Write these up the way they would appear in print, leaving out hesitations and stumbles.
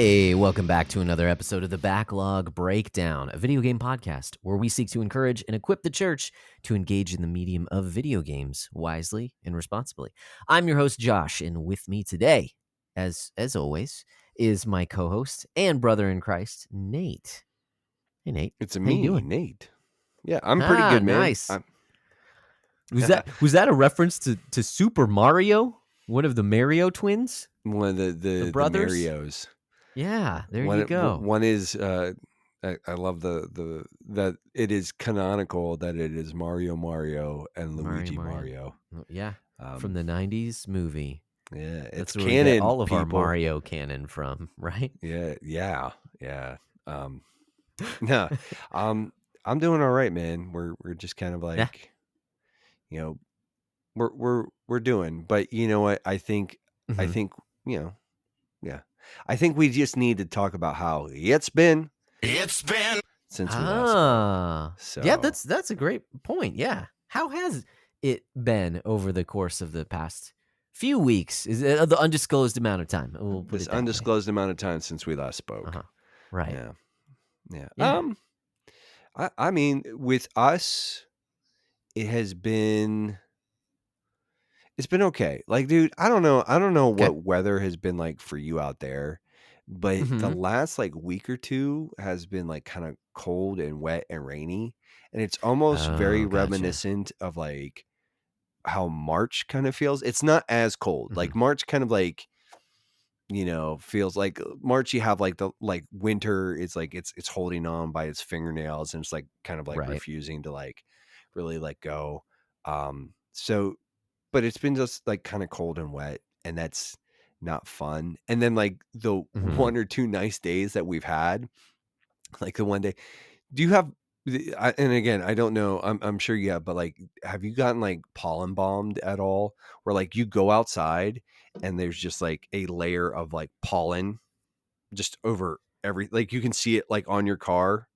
Hey, welcome back to another episode of the Backlog Breakdown, a video game podcast where we seek to encourage and equip the church to engage in the medium of video games wisely and responsibly. I'm your host, Josh, and with me today, as always, is my co-host and brother in Christ, Nate. Hey, Nate. It's How you doing? Nate. Yeah, I'm pretty good, man. Nice. Was that a reference to Super Mario? One of the Mario twins? One of the brothers? Marios. Yeah, you go. One is I love the that it is canonical that it is Mario and Luigi Mario. Yeah, from the 90s movie. Yeah, it's That's where canon. We get all of people. our Mario canon from, right? Yeah. No, I'm doing all right, man. We're just kind of like, we're doing, but you know what? I think I think we just need to talk about how it's been since we last spoke. So yeah, that's a great point. Yeah, how has it been over the course of the past few weeks? Is it the undisclosed amount of time? We'll put this it that undisclosed amount of time since we last spoke. Right. Yeah. I mean, with us, it's been okay. Like, dude, I don't know what weather has been like for you out there, but the last like week or two has been like kind of cold and wet and rainy, and it's almost very reminiscent of like how March kind of feels. It's not as cold. Like March kind of like, feels like March. You have like the winter is like it's holding on by its fingernails, and it's like kind of like refusing to like really let go. But it's been just like kind of cold and wet, and that's not fun. And then like the 1 or 2 nice days that we've had, like the one day, do you have? And again, I don't know. I'm sure you have, but like, have you gotten like pollen bombed at all? Where like you go outside and there's just like a layer of like pollen just over like you can see it like on your car.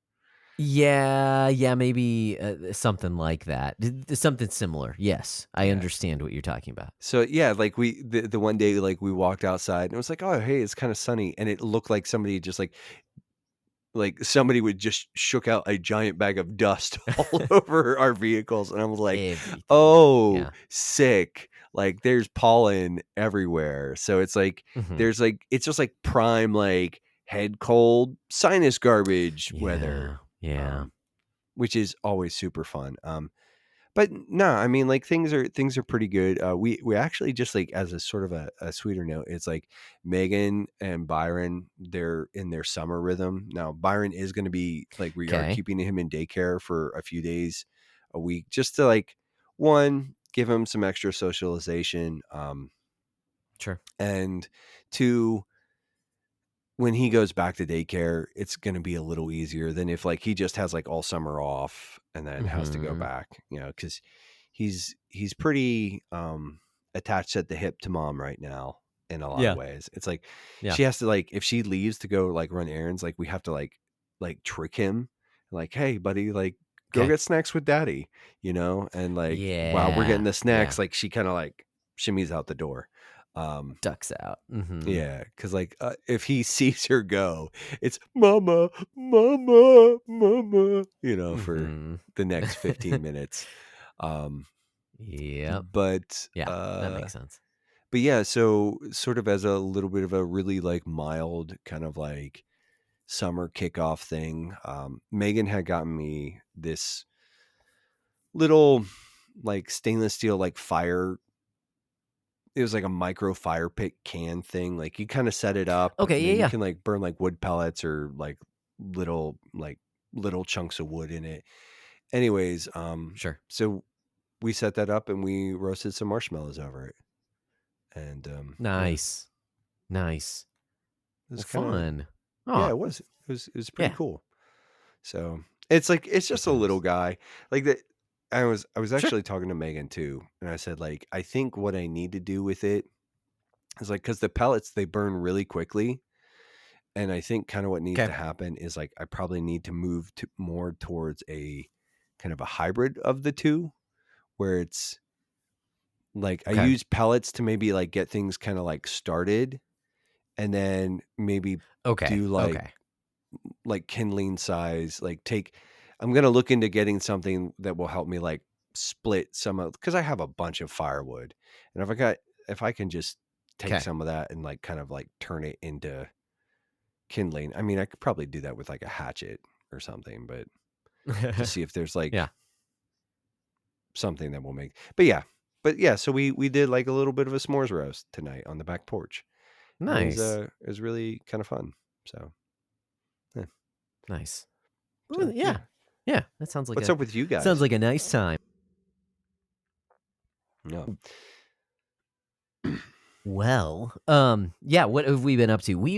Yeah, maybe something like that. Something similar. Yes, I understand what you're talking about. So yeah, like the one day like we walked outside and it was like, oh hey, it's kind of sunny, and it looked like somebody just like somebody would just shook out a giant bag of dust all over our vehicles, and I was like, everything. Sick. Like there's pollen everywhere. So it's like there's like it's just like prime like head cold sinus garbage weather. Yeah. Which is always super fun. But no, I mean, like things are pretty good. We actually just like as a sort of a sweeter note, it's like Megan and Byron, they're in their summer rhythm now. Byron is going to be like we are keeping him in daycare for a few days a week, just to like give him some extra socialization. Sure. And 2, when he goes back to daycare, it's going to be a little easier than if like he just has like all summer off and then has to go back, because he's pretty attached at the hip to mom right now in a lot of ways. It's like she has to like, if she leaves to go like run errands, like we have to like trick him, like, hey buddy, like go get snacks with daddy, and like while we're getting the snacks, like she kind of like shimmies out the door. Ducks out. Yeah, because like if he sees her go, it's mama, for the next 15 minutes. But that makes sense. But yeah, so sort of as a little bit of a really like mild kind of like summer kickoff thing, Megan had gotten me this little like stainless steel like fire. It was like a micro fire pit can thing. Like you kind of set it up. You can like burn like wood pellets or like little chunks of wood in it. Anyways, sure. So we set that up and we roasted some marshmallows over it. And nice. It was fun. Yeah, it was pretty cool. So it's like it's just a little guy like that. I was actually talking to Megan too, and I said like I think what I need to do with it is like because the pellets they burn really quickly, and I think kind of what needs to happen is like I probably need to move to more towards a kind of a hybrid of the two, where it's like I use pellets to maybe like get things kind of like started, and then maybe Okay. do Okay. like kindling size, I'm going to look into getting something that will help me like split some of, because I have a bunch of firewood, and if I can just take Okay. some of that and like kind of like turn it into kindling. I mean, I could probably do that with like a hatchet or something, but to see if there's like Yeah. something that will make. But yeah. So we did like a little bit of a s'mores roast tonight on the back porch. Nice. It was really kind of fun. So yeah. Nice. Well, So yeah. yeah. Yeah. That sounds What's up with you sounds guys? like a nice time. No. Well, yeah, what have we been up to? We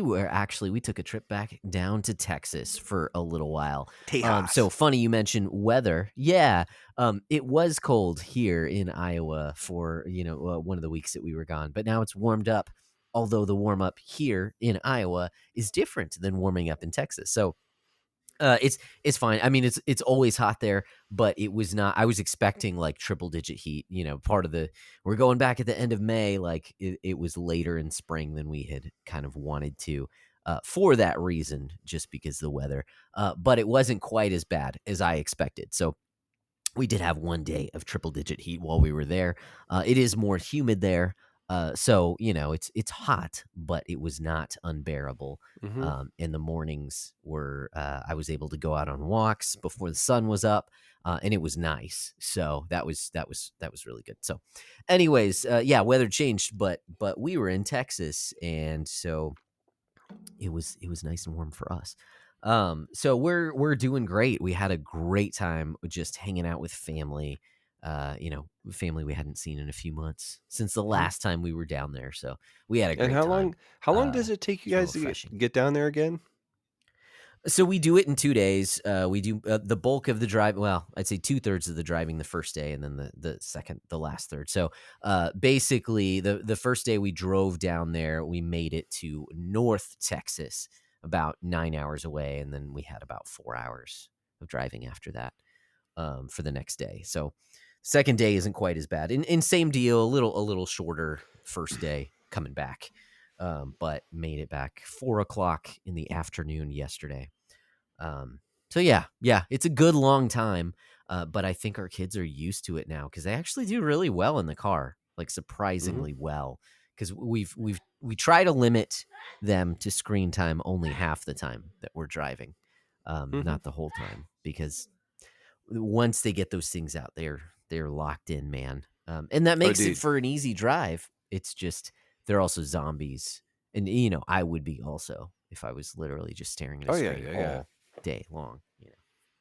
took a trip back down to Texas for a little while. So Tejas. funny you mentioned weather. Yeah, it was cold here in Iowa for, one of the weeks that we were gone, but now it's warmed up. Although the warm up here in Iowa is different than warming up in Texas. So it's fine. I mean, it's always hot there, but it was not. I was expecting like triple digit heat. Part of we're going back at the end of May. Like it was later in spring than we had kind of wanted to, for that reason, just because of the weather. But it wasn't quite as bad as I expected. So we did have one day of triple digit heat while we were there. It is more humid there. So it's hot, but it was not unbearable. Mm-hmm. And the mornings were I was able to go out on walks before the sun was up, and it was nice. So that was really good. So, anyways, yeah, weather changed, but we were in Texas, and so it was nice and warm for us. So we're doing great. We had a great time just hanging out with family. Family we hadn't seen in a few months since the Mm-hmm. last time we were down there. So we had a And great time. how long does it take you It's real guys to refreshing. get down there again? So we do it in 2 days. We do the bulk of the drive. Well, I'd say 2/3 of the driving the first day, and then the last third. So basically, the first day we drove down there, we made it to North Texas, about 9 hours away, and then we had about 4 hours of driving after that, for the next day. So second day isn't quite as bad. And same deal, a little shorter first day coming back, but made it back 4 o'clock in the afternoon yesterday. So yeah, it's a good long time. But I think our kids are used to it now because they actually do really well in the car, like surprisingly well. Because we try to limit them to screen time only half the time that we're driving, Mm-hmm. not the whole time. Because once they get those things out, they're locked in, man. And that Oh, makes it dude. for an easy drive. It's just they're also zombies, and I would be also if I was literally just staring at a Oh yeah, screen yeah, yeah. all day long.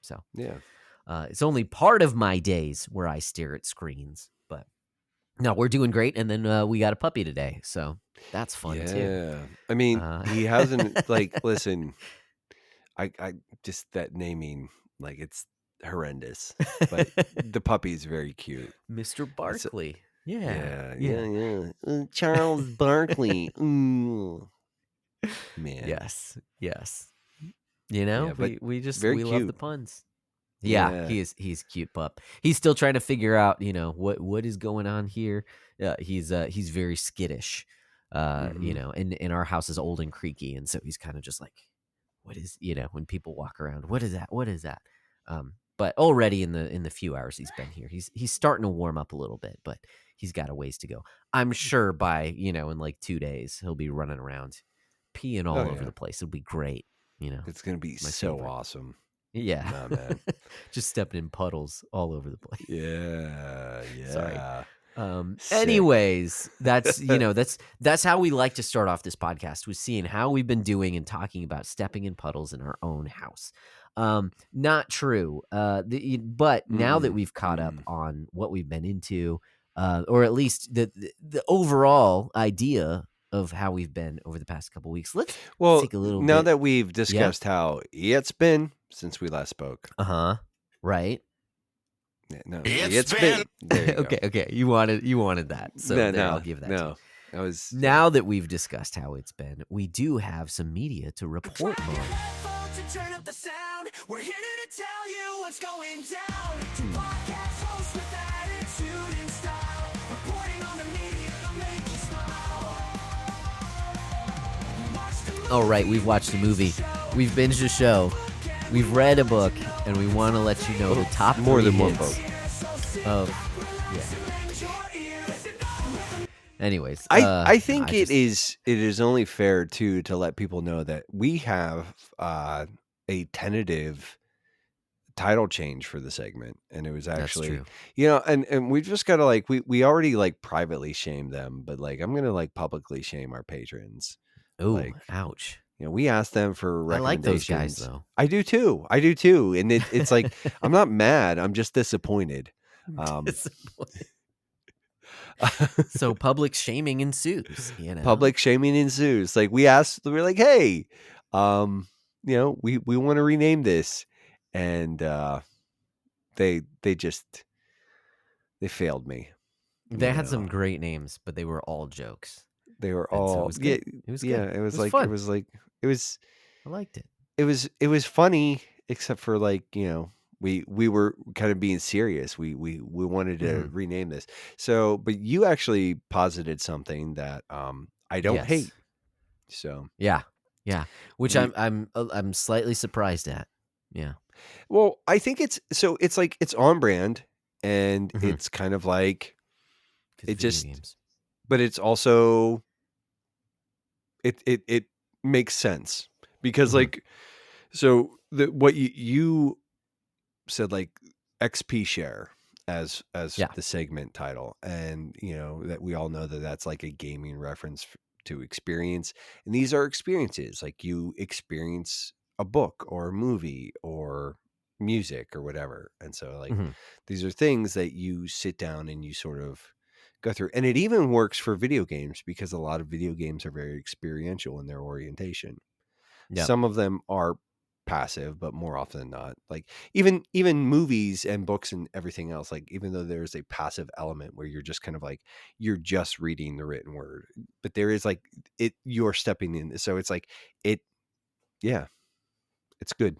So Yeah. it's only part of my days where I stare at screens, but no, we're doing great. And then we got a puppy today, so that's fun too. Yeah. I mean, he hasn't listen, I just that naming, like it's horrendous. But the puppy's very cute. Mr. It's Barkley. yeah. Charles Barkley. Ooh. Man. Yes. Yeah, but very We love the cute. puns. Yeah, Yeah. he's a cute pup. He's still trying to figure out, what is going on here. He's very skittish. Mm-hmm. And our house is old and creaky, and so he's kind of just like, what is, when people walk around, what is that? What is that? But already in the few hours he's been here, he's starting to warm up a little bit, but he's got a ways to go. I'm sure by, in like 2 days he'll be running around peeing Oh all over yeah. the place. It'll be great, It's gonna be my so favorite. awesome. Yeah. Nah, man. Just stepping in puddles all over the place. Yeah. Sorry. Yeah. Sick. Anyways, that's how we like to start off this podcast, with seeing how we've been doing and talking about stepping in puddles in our own house. Not true. But now that we've caught up on what we've been into, or at least the overall idea of how we've been over the past couple weeks, let's take a little now bit. that we've discussed how it's been since we last spoke. Right. Yeah, no, it's been. There you go. Okay. You wanted that. So I'll give that to you. Now that we've discussed how it's been, we do have some media to report on. Turn up the sound. We're here to tell you what's going down. Two podcast hosts with attitude and style, reporting on the media to make you smile. All right, we've watched a movie, we've binged a show, we've read a book, and we want to let you know the top more three than one hits book. Anyways, I think it is only fair to let people know that we have a tentative title change for the segment, and it was actually, and we just gotta like we already like privately shame them, but like I'm gonna like publicly shame our patrons. Oh, like, ouch. We asked them for I like those recommendations. guys, though. I do too, and it's like I'm not mad, I'm just disappointed. So public shaming ensues. Public shaming ensues. Like we were like, hey, we want to rename this, and they failed me. They had some great names, but they were all jokes. They were all it was good. It was good. It was fun. I liked it. It was funny, except for like we were kind of being serious. We wanted to rename this. So, but you actually posited something that I don't hate. So yeah, which I'm slightly surprised at. Yeah. Well, I think it's like it's on brand, and it's kind of like it just games. But it's also it makes sense because like so what you said, like XP share as the segment title, and that we all know that that's like a gaming reference to experience, and these are experiences, like you experience a book or a movie or music or whatever, and so like these are things that you sit down and you sort of go through, and it even works for video games because a lot of video games are very experiential in their orientation. Some of them are passive, but more often than not, like even movies and books and everything else, like even though there's a passive element where you're just kind of like you're just reading the written word, but there is like you're stepping in, so it's like it's good.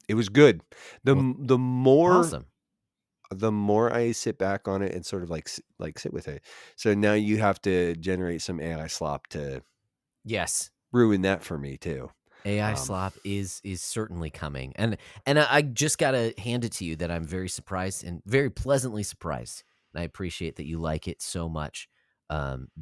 It was good. The more awesome. The more I sit back on it and sort of like sit with it. So now you have to generate some AI slop to ruin that for me too. AI slop is certainly coming, and I just gotta hand it to you that I'm very surprised and very pleasantly surprised, and I appreciate that you like it so much,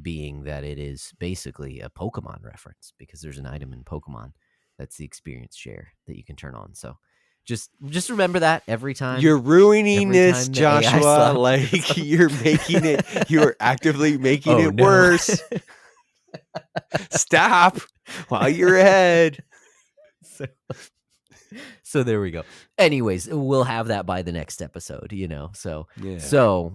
being that it is basically a Pokemon reference, because there's an item in Pokemon that's the experience share that you can turn on. So just remember that every time. You're ruining this, Joshua. Like you're actively making it worse. Stop while you're ahead. So there we go. Anyways, we'll have that by the next episode, So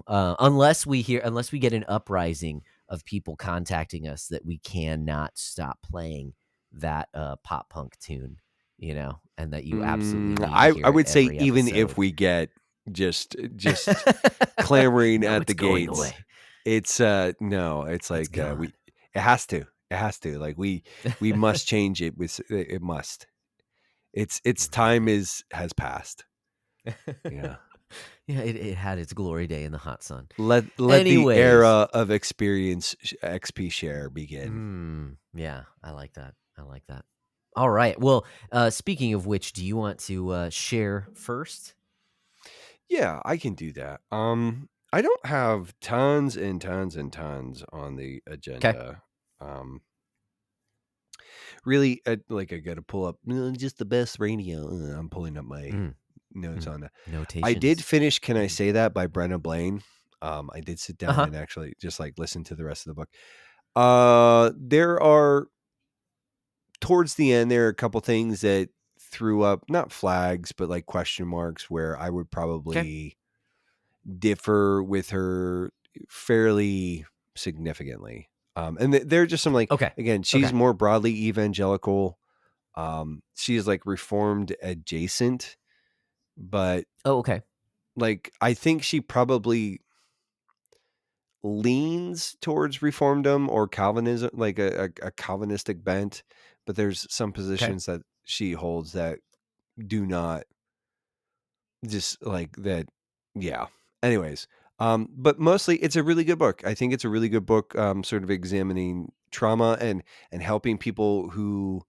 unless we get an uprising of people contacting us that we cannot stop playing that pop punk tune, and that you absolutely need to hear I would say even episode. if we get just clamoring at the gates, away. It's no, it's like it has to like we must change it. It must. Its time has passed. Yeah. It had its glory day in the hot sun. Let the era of experience XP share begin. Yeah, I like that. All right. Well, speaking of which, do you want to share first? Yeah, I can do that. I don't have tons and tons and tons on the agenda. Really, I got to pull up just the best radio. I'm pulling up my notes on that. Notations. I did finish Can I Say That by Brenna Blaine. I did sit down and actually just like listen to the rest of the book. There are, towards the end, there are a couple things that threw up, not flags, but like question marks, where I would probably differ with her fairly significantly. And there are just some like, again, she's more broadly evangelical. She is like reformed adjacent, but like I think she probably leans towards reformdom or Calvinism, like a Calvinistic bent, but there's some positions that she holds that do not, just like that. Yeah. Anyways, but mostly it's a really good book. I think it's a really good book, sort of examining trauma and helping people who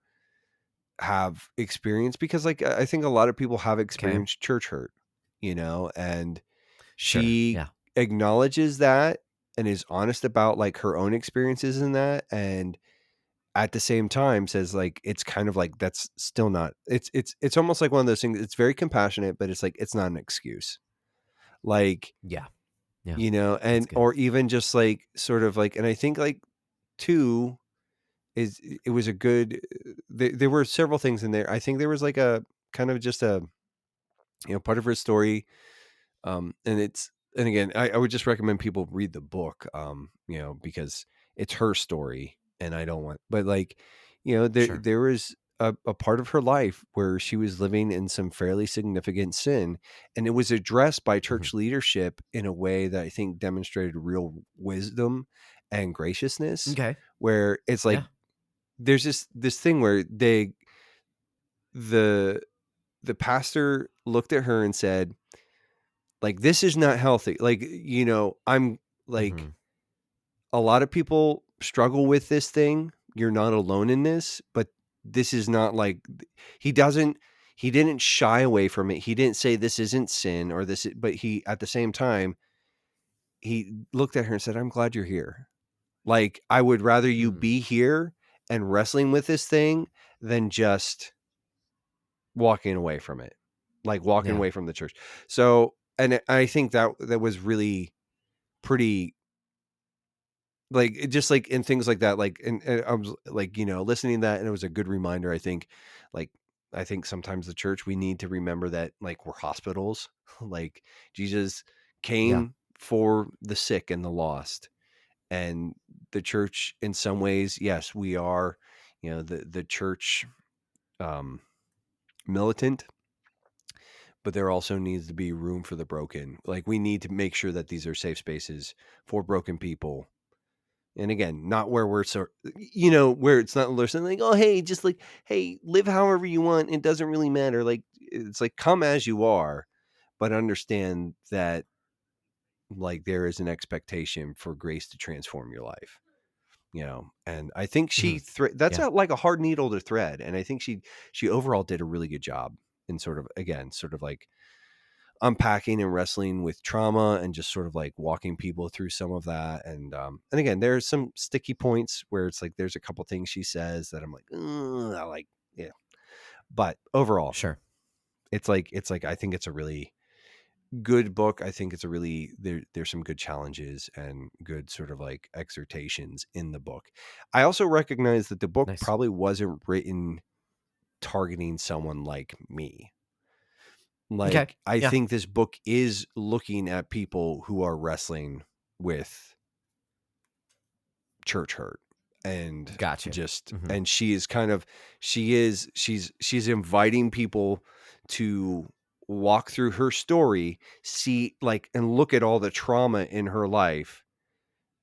have experienced, because like I think a lot of people have experienced church hurt, and Sure. she Yeah. acknowledges that and is honest about like her own experiences in that, and at the same time says like it's kind of like that's still not, it's almost like one of those things. It's very compassionate, but it's like it's not an excuse. Like, Yeah. Yeah. That's and good. or even just like sort of like, and I think like two is, it was a good, there were several things in there. I think there was like a kind of just a, part of her story. And and again, I would just recommend people read the book, because it's her story, and I don't want, but like, Sure. there was a part of her life where she was living in some fairly significant sin, and it was addressed by Hmm. church leadership in a way that I think demonstrated real wisdom and graciousness, Okay. where it's like, Yeah. there's this thing where the the pastor looked at her and said, like, this is not healthy. Like, I'm like, Hmm. a lot of people struggle with this thing. You're not alone in this, but this is not like, he doesn't, he didn't shy away from it. He didn't say this isn't sin or this, but he, at the same time, he looked at her and said, I'm glad you're here. Like, I would rather you Mm. be here and wrestling with this thing than just walking away from it, like walking Yeah. away from the church. So, and I think that was really pretty, like, it just like in things like that, like, and I was like, listening to that, and it was a good reminder. I think, like, I think sometimes the church, we need to remember that like we're hospitals. Like, Jesus Yeah. came for the sick and the lost, and the church, in some ways, yes, we are, the church, um, militant, but there also needs to be room for the broken. Like, we need to make sure that these are safe spaces for broken people. And again, not where we're where it's not listening like, oh, hey, just like, hey, live however you want. It doesn't really matter. Like, it's like, come as you are, but understand that like there is an expectation for grace to transform your life. And I think Hmm. that's Yeah. like a hard needle to thread. And I think she overall did a really good job in sort of, again, sort of like unpacking and wrestling with trauma and just sort of like walking people through some of that. And again, there's some sticky points where it's like, there's a couple things she says that I'm like, I like, yeah. But overall, Sure. it's like, I think it's a really good book. I think it's a really, there's some good challenges and good sort of like exhortations in the book. I also recognize that the book Nice. probably wasn't written targeting someone like me. Okay. Like, I Yeah. think this book is looking at people who are wrestling with church hurt, and Gotcha. just, Hmm. and she is kind of, she's inviting people to walk through her story, see like, and look at all the trauma in her life,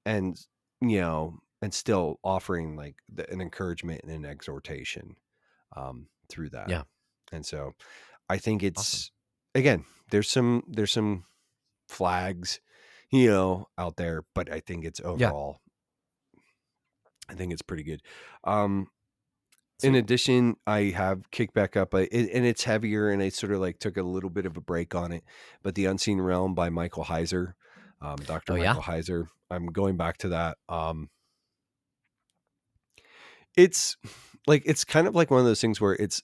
and and still offering like an encouragement and an exhortation through that. Yeah. And so I think Awesome. it's, again, there's some flags, out there, but I think it's Yeah. overall, I think it's pretty good. Um, in Sweet. addition, I have kicked back up, and it's heavier, and I sort of like took a little bit of a break on it, but The Unseen Realm by Michael Heiser, Dr. Oh yeah. Michael Heiser. I'm going back to that. It's like, it's kind of like one of those things where it's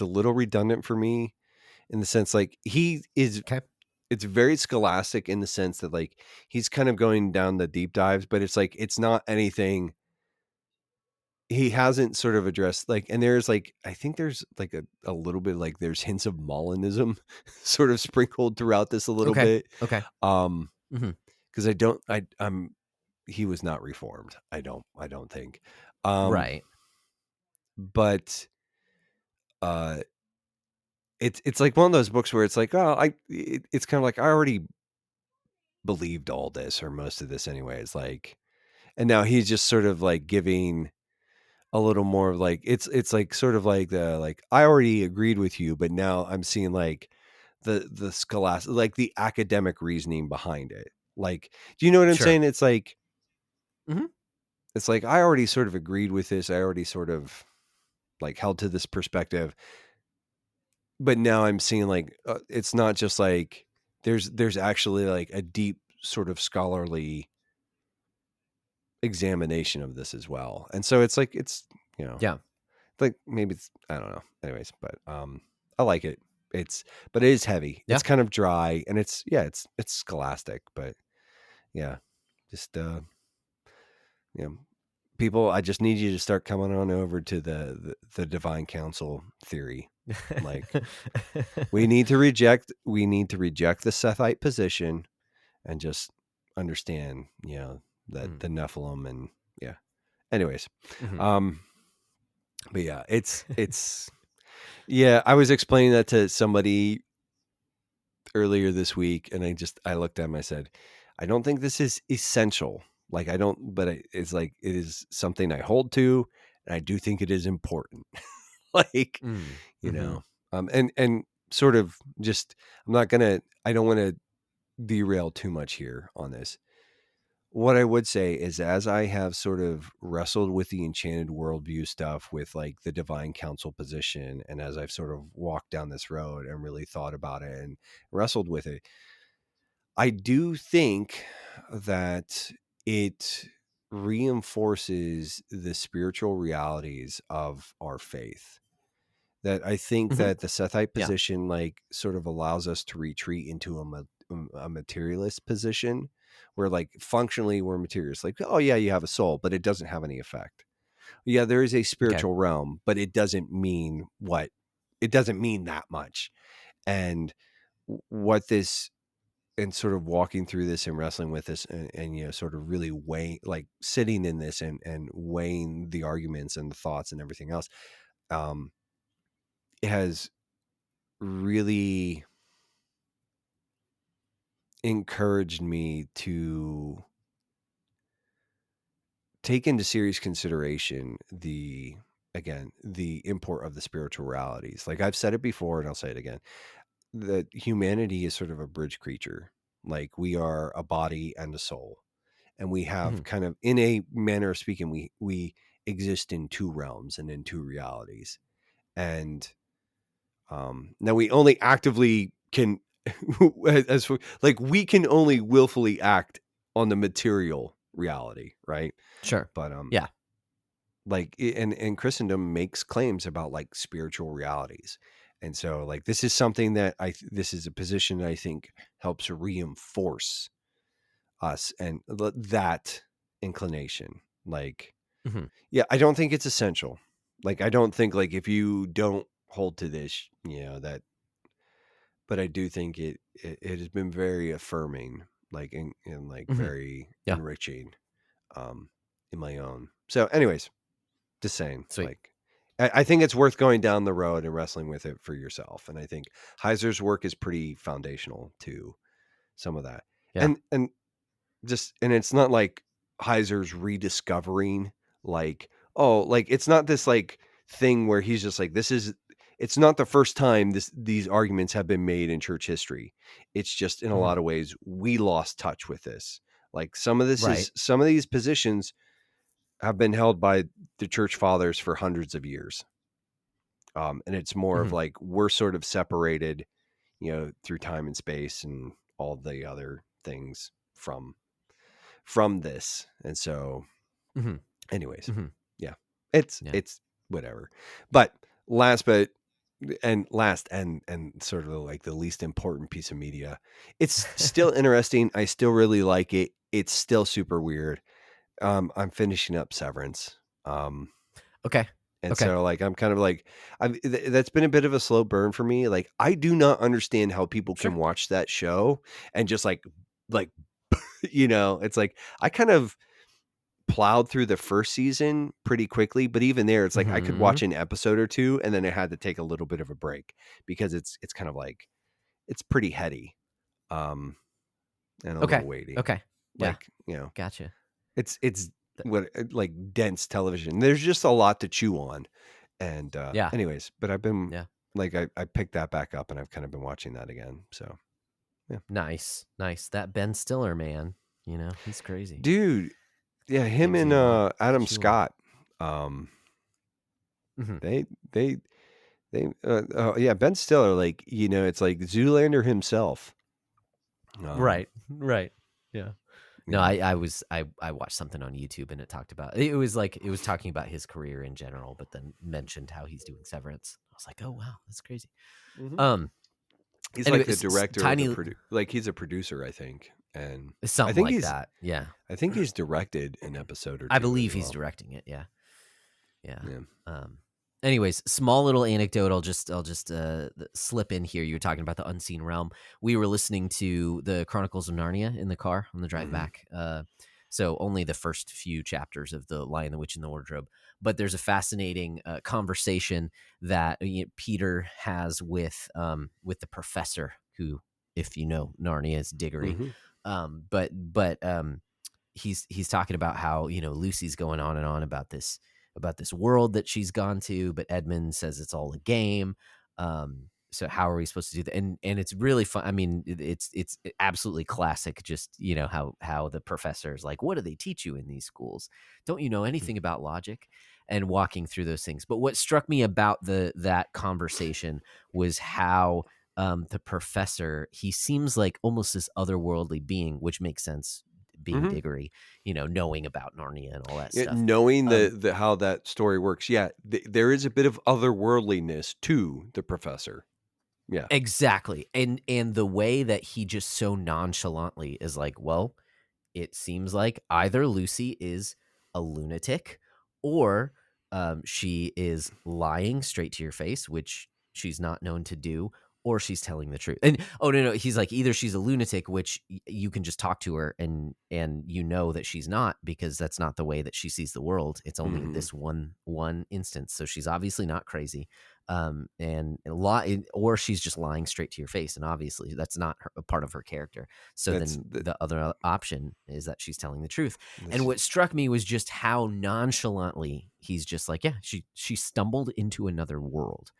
a little redundant for me, in the sense like, he is, Okay. it's very scholastic in the sense that like he's kind of going down the deep dives, but it's like, it's not anything he hasn't sort of addressed, like, and there's like, I think there's like a little bit, like, there's hints of Molinism sort of sprinkled throughout this a little Okay. bit. Okay. Um, Hmm. because I don't, he was not reformed. I don't think. Um, Right. but uh, it's like one of those books where it's like, oh, it's kind of like, I already believed all this or most of this anyways. Like, and now he's just sort of like giving a little more of like, it's like sort of like the, like, I already agreed with you, but now I'm seeing like the scholastic, like the academic reasoning behind it. Like, do you know what I'm Sure. saying? Hmm. It's like, I already sort of agreed with this. I already sort of like held to this perspective, but now I'm seeing like it's not just like there's actually like a deep sort of scholarly examination of this as well. And so it's like it's Yeah. like maybe it's I don't know. Anyways, but I like it. But it is heavy. Yeah. It's kind of dry and it's scholastic, but yeah. Just people, I just need you to start coming on over to the divine council theory. Like we need to reject the Sethite position and just understand, that the Nephilim and yeah. Anyways, but yeah, it's yeah, I was explaining that to somebody earlier this week and I looked at him, I said, I don't think this is essential. Like it's like it is something I hold to and I do think it is important. Like, and sort of just I don't want to derail too much here on this. What I would say is as I have sort of wrestled with the enchanted worldview stuff with like the divine council position, and as I've sort of walked down this road and really thought about it and wrestled with it, I do think that it reinforces the spiritual realities of our faith. That I think that the Sethite position like sort of allows us to retreat into a materialist position where like functionally we're materialists. Like, oh yeah, you have a soul, but it doesn't have any effect. Yeah, there is a spiritual realm, but it doesn't mean that much. And what this and sort of walking through this and wrestling with this and sort of really weighing, like sitting in this and weighing the arguments and the thoughts and everything else, it has really encouraged me to take into serious consideration the import of the spiritual realities. Like I've said it before and I'll say it again, that humanity is sort of a bridge creature. Like we are a body and a soul, and we have kind of, in a manner of speaking, we exist in two realms and in two realities. And now we only actively can as like we can only willfully act on the material reality, right? Sure. But yeah. like and Christendom makes claims about like spiritual realities. And so like this is something that this is a position I think helps reinforce us and that inclination. Like yeah, I don't think it's essential. Like I don't think like if you don't hold to this, that, but I do think it has been very affirming, like and like very enriching in my own. So anyways, just saying, Sweet. like I think it's worth going down the road and wrestling with it for yourself. And I think Heiser's work is pretty foundational to some of that. Yeah. And it's not like Heiser's rediscovering like, oh, like it's not this like thing where he's just like, it's not the first time these arguments have been made in church history. It's just in a lot of ways we lost touch with this. Like some of these positions have been held by the church fathers for hundreds of years. And it's more of like, we're sort of separated, through time and space and all the other things from this. And so anyways, yeah, it's whatever. But last and sort of like the least important piece of media, it's still interesting. I still really like it. It's still super weird. I'm finishing up Severance. Okay. And so like, I'm kind of like, that's been a bit of a slow burn for me. Like, I do not understand how people can watch that show and just like, it's like, I kind of plowed through the first season pretty quickly, but even there, it's like, I could watch an episode or two and then I had to take a little bit of a break because it's kind of like, it's pretty heady. And a little weighty. Okay. Like, Gotcha. It's what like dense television. There's just a lot to chew on. And anyways, but I've been like I picked that back up and I've kind of been watching that again. So yeah. Nice. That Ben Stiller man, he's crazy. Dude. Yeah, him and Adam Scott. Mhm. They yeah, Ben Stiller, like, it's like Zoolander himself. Right. Right. Yeah. No, Yeah. I watched something on YouTube and it talked about it was like it was talking about his career in general, but then mentioned how he's doing Severance. I was like, oh wow, that's crazy. Mhm. Um. He's like the Anyways, director of tiny like he's a producer, I think. And I something think like that. Yeah, he's directed an episode or I two as believe he's well. directing it. Yeah. Yeah. Yeah. Anyways, small little anecdote. I'll just slip in here. You were talking about the unseen realm. We were listening to the Chronicles of Narnia in the car on the drive Mhm. back. So only the first few chapters of the Lion, the Witch, and the Wardrobe. But there's a fascinating conversation that Peter has with the professor, who, if you know Narnia, is Diggory. Mhm. But he's talking about how Lucy's going on and on about this world that she's gone to, but Edmund says it's all a game. So how are we supposed to do that? And it's really fun. I mean, it's absolutely classic. Just how the professor's like, what do they teach you in these schools? Don't you know anything about logic? And walking through those things. But what struck me about that conversation was how the professor, he seems like almost this otherworldly being, which makes sense being Mhm. Diggory, knowing about Narnia and all that Yeah, stuff. knowing the how that story works. Yeah, there is a bit of otherworldliness to the professor. Yeah. Exactly. And the way that he just so nonchalantly is like, well, it seems like either Lucy is a lunatic or she is lying straight to your face, which she's not known to do, or she's telling the truth. And oh no, he's like, either she's a lunatic, which you can just talk to her and that she's not, because that's not the way that she sees the world. It's only Mhm. this one instance, so she's obviously not crazy. And lie, or she's just lying straight to your face, and obviously that's not a part of her character. So That's then the other option is that she's telling the truth. And that's what struck me was just how nonchalantly he's just like, yeah, she stumbled into another world.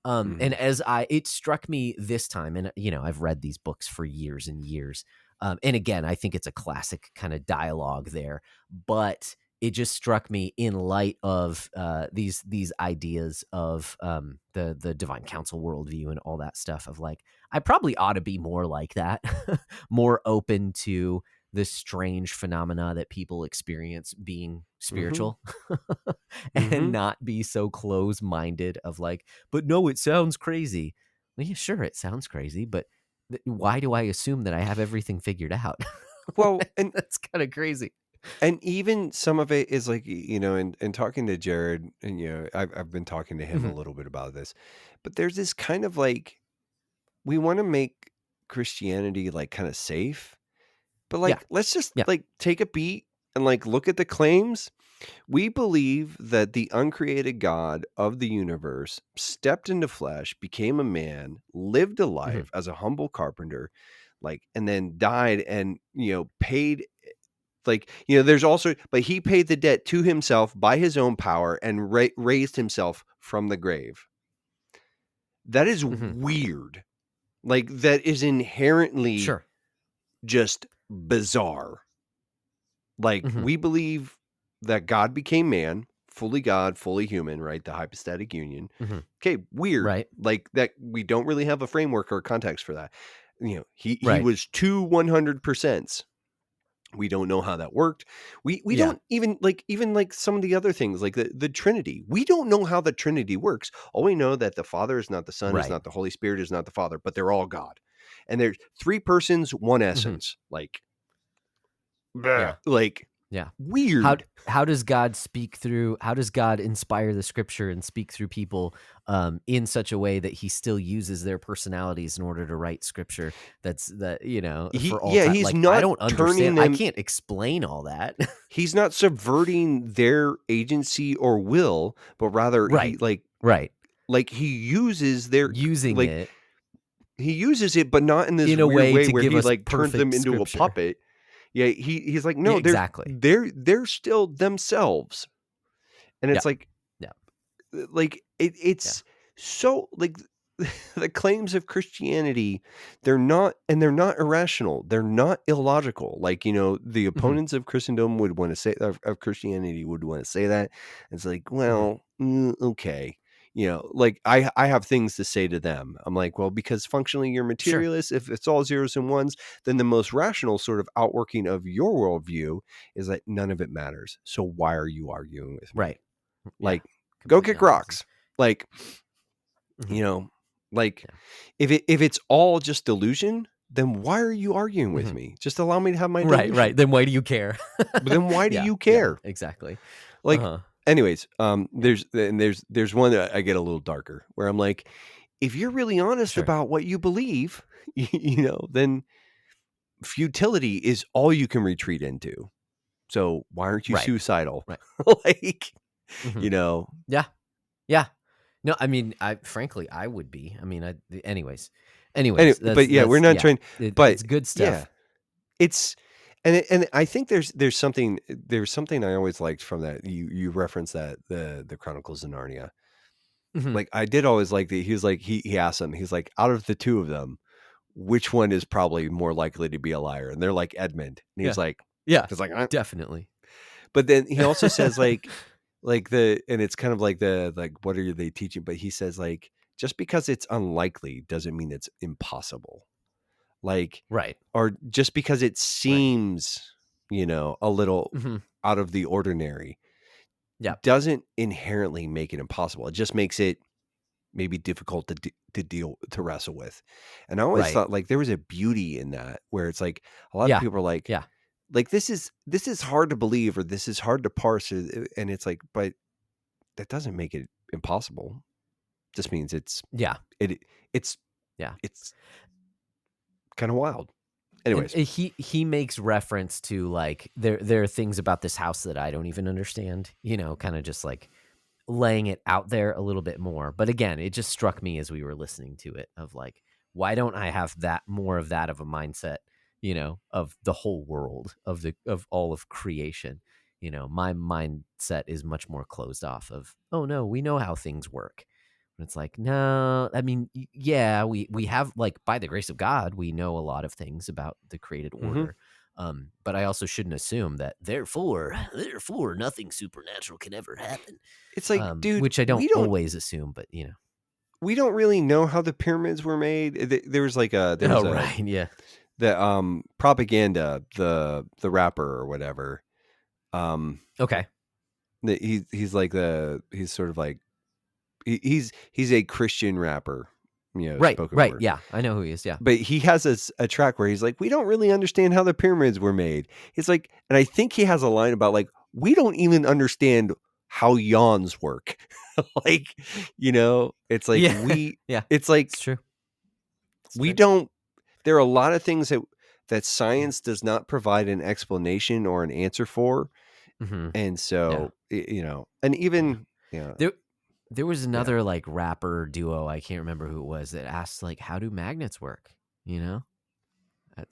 And Mhm. it struck me this time, and I've read these books for years and years. And again, I think it's a classic kind of dialogue there, but it just struck me in light of these ideas of the divine council worldview and all that stuff, of like, I probably ought to be more like that, more open to the strange phenomena that people experience being Mhm. spiritual, and Mhm. not be so close-minded of like, but no, it sounds crazy. Well, yeah, sure, it sounds crazy, but why do I assume that I have everything figured out? Well, Like, that's kind of crazy. and even some of it is like, and talking to Jared, and I've been talking to him a Mhm. little bit about this, but there's this kind of like, we want to make Christianity like kind of safe, but Yeah, like let's just yeah. like take a beat and like look at the claims. We believe that the uncreated God of the universe stepped into flesh, became a man, lived a Mhm. life as a humble carpenter, like, and then died and, paid, like, there's also, but he paid the debt to himself by his own power and raised himself from the grave. That is Mhm. weird. Like, that is inherently Sure. just bizarre. Like, Mhm. we believe that God became man, fully God, fully human, right? The hypostatic union. Mhm. Okay, weird. Right. Like, that we don't really have a framework or context for that. He Right. was 100%. We don't know how that worked. We Yeah. don't even like some of the other things, like the Trinity. We don't know how the Trinity works. All we know that the Father is not the Son, is Right. not the Holy Spirit, is not the Father, but they're all God. And there's three persons, one Mhm. essence. Like, bleh, Yeah. like, Yeah. How weird. how does God speak through? How does God inspire the scripture and speak through people in such a way that He still uses their personalities in order to write scripture? For all time. He's Like, I not don't turning understand. I them. can't explain all that. He's not subverting their agency or will, but rather Right. Right. he uses their, Using like, it he uses it, but not in this in a weird way way to where give he us like turns them perfect into a scripture. puppet. Yeah, he's like, Yeah, no, exactly. they're still themselves. And Yeah. it's like, Yeah. it's Yeah. so like, the claims of Christianity, they're not irrational. They're not illogical. Like, the opponents of Christendom would want to say of Christianity would want to say that. It's like, well, okay. Like I have things to say to them. I'm like, well, because functionally you're materialist. If it's all zeros and ones, then the most rational sort of outworking of your worldview is that none of it matters. So why are you arguing with me? Right. Like, Yeah, go complete kick nonsense. rocks. Like, like if it's all just delusion, then why are you arguing with me? Just allow me to have my delusion. Right. Then why do you care? But then why do you care? Yeah, exactly. Like, anyways, there's one that I get a little darker where I'm like, if you're really honest about what you believe, then futility is all you can retreat into. So why aren't you suicidal? Right. Like, Yeah. No, I mean, frankly, I would be. I mean, anyways, anyway, but yeah, we're not trying. But it's good stuff. Yeah, it's and I think there's something I always liked from that. You referenced that the Chronicles of Narnia. Like I did always like that. He was like he asked them. He's like, out of the two of them, which one is probably more likely to be a liar? And they're like Edmund. And he's like, he's like, definitely. But then he also says and it's kind of like what are they teaching? But he says like, just because it's unlikely doesn't mean it's impossible. Like, or just because it seems, a little out of the ordinary, doesn't inherently make it impossible. It just makes it maybe difficult to wrestle with. And I always thought like there was a beauty in that, where it's like a lot of people are like, like this is hard to believe, or this is hard to parse, and it's like, but that doesn't make it impossible. Just means it's kind of wild. Anyways, and he makes reference to like there are things about this house that I don't even understand, kind of just like laying it out there a little bit more. But again, it just struck me as we were listening to it of like, why don't I have that more of that of a mindset, of the whole world, of all of creation? My mindset is much more closed off of, oh no, we know how things work. And it's like, no, I mean, yeah, we have, like, by the grace of God, we know a lot of things about the created order. But I also shouldn't assume that therefore nothing supernatural can ever happen. It's like, dude, which I don't always assume, but we don't really know how the pyramids were made. There was like the Propaganda, the rapper or whatever. Okay. He's like he's sort of like he's a Christian rapper, right. Word. Yeah, I know who he is. Yeah, but he has a track where he's like, we don't really understand how the pyramids were made. It's like, and I think he has a line about like, we don't even understand how yawns work. Like, it's like it's like, it's true. Don't. There are a lot of things that science does not provide an explanation or an answer for. And so, and even, there was another like rapper duo, I can't remember who it was, that asked like, how do magnets work? What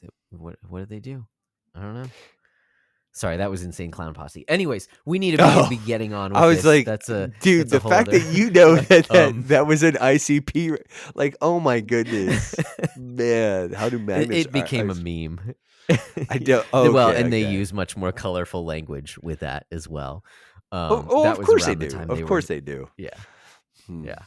do they do? I don't know. Sorry, that was Insane Clown Posse. Anyways, we need to be getting on with this. I was like, dude, the fact that that was an ICP, like, oh my goodness, man, how do magnets? It became a meme. I do. They use much more colorful language with that as well. Of course they do. Of course they do. Yeah. Yeah.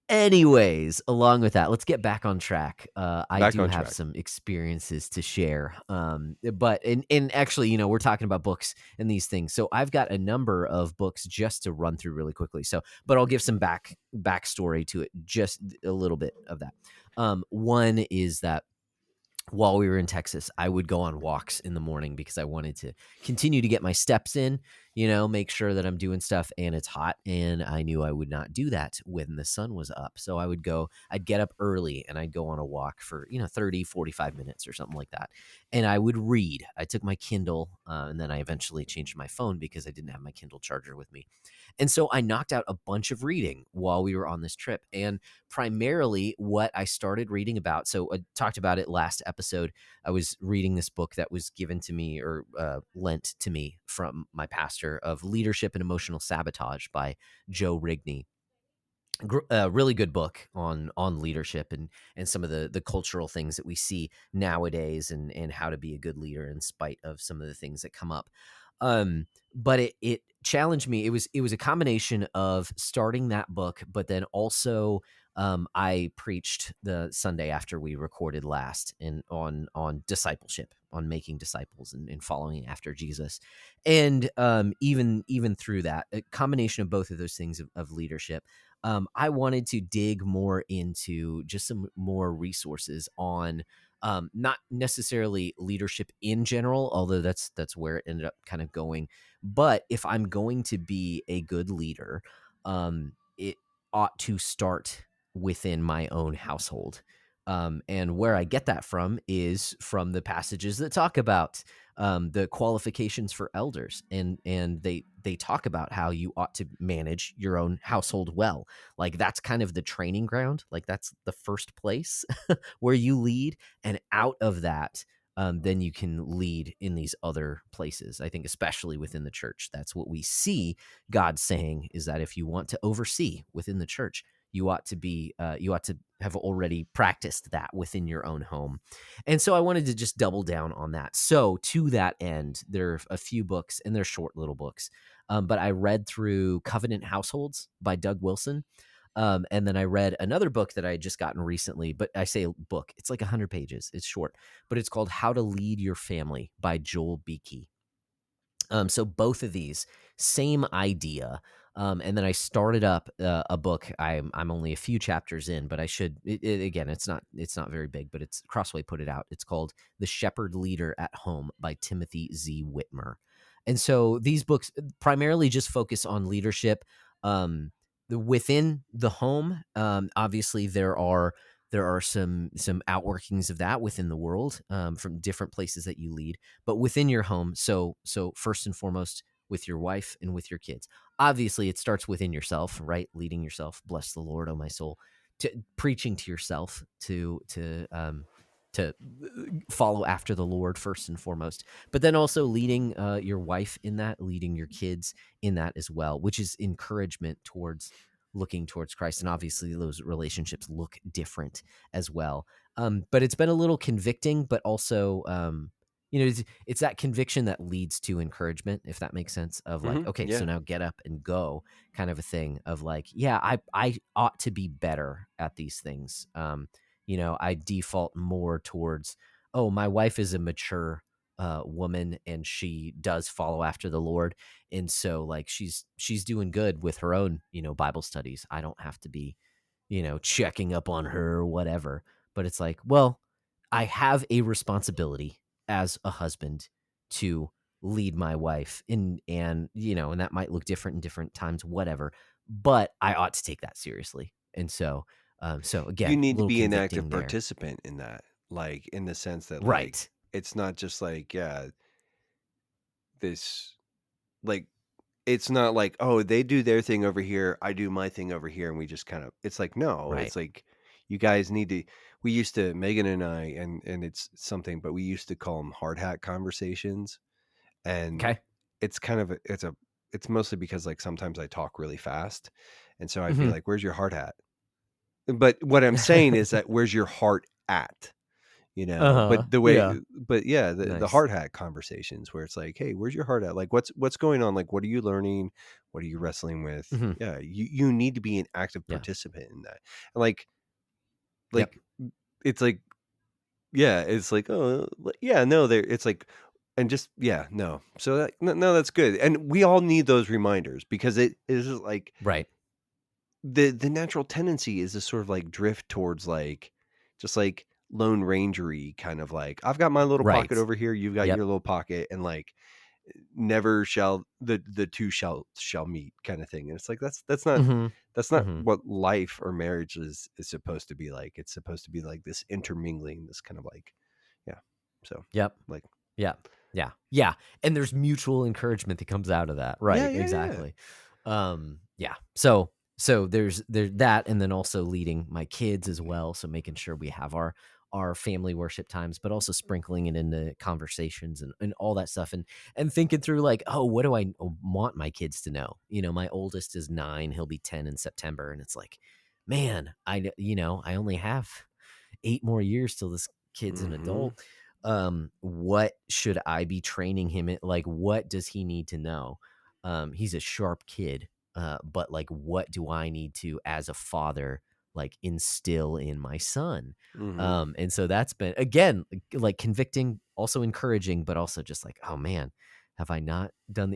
Anyways, along with that, let's get back on track. I do have some experiences to share. But actually, we're talking about books and these things. So I've got a number of books just to run through really quickly. But I'll give some backstory to it, just a little bit of that. One is that while we were in Texas, I would go on walks in the morning because I wanted to continue to get my steps in, make sure that I'm doing stuff, and it's hot. And I knew I would not do that when the sun was up. So I'd get up early and I'd go on a walk for, 30, 45 minutes or something like that. And I would read. I took my Kindle and then I eventually changed my phone because I didn't have my Kindle charger with me. And so I knocked out a bunch of reading while we were on this trip. And primarily what I started reading about, so I talked about it last episode, I was reading this book that was given to me or lent to me from my pastor, of Leadership and Emotional Sabotage by Joe Rigney. really good book on leadership and some of the cultural things that we see nowadays and how to be a good leader in spite of some of the things that come up. But it challenged me. It was a combination of starting that book, but then also I preached the Sunday after we recorded last and on discipleship, on making disciples and following after Jesus. And even through that, a combination of both of those things of leadership, I wanted to dig more into just some more resources on not necessarily leadership in general, although that's where it ended up kind of going. But if I'm going to be a good leader, it ought to start within my own household. And where I get that from is from the passages that talk about the qualifications for elders, and they talk about how you ought to manage your own household well. Like that's kind of the training ground. Like that's the first place where you lead, and out of that, then you can lead in these other places. I think, especially within the church, that's what we see God saying is that if you want to oversee within the church, you ought to have already practiced that within your own home. And so I wanted to just double down on that. So to that end, there are a few books, and they're short little books. But I read through Covenant Households by Doug Wilson. And then I read another book that I had just gotten recently, but I say book, it's like 100 pages. It's short, but it's called How to Lead Your Family by Joel Beakey. So both of these, same idea. And then I started up a book. I'm only a few chapters in, but I should. Again, it's not very big, but it's Crossway put it out. It's called The Shepherd Leader at Home by Timothy Z. Whitmer. And so these books primarily just focus on leadership within the home. Obviously, there are some outworkings of that within the world, from different places that you lead, but within your home. So first and foremost, with your wife and with your kids. Obviously, it starts within yourself, right? Leading yourself. Bless the Lord, oh my soul. Preaching to yourself to follow after the Lord first and foremost, but then also leading your wife in that, leading your kids in that as well, which is encouragement towards looking towards Christ. And obviously those relationships look different as well. But it's been a little convicting, but also, it's that conviction that leads to encouragement, if that makes sense, of like, okay, Yeah. so now get up and go, kind of a thing of like, yeah, I ought to be better at these things. I default more towards, oh, my wife is a mature woman and she does follow after the Lord. And so like she's doing good with her own, Bible studies. I don't have to be, checking up on her or whatever. But it's like, well, I have a responsibility as a husband to lead my wife and that might look different in different times, whatever, but I ought to take that seriously. And so You again, a need to little be an active convicting there. participant in that, like in the sense that like Right. it's not just like, yeah, this like it's not like, oh, they do their thing over here, I do my thing over here, and we just kind of, it's like, no, Right. it's like you guys need to, we used to, Megan and I, and it's something, but we used to call them hard hat conversations. And Okay. it's kind of it's mostly because like sometimes I talk really fast, and so I'd be Mhm. like, where's your hard hat? But what I'm saying is that where's your heart at? Uh-huh. But the way, Yeah. but yeah, the Nice. hard hat conversations where it's like, hey, where's your heart at? Like, what's going on? Like, what are you learning? What are you wrestling with? Mhm. Yeah, you need to be an active Yeah. participant in that. And like Yep. it's like, yeah, it's like, oh, yeah, no, there, it's like, and just, yeah, no. So that, no, no, that's good. And we all need those reminders because it is just like Right. the natural tendency is to sort of like drift towards like, just like lone rangery kind of like, I've got my little pocket Right. over here, you've got Yep. your little pocket, and like never shall the two shall meet kind of thing. And it's like Mhm. that's not Mhm. what life or marriage is supposed to be like. It's supposed to be like this intermingling, this kind of like, yeah. So Yep. like, Yeah. Yeah. Yeah. And there's mutual encouragement that comes out of that. yeah, Right. yeah, yeah. Exactly. Yeah. So so there's that, and then also leading my kids as well. So making sure we have our family worship times, but also sprinkling it into conversations and all that stuff, and thinking through like, oh, what do I want my kids to know? My oldest is 9; he'll be 10 in September, and it's like, man, I only have 8 more years till this kid's an Mm-hmm. adult. What should I be training him in? Like, what does he need to know? He's a sharp kid, but like, what do I need to, as a father, like instill in my son? Mm-hmm. And so that's been, again, like convicting, also encouraging, but also just like, oh man, have I not done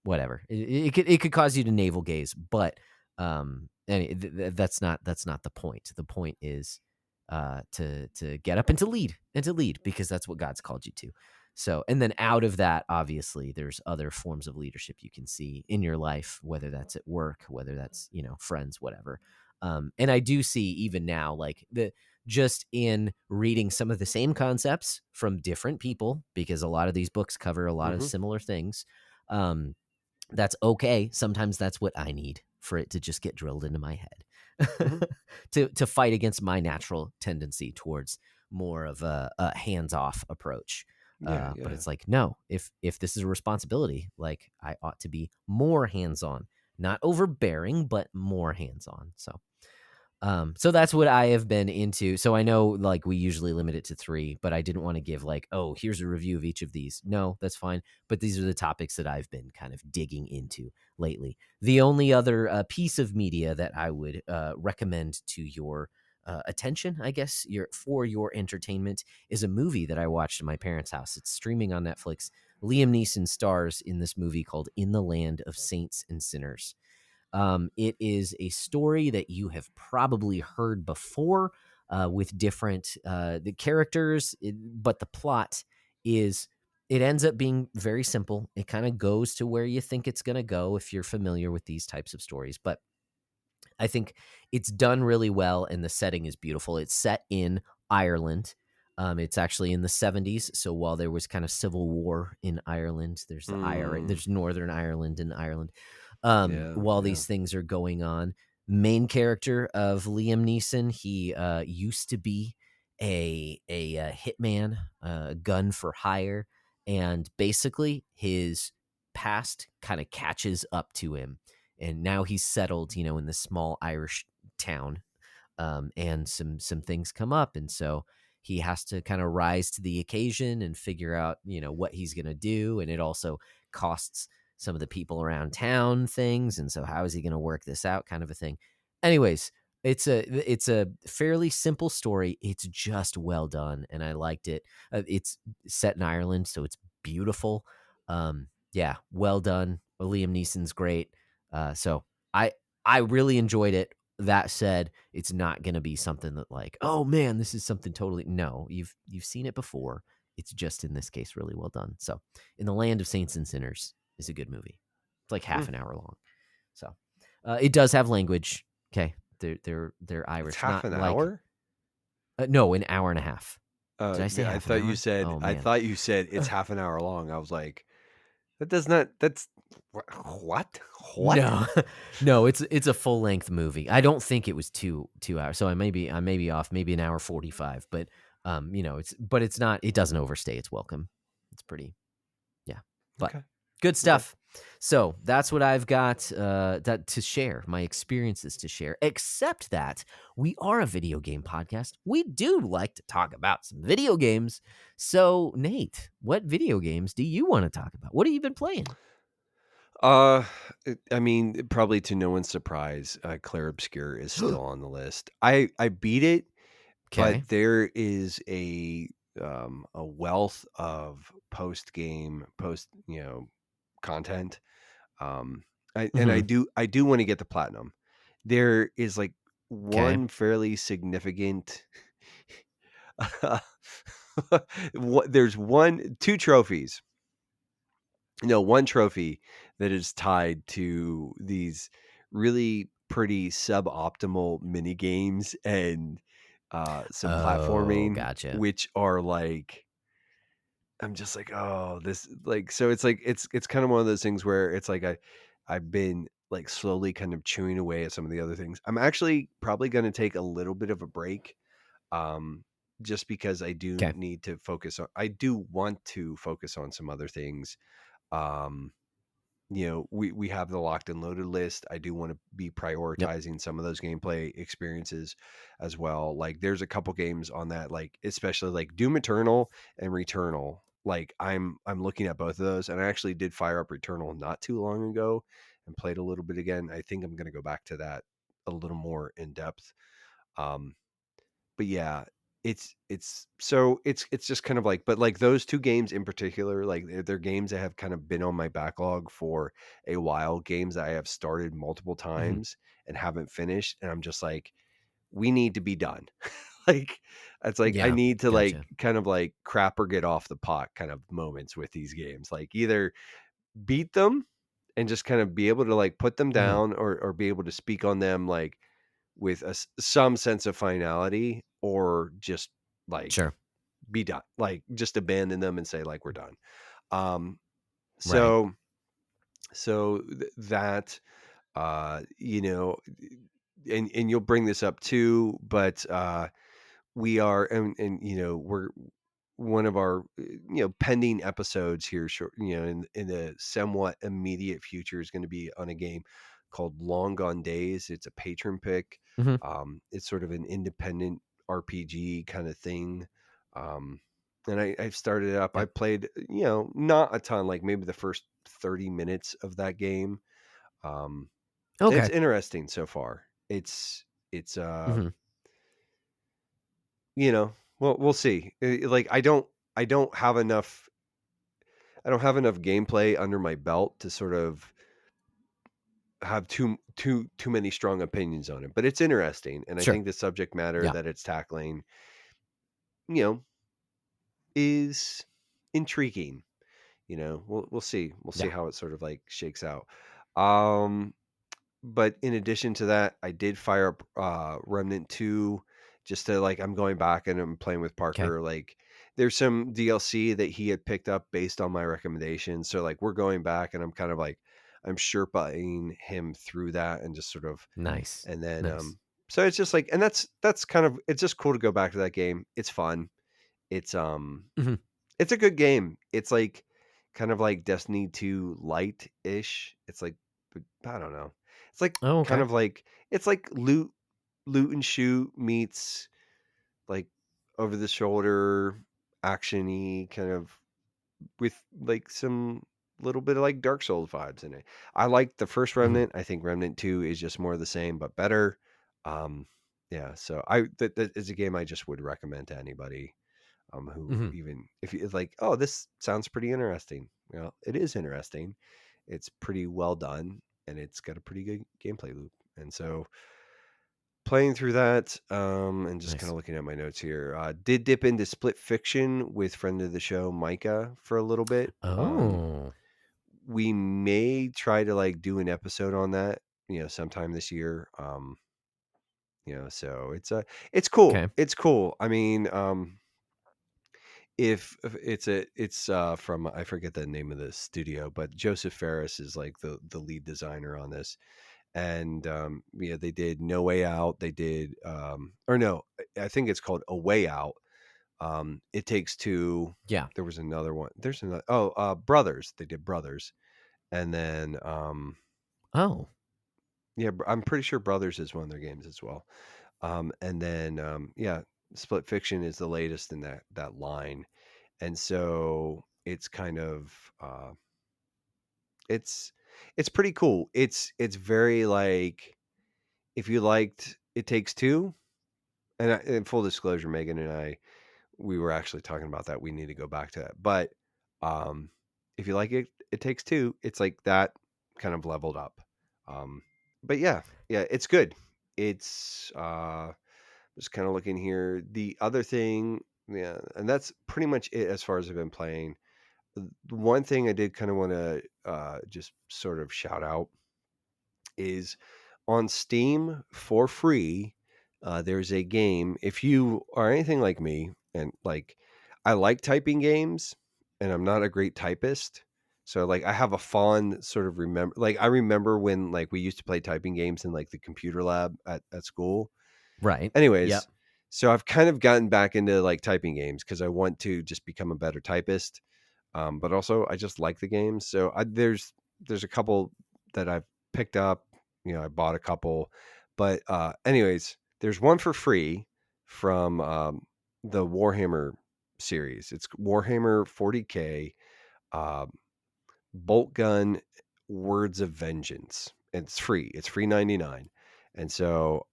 whatever. It could cause you to navel gaze, but that's not the point. The point is to get up and to lead because that's what God's called you to. So, and then out of that, obviously, there's other forms of leadership you can see in your life, whether that's at work, whether that's friends, whatever. And I do see even now, like just in reading some of the same concepts from different people, because a lot of these books cover a lot of Mm-hmm. similar things. That's okay. Sometimes that's what I need for it to just get drilled into my Mm-hmm. head to fight against my natural tendency towards more of a hands-off approach. Yeah, But yeah. it's like, no, if this is a responsibility, like I ought to be more hands-on, not overbearing, but more hands-on. So that's what I have been into. So I know like we usually limit it to 3, but I didn't want to give like, oh, here's a review of each of these. No, that's fine. But these are the topics that I've been kind of digging into lately. The only other piece of media that I would recommend to your attention, I guess, for your entertainment, is a movie that I watched in my parents' house. It's streaming on Netflix. Liam Neeson stars in this movie called In the Land of Saints and Sinners. It is a story that you have probably heard before with different the characters, but the plot is it ends up being very simple. It kind of goes to where you think it's going to go if you're familiar with these types of stories. But I think it's done really well, and the setting is beautiful. It's set in Ireland. It's actually in the 70s. So while there was kind of civil war in Ireland, there's the IRA, Mm. there's Northern Ireland and Ireland. Yeah, While yeah. these things are going on, main character of Liam Neeson, he used to be a hitman, gun for hire, and basically his past kind of catches up to him, and now he's settled, in this small Irish town, and some things come up, and so he has to kind of rise to the occasion and figure out what he's going to do, and it also costs some of the people around town things, and so how is he going to work this out, kind of a thing. Anyways, it's a fairly simple story. It's just well done, and I liked it. It's set in Ireland, so it's beautiful. Yeah, well done. Liam Neeson's great. So I really enjoyed it. That said, it's not going to be something that like, oh man, this is something totally. No, you've seen it before. It's just in this case really well done. So, In the Land of Saints and Sinners is a good movie. It's like Hmm. half an hour long. So, it does have language. Okay, they're It's Irish, half not an like hour. no, an hour and a half. Did I say I half an thought you hour? said. Oh I man. thought you said it's half an hour long. I was like, that does not. That's what? What? No, no, it's a full length movie. I don't think it was 2 hours. So I may be off, maybe an hour 45, but it's not. It doesn't overstay its welcome. It's pretty, yeah, but Okay. good Okay. stuff. So that's what I've got that to share, my experiences to share. Except that we are a video game podcast. We do like to talk about some video games. So Nate, what video games do you want to talk about? What have you been playing? Uh, I mean, probably to no one's surprise, Claire Obscure is still on the list. I beat it, Okay. but there is a wealth of post content. Um, and Hmm. I do want to get the platinum. There is like Okay. one fairly significant. There's two trophies. No, one trophy that is tied to these really pretty suboptimal mini games and some Oh, platforming, gotcha. which are like I'm just like, oh, this like so it's like it's kind of one of those things where it's like I've been like slowly kind of chewing away at some of the other things. I'm actually probably going to take a little bit of a break, just because I do Okay. need to focus on. I do want to focus on some other things. Um, we have the locked and loaded list. I do want to be Yep. prioritizing some of those gameplay experiences as well. Like there's a couple games on that, like especially like Doom Eternal and Returnal. Like I'm looking at both of those, and I actually did fire up Returnal not too long ago and played a little bit again. I think I'm going to go back to that a little more in depth. Um, but yeah, it's just kind of like, but like those two games in particular, like they're games that have kind of been on my backlog for a while, games that I have started multiple Mm-hmm. times and haven't finished, and I'm just like, we need to be done. Like it's like I Yeah. need to like Gotcha. kind of like crap or get off the pot kind of moments with these games, like either beat them and just kind of be able to like put them Mm-hmm. down, or be able to speak on them like with some sense of finality, or just like Sure. be done, like just abandon them and say like we're done. um Right. so that you know, and you'll bring this up too, but we are, and you know, we're one of our pending episodes here short, in the somewhat immediate future is going to be on a game called Long Gone Days. It's a patron pick. Mm-hmm. It's sort of an independent RPG kind of thing. And I've started it up. I Yep. played, not a ton, like maybe the first 30 minutes of that game. um it's Okay. interesting so far. It's Mm-hmm. well, we'll see. Like I don't have enough gameplay under my belt to sort of have too many strong opinions on it, but it's interesting, and I Sure. think the subject matter Yeah. that it's tackling, you know, is intriguing. We'll see. We'll see Yeah. how it sort of like shakes out. Um but in addition to that, I did fire up Remnant 2, just to like, I'm going back and I'm playing with Okay. Parker. Like there's some DLC that he had picked up based on my recommendation. So like we're going back and I'm kind of like, I'm Sherpaing him through that, and just sort of, Nice. and then Nice. so it's just like, and that's kind of, it's just cool to go back to that game. It's fun. It's Mm-hmm. it's a good game. It's like kind of like Destiny 2 light-ish. It's like, I don't know. It's like Oh, kind okay. of like, it's like loot and shoot meets like over the shoulder actiony kind of, with like some little bit of like Dark Souls vibes in it. I like the first Mm-hmm. Remnant. I think Remnant 2 is just more of the same but better. Um yeah, so that is a game I just would recommend to anybody, who, Mm-hmm. even if you like, oh, this sounds pretty interesting. Well, it is interesting. It's pretty well done, and it's got a pretty good gameplay loop. And so playing through that, and just kind Nice. of looking at my notes here, did dip into Split Fiction with friend of the show Micah for a little bit. Oh. We may try to like do an episode on that, sometime this year. So it's cool. Okay. It's cool. I mean, if it's from, I forget the name of the studio, but Joseph Ferris is like the lead designer on this. And yeah, they did No Way Out. They did, or no, I think it's called A Way Out. It Takes Two. Yeah. There was another one. There's another, Brothers. They did Brothers. And then Oh. yeah, I'm pretty sure Brothers is one of their games as well. And then yeah, Split Fiction is the latest in that line. And so it's kind of, it's it's pretty cool. It's very like, if you liked It Takes Two, and, in full disclosure, Megan and I, we were actually talking about that. We need to go back to that. But um, if you like It Takes Two, it's like that kind of leveled up. Um, but yeah, it's good. It's just kind of looking here. The other thing, yeah, and that's pretty much it as far as I've been playing. One thing I did kind of want to just sort of shout out is on Steam for free. There's a game. If you are anything like me, and like, I like typing games, and I'm not a great typist, So like I have a fond sort of I remember when like we used to play typing games in like the computer lab at school. Right. Yep. Anyways, so I've kind of gotten back into like typing games because I want to just become a better typist. But also I just like the games. So there's a couple that I've picked up. I bought a couple. But anyways, there's one for free from the Warhammer series. It's Warhammer 40K. Bolt Gun Words of Vengeance. It's free. It's free 99. And so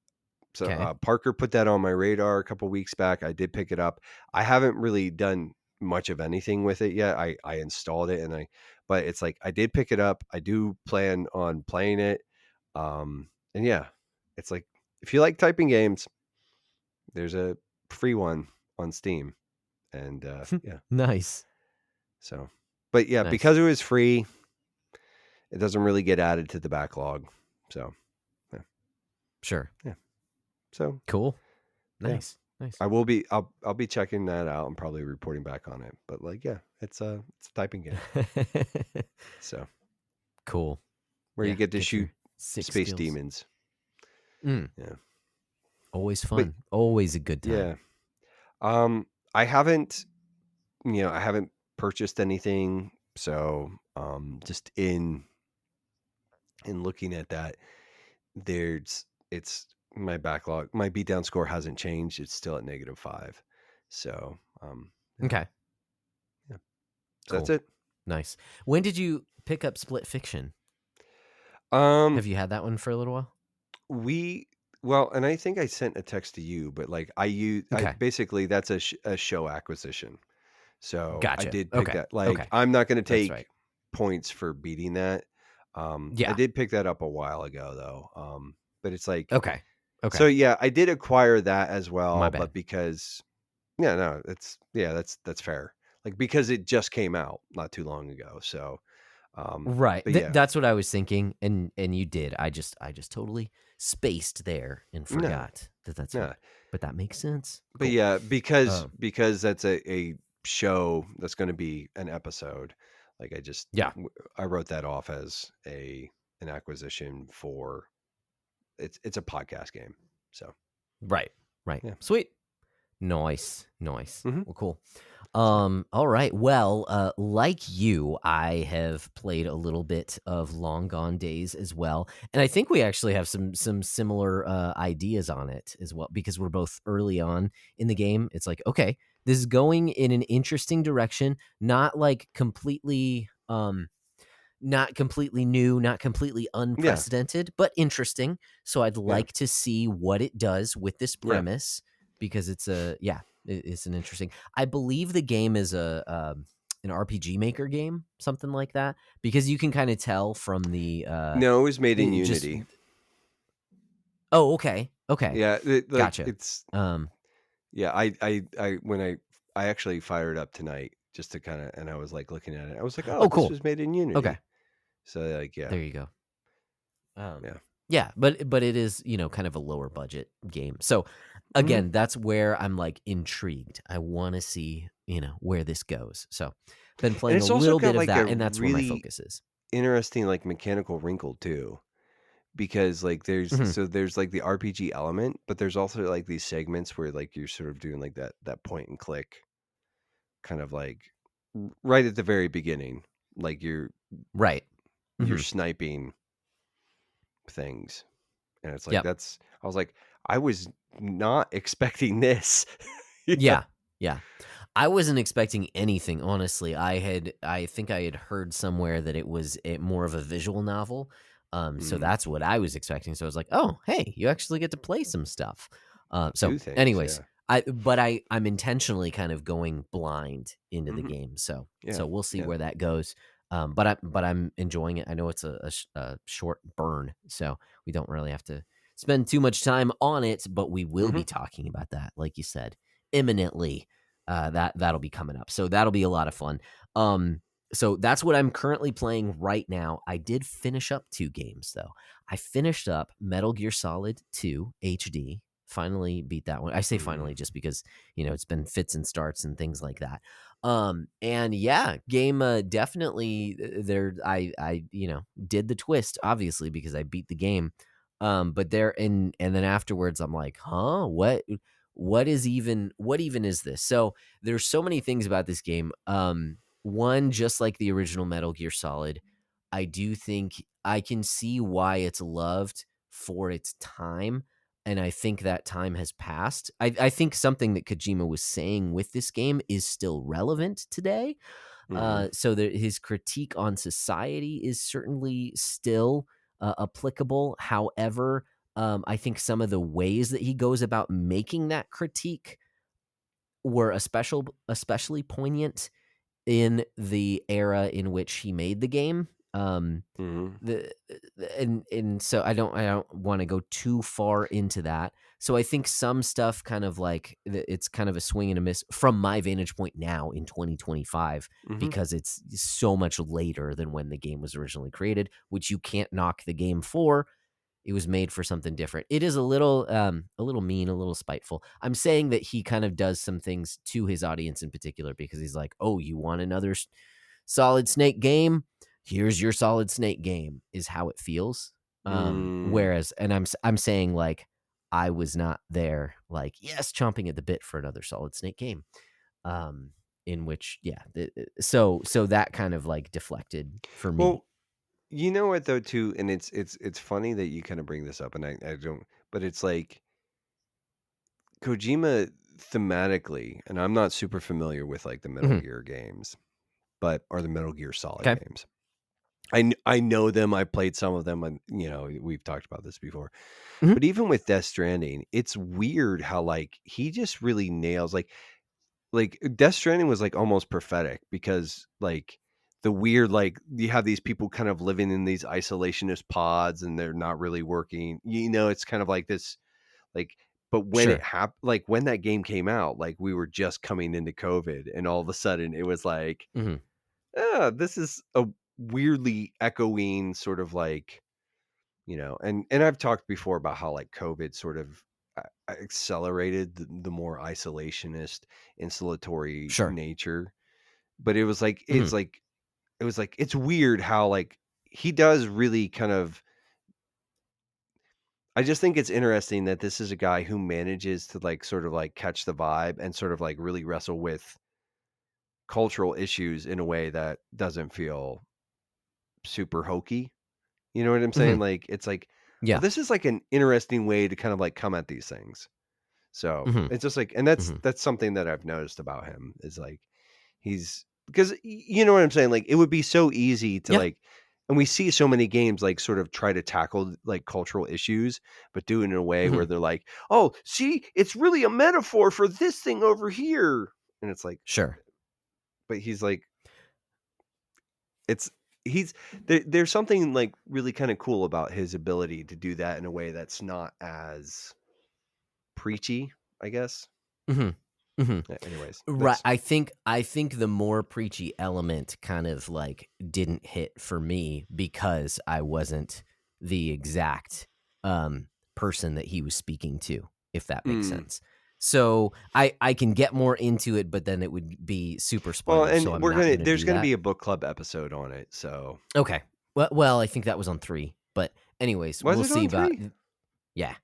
Okay. Parker put that on my radar a couple weeks back. I did pick it up. I haven't really done much of anything with it yet. I installed it but it's like I did pick it up. I do plan on playing it. And yeah, it's like if you like typing games, there's a free one on Steam. And yeah. Nice. So, but yeah, Nice. because it was free, it doesn't really get added to the backlog. So, yeah. Sure. Yeah. So cool. Yeah. Nice. Nice. I'll be checking that out and probably reporting back on it. But like, yeah, it's a typing game. So cool. Where you get to shoot your space skills. demons. Yeah. Always fun. Always a good time. Yeah. I haven't purchased anything. So just in looking at that, it's my backlog, my beatdown score hasn't changed. It's still at -5. So yeah. Okay. Yeah. So Cool. that's it. Nice. When did you pick up Split Fiction? Have you had that one for a little while? And I think I sent a text to you, but like I basically that's a show acquisition. So Gotcha. I did pick that. Like Okay. I'm not going to take right. points for beating that. I did pick that up a while ago though. But it's like Okay. So yeah, I did acquire that as well, My bad. but because that's fair. Like because it just came out not too long ago. So right. But yeah. That's what I was thinking, and you did. I just totally spaced there and forgot that's right. But that makes sense. But Cool. yeah, because that's a show that's going to be an episode. Like I wrote that off as an acquisition for it's a podcast game. So right. Yeah. Sweet. Nice. Mm-hmm. Well, cool. All right. Well, like you, I have played a little bit of Long Gone Days as well, and I think we actually have some similar ideas on it as well because we're both early on in the game. It's like, okay, this is going in an interesting direction, not like completely not completely new, not completely unprecedented, but interesting. So I'd like to see what it does with this premise because it's it's an interesting. I believe the game is an RPG Maker game, something like that, because you can kind of tell from the. No, it was made in Unity. Oh, okay. Yeah, gotcha. It's yeah. I when I actually fired up tonight just to kind of, and I was like looking at it. I was like, oh, cool. This was made in Unity. Okay. So like, yeah, there you go. Yeah, but it is kind of a lower budget game. So again, that's where I'm like intrigued. I want to see where this goes. So been playing a little bit of that, and that's where my focus is. Interesting, like mechanical wrinkle too, because like there's like the RPG element, but there's also like these segments where like you're sort of doing like that point and click, kind of like right at the very beginning, like you're sniping things, and it's like I was like, I was not expecting this. Yeah. I wasn't expecting anything, honestly. I think I had heard somewhere that it was more of a visual novel. So that's what I was expecting. So I was like, oh, hey, you actually get to play some stuff. Anyways, I'm intentionally kind of going blind into the game. So we'll see where that goes. But I'm enjoying it. I know it's a short burn, so we don't really have to spend too much time on it, but we will be talking about that, like you said, imminently. That'll be coming up. So that'll be a lot of fun. So that's what I'm currently playing right now. I did finish up 2 games though. I finished up Metal Gear Solid 2 HD finally beat that one. I say finally just because, it's been fits and starts and things like that. And yeah, game definitely there. I did the twist obviously because I beat the game. But there and then afterwards I'm like, huh, what even is this? So there's so many things about this game. One, just like the original Metal Gear Solid, I do think I can see why it's loved for its time. And I think that time has passed. I think something that Kojima was saying with this game is still relevant today. So his critique on society is certainly still applicable. However, I think some of the ways that he goes about making that critique were especially poignant in the era in which he made the game. The and so I don't want to go too far into that. So I think some stuff kind of like it's kind of a swing and a miss from my vantage point now in 2025 because it's so much later than when the game was originally created, which you can't knock the game for. It was made for something different. It is a little mean, a little spiteful. I'm saying that he kind of does some things to his audience in particular because he's like, "Oh, you want another Solid Snake game? Here's your Solid Snake game," is how it feels. Whereas, and I'm saying like I was not there, like yes, chomping at the bit for another Solid Snake game. In which, so that kind of like deflected for me. Well, you know what though too, and it's funny that you kind of bring this up, and I don't, but it's like Kojima thematically, and I'm not super familiar with like the Metal Gear games, or the Metal Gear Solid games. I know them. I played some of them, and we've talked about this before. But even with Death Stranding, it's weird how like he just really nails like Death Stranding was like almost prophetic because like the weird like you have these people kind of living in these isolationist pods and they're not really working. It's kind of like this like. But when it happened, like when that game came out, like we were just coming into COVID, and all of a sudden it was like, this is a weirdly echoing sort of like, and I've talked before about how like COVID sort of accelerated the more isolationist, insulatory nature. But it was like, it's weird how like he does really kind of, I just think it's interesting that this is a guy who manages to like sort of like catch the vibe and sort of like really wrestle with cultural issues in a way that doesn't feel super hokey. You know what I'm saying? Like, it's like, well, this is like an interesting way to kind of like come at these things. So it's just like, and that's something that I've noticed about him is like, because you know what I'm saying? Like, it would be so easy to like, and we see so many games like sort of try to tackle like cultural issues, but do it in a way where they're like, oh, see, it's really a metaphor for this thing over here. And it's like, but he's like, there's something like really kind of cool about his ability to do that in a way that's not as preachy, I guess. Anyways, right. I think the more preachy element kind of like didn't hit for me because I wasn't the exact person that he was speaking to, if that makes sense. So I can get more into it, but then it would be super spoiler. Well, and so there's gonna be a book club episode on it. So okay. Well, I think that was on 3, but anyways, we'll see about. Yeah.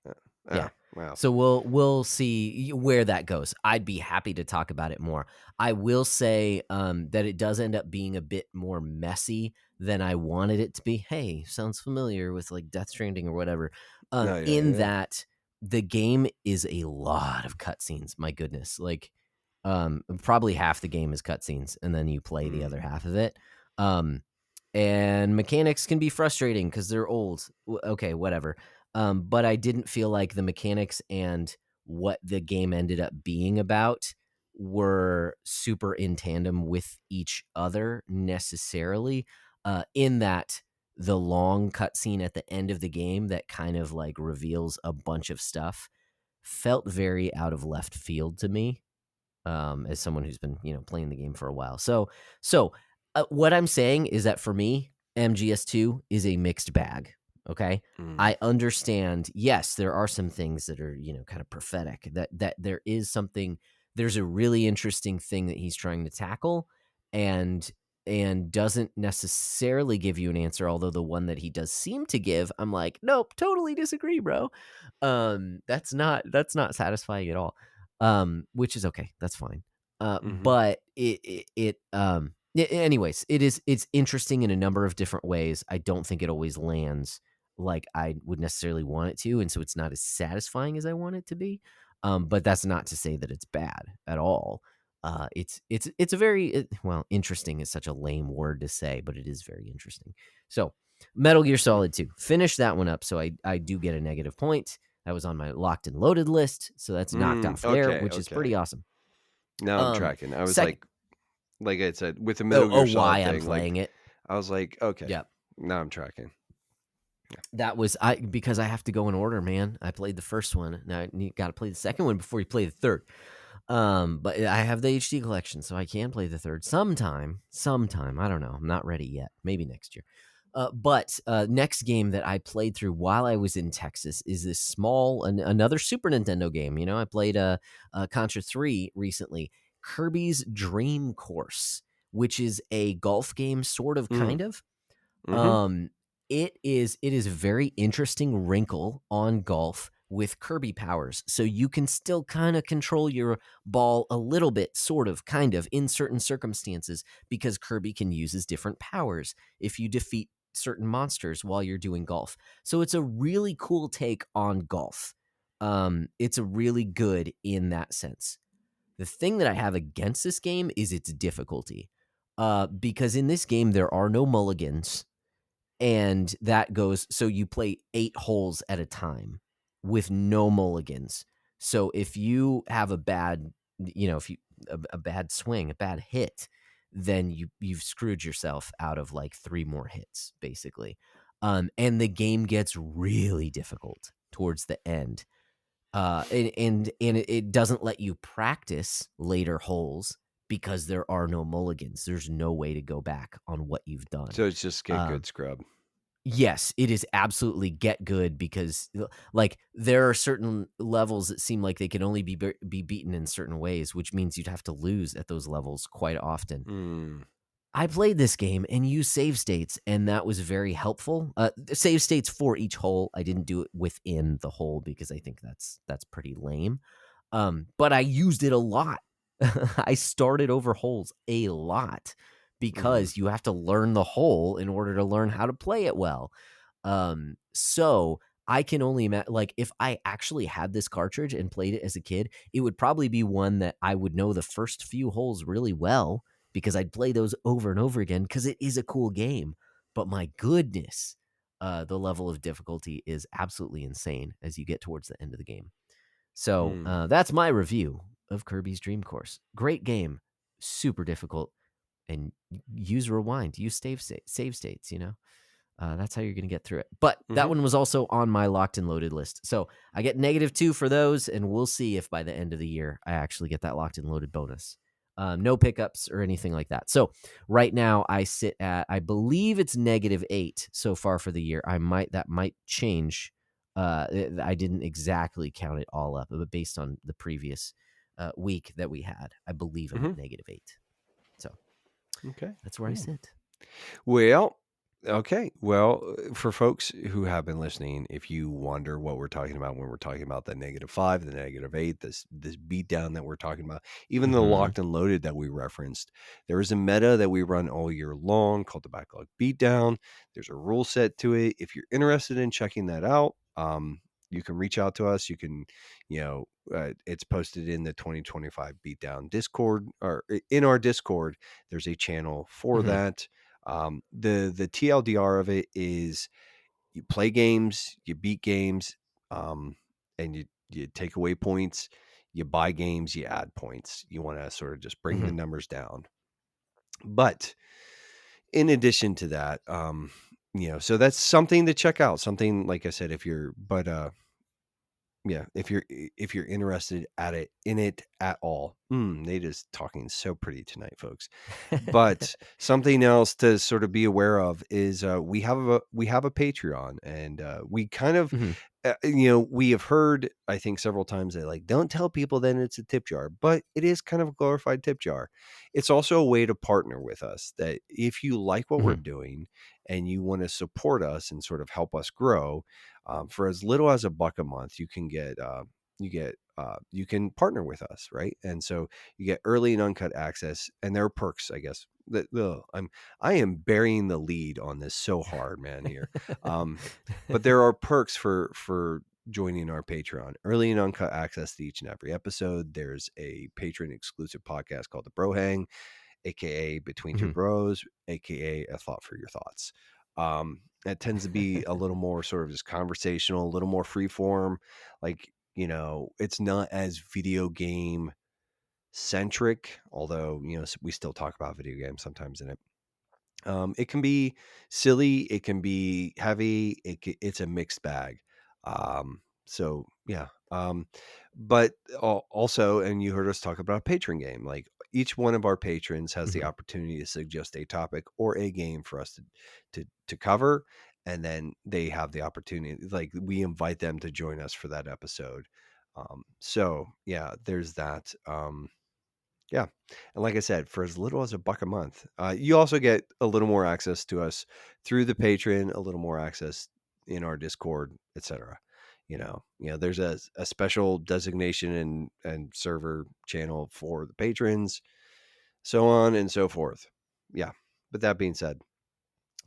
Wow. So we'll see where that goes. I'd be happy to talk about it more. I will say that it does end up being a bit more messy than I wanted it to be. Hey, sounds familiar with like Death Stranding or whatever. That the game is a lot of cutscenes. My goodness, like probably half the game is cutscenes, and then you play the other half of it. And mechanics can be frustrating because they're old. Okay, whatever. But I didn't feel like the mechanics and what the game ended up being about were super in tandem with each other necessarily. In that the long cutscene at the end of the game that kind of like reveals a bunch of stuff felt very out of left field to me. As someone who's been playing the game for a while, so what I'm saying is that for me, MGS2 is a mixed bag. Okay. I understand. Yes, there are some things that are, kind of prophetic, that there is something, there's a really interesting thing that he's trying to tackle, and doesn't necessarily give you an answer, although the one that he does seem to give, I'm like, nope, totally disagree, bro. That's not satisfying at all. Which is okay. That's fine. But anyways, it's interesting in a number of different ways. I don't think it always lands like I would necessarily want it to, and so it's not as satisfying as I want it to be. But that's not to say that it's bad at all. It's a very well, interesting is such a lame word to say, but it is very interesting. So, Metal Gear Solid 2, finish that one up. So I do get a negative point. That was on my locked and loaded list, so that's knocked off there, which is pretty awesome. Now I'm tracking. I was like I said, with the Oh, Metal Gear Solid why thing, I'm playing it. I was like, okay, Yep. now I'm tracking. That was because I have to go in order, man. I played the first one. Now you got to play the second one before you play the third. But I have the HD collection, so I can play the third sometime. I don't know. I'm not ready yet. Maybe next year. But next game that I played through while I was in Texas is this small, another Super Nintendo game. I played Contra 3 recently, Kirby's Dream Course, which is a golf game, sort of, kind of. It is a very interesting wrinkle on golf with Kirby powers. So you can still kind of control your ball a little bit, sort of, kind of, in certain circumstances, because Kirby can use his different powers if you defeat certain monsters while you're doing golf. So it's a really cool take on golf. It's a really good in that sense. The thing that I have against this game is its difficulty. Because in this game, there are no mulligans. And that goes, so you play 8 holes at a time with no mulligans. So if you have a bad, if you a bad swing, a bad hit, then you've screwed yourself out of like 3 more hits, basically. And the game gets really difficult towards the end. And it doesn't let you practice later holes because there are no mulligans. There's no way to go back on what you've done. So it's just get good scrub. Yes, it is absolutely get good, because like there are certain levels that seem like they can only be beaten in certain ways, which means you'd have to lose at those levels quite often. I played this game and used save states, and that was very helpful. Save states for each hole. I didn't do it within the hole because I think that's pretty lame. But I used it a lot. I started over holes a lot because you have to learn the hole in order to learn how to play it well. So I can only imagine, like, if I actually had this cartridge and played it as a kid, it would probably be one that I would know the first few holes really well, because I'd play those over and over again, because it is a cool game. But my goodness, the level of difficulty is absolutely insane as you get towards the end of the game. So that's my review of Kirby's Dream Course. Great game, super difficult, and use rewind, use save states, that's how you're going to get through it. But that one was also on my locked and loaded list. So I get -2 for those, and we'll see if by the end of the year I actually get that locked and loaded bonus. No pickups or anything like that. So right now I sit at, I believe it's -8 so far for the year. That might change. I didn't exactly count it all up, but based on the previous week that we had, I believe I'm at -8. So okay, that's where I sit. Well, okay. Well, for folks who have been listening, if you wonder what we're talking about when we're talking about the -5, the -8, this beatdown that we're talking about, even the locked and loaded that we referenced, there is a meta that we run all year long called the Backlog Beatdown. There's a rule set to it. If you're interested in checking that out, you can reach out to us. You can, it's posted in the 2025 Beatdown Discord, or in our Discord. There's a channel for that. The TLDR of it is you play games, you beat games, and you take away points, you buy games, you add points. You want to sort of just bring the numbers down. But in addition to that, so that's something to check out. Something, like I said, Yeah, if you're interested in it at all. Nate is talking so pretty tonight, folks. But something else to sort of be aware of is we have a Patreon, and we kind of Mhm. we have heard, I think, several times that, like, don't tell people then it's a tip jar, but it is kind of a glorified tip jar. It's also a way to partner with us, that if you like what we're Mhm. doing and you want to support us and sort of help us grow, for as little as $1 a month, you can you can partner with us, right? And so you get early and uncut access, and there are perks, I guess. I am burying the lead on this so hard, man, here. But there are perks for joining our Patreon. Early and uncut access to each and every episode. There's a patron exclusive podcast called The Bro Hang, aka Between Two Mhm. Bros, aka A Thought for Your Thoughts. That tends to be a little more sort of just conversational, a little more free form. Like, it's not as video game centric, although, we still talk about video games sometimes in it. It can be silly, it can be heavy, it's a mixed bag. So yeah. But also, and you heard us talk about a patron game. Like, each one of our patrons has the Mhm. opportunity to suggest a topic or a game for us to cover, and then they have the opportunity, like, we invite them to join us for that episode. So yeah, there's that. Yeah. And like I said, for as little as $1 a month, you also get a little more access to us through the Patreon, a little more access in our Discord, etc. There's a special designation and server channel for the patrons, so on and so forth. Yeah. But that being said,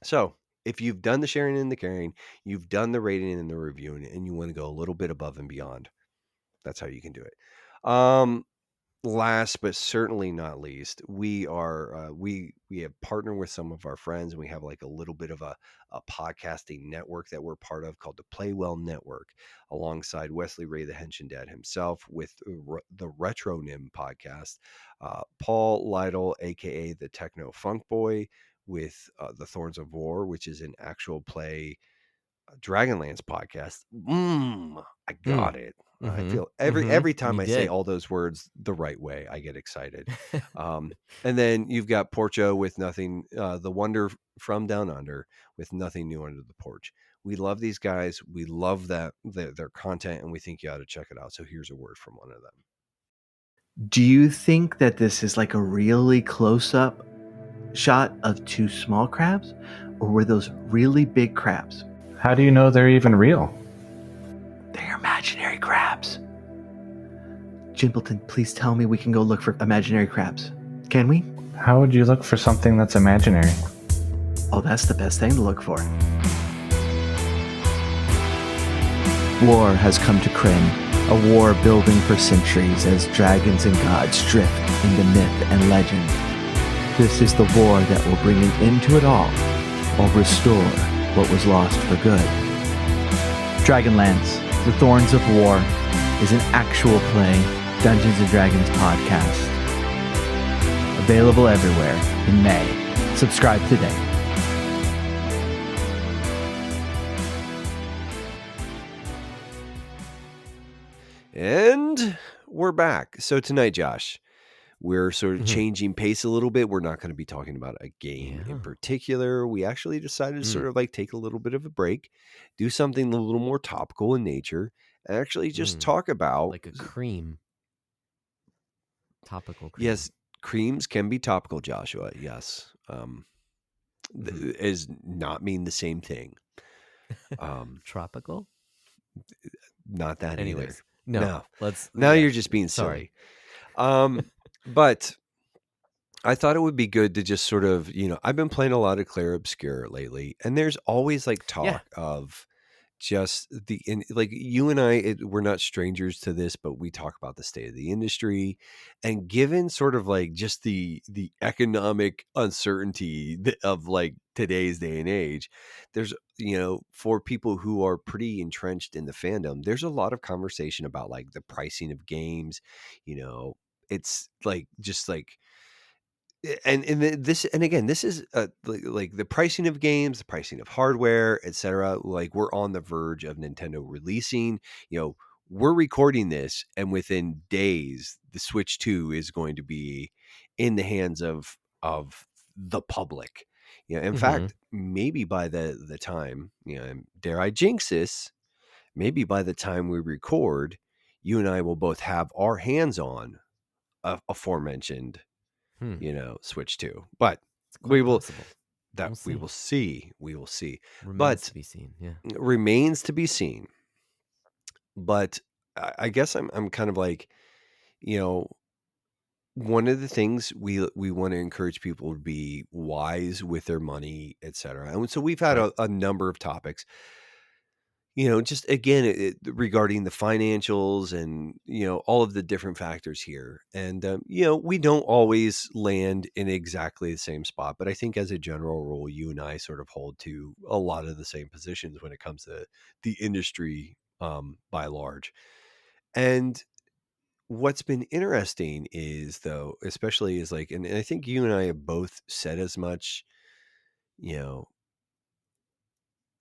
so if you've done the sharing and the caring, you've done the rating and the reviewing, and you want to go a little bit above and beyond, that's how you can do it. Last but certainly not least, we have partnered with some of our friends, and we have like a little bit of a podcasting network that we're part of called the Playwell Network, alongside Wesley Ray, the Henshin Dad himself, with the Retronym podcast, Paul Lytle, aka the Techno Funk Boy, with the Thorns of War, which is an actual play Dragonlance podcast. I got it. I Mhm. feel Mhm. every time You I say did. all those words the right way, I get excited. And then you've got Porcho with nothing, the wonder from down under, with nothing new under the porch. We love these guys. We love their content, and we think you ought to check it out. So here's a word from one of them. Do you think that this is like a really close-up shot of two small crabs, or were those really big crabs? How do you know they're even real? They're imaginary crabs. Jimpleton, please tell me we can go look for imaginary crabs. Can we? How would you look for something that's imaginary? Oh, that's the best thing to look for. War has come to Krynn, a war building for centuries as dragons and gods drift into myth and legend. This is the war that will bring an end to it all, or restore what was lost for good. Dragonlance, The Thorns of War, is an actual play Dungeons & Dragons podcast. Available everywhere in May. Subscribe today. And we're back. So tonight, Josh, we're sort of Mhm. changing pace a little bit. We're not going to be talking about a game in Yeah. particular. We actually decided to sort of like take a little bit of a break, do something a little more topical in nature, and actually just talk about, Like a cream. Topical cream. yes, creams can be topical, Joshua. Yes. Is not mean the same thing. Tropical? Not that Anyways. either. No. Let's Now yeah, you're just being sorry. silly. But I thought it would be good to just sort of, I've been playing a lot of Clair Obscur lately, and there's always like talk of just like you and I, we're not strangers to this, but we talk about the state of the industry, and given sort of like just the economic uncertainty of like today's day and age, there's, for people who are pretty entrenched in the fandom, there's a lot of conversation about like the pricing of games. It's like just like, and again, this is like the pricing of games, the pricing of hardware, etc. Like, we're on the verge of Nintendo releasing, we're recording this, and within days, the Switch 2 is going to be in the hands of the public. In fact, maybe by the time, and dare I jinx this, maybe by the time we record, you and I will both have our hands on aforementioned, Switch 2. But It's quite possible. we will see. Remains But to be seen. Yeah. remains to be seen. But I guess I'm kind of like, one of the things we want to encourage people to be wise with their money, etc. And so we've had Right. a number of topics, just again, regarding the financials and, all of the different factors here. And, we don't always land in exactly the same spot, but I think as a general rule, you and I sort of hold to a lot of the same positions when it comes to the industry, by large. And what's been interesting is, though, especially is like, and I think you and I have both said as much, you know,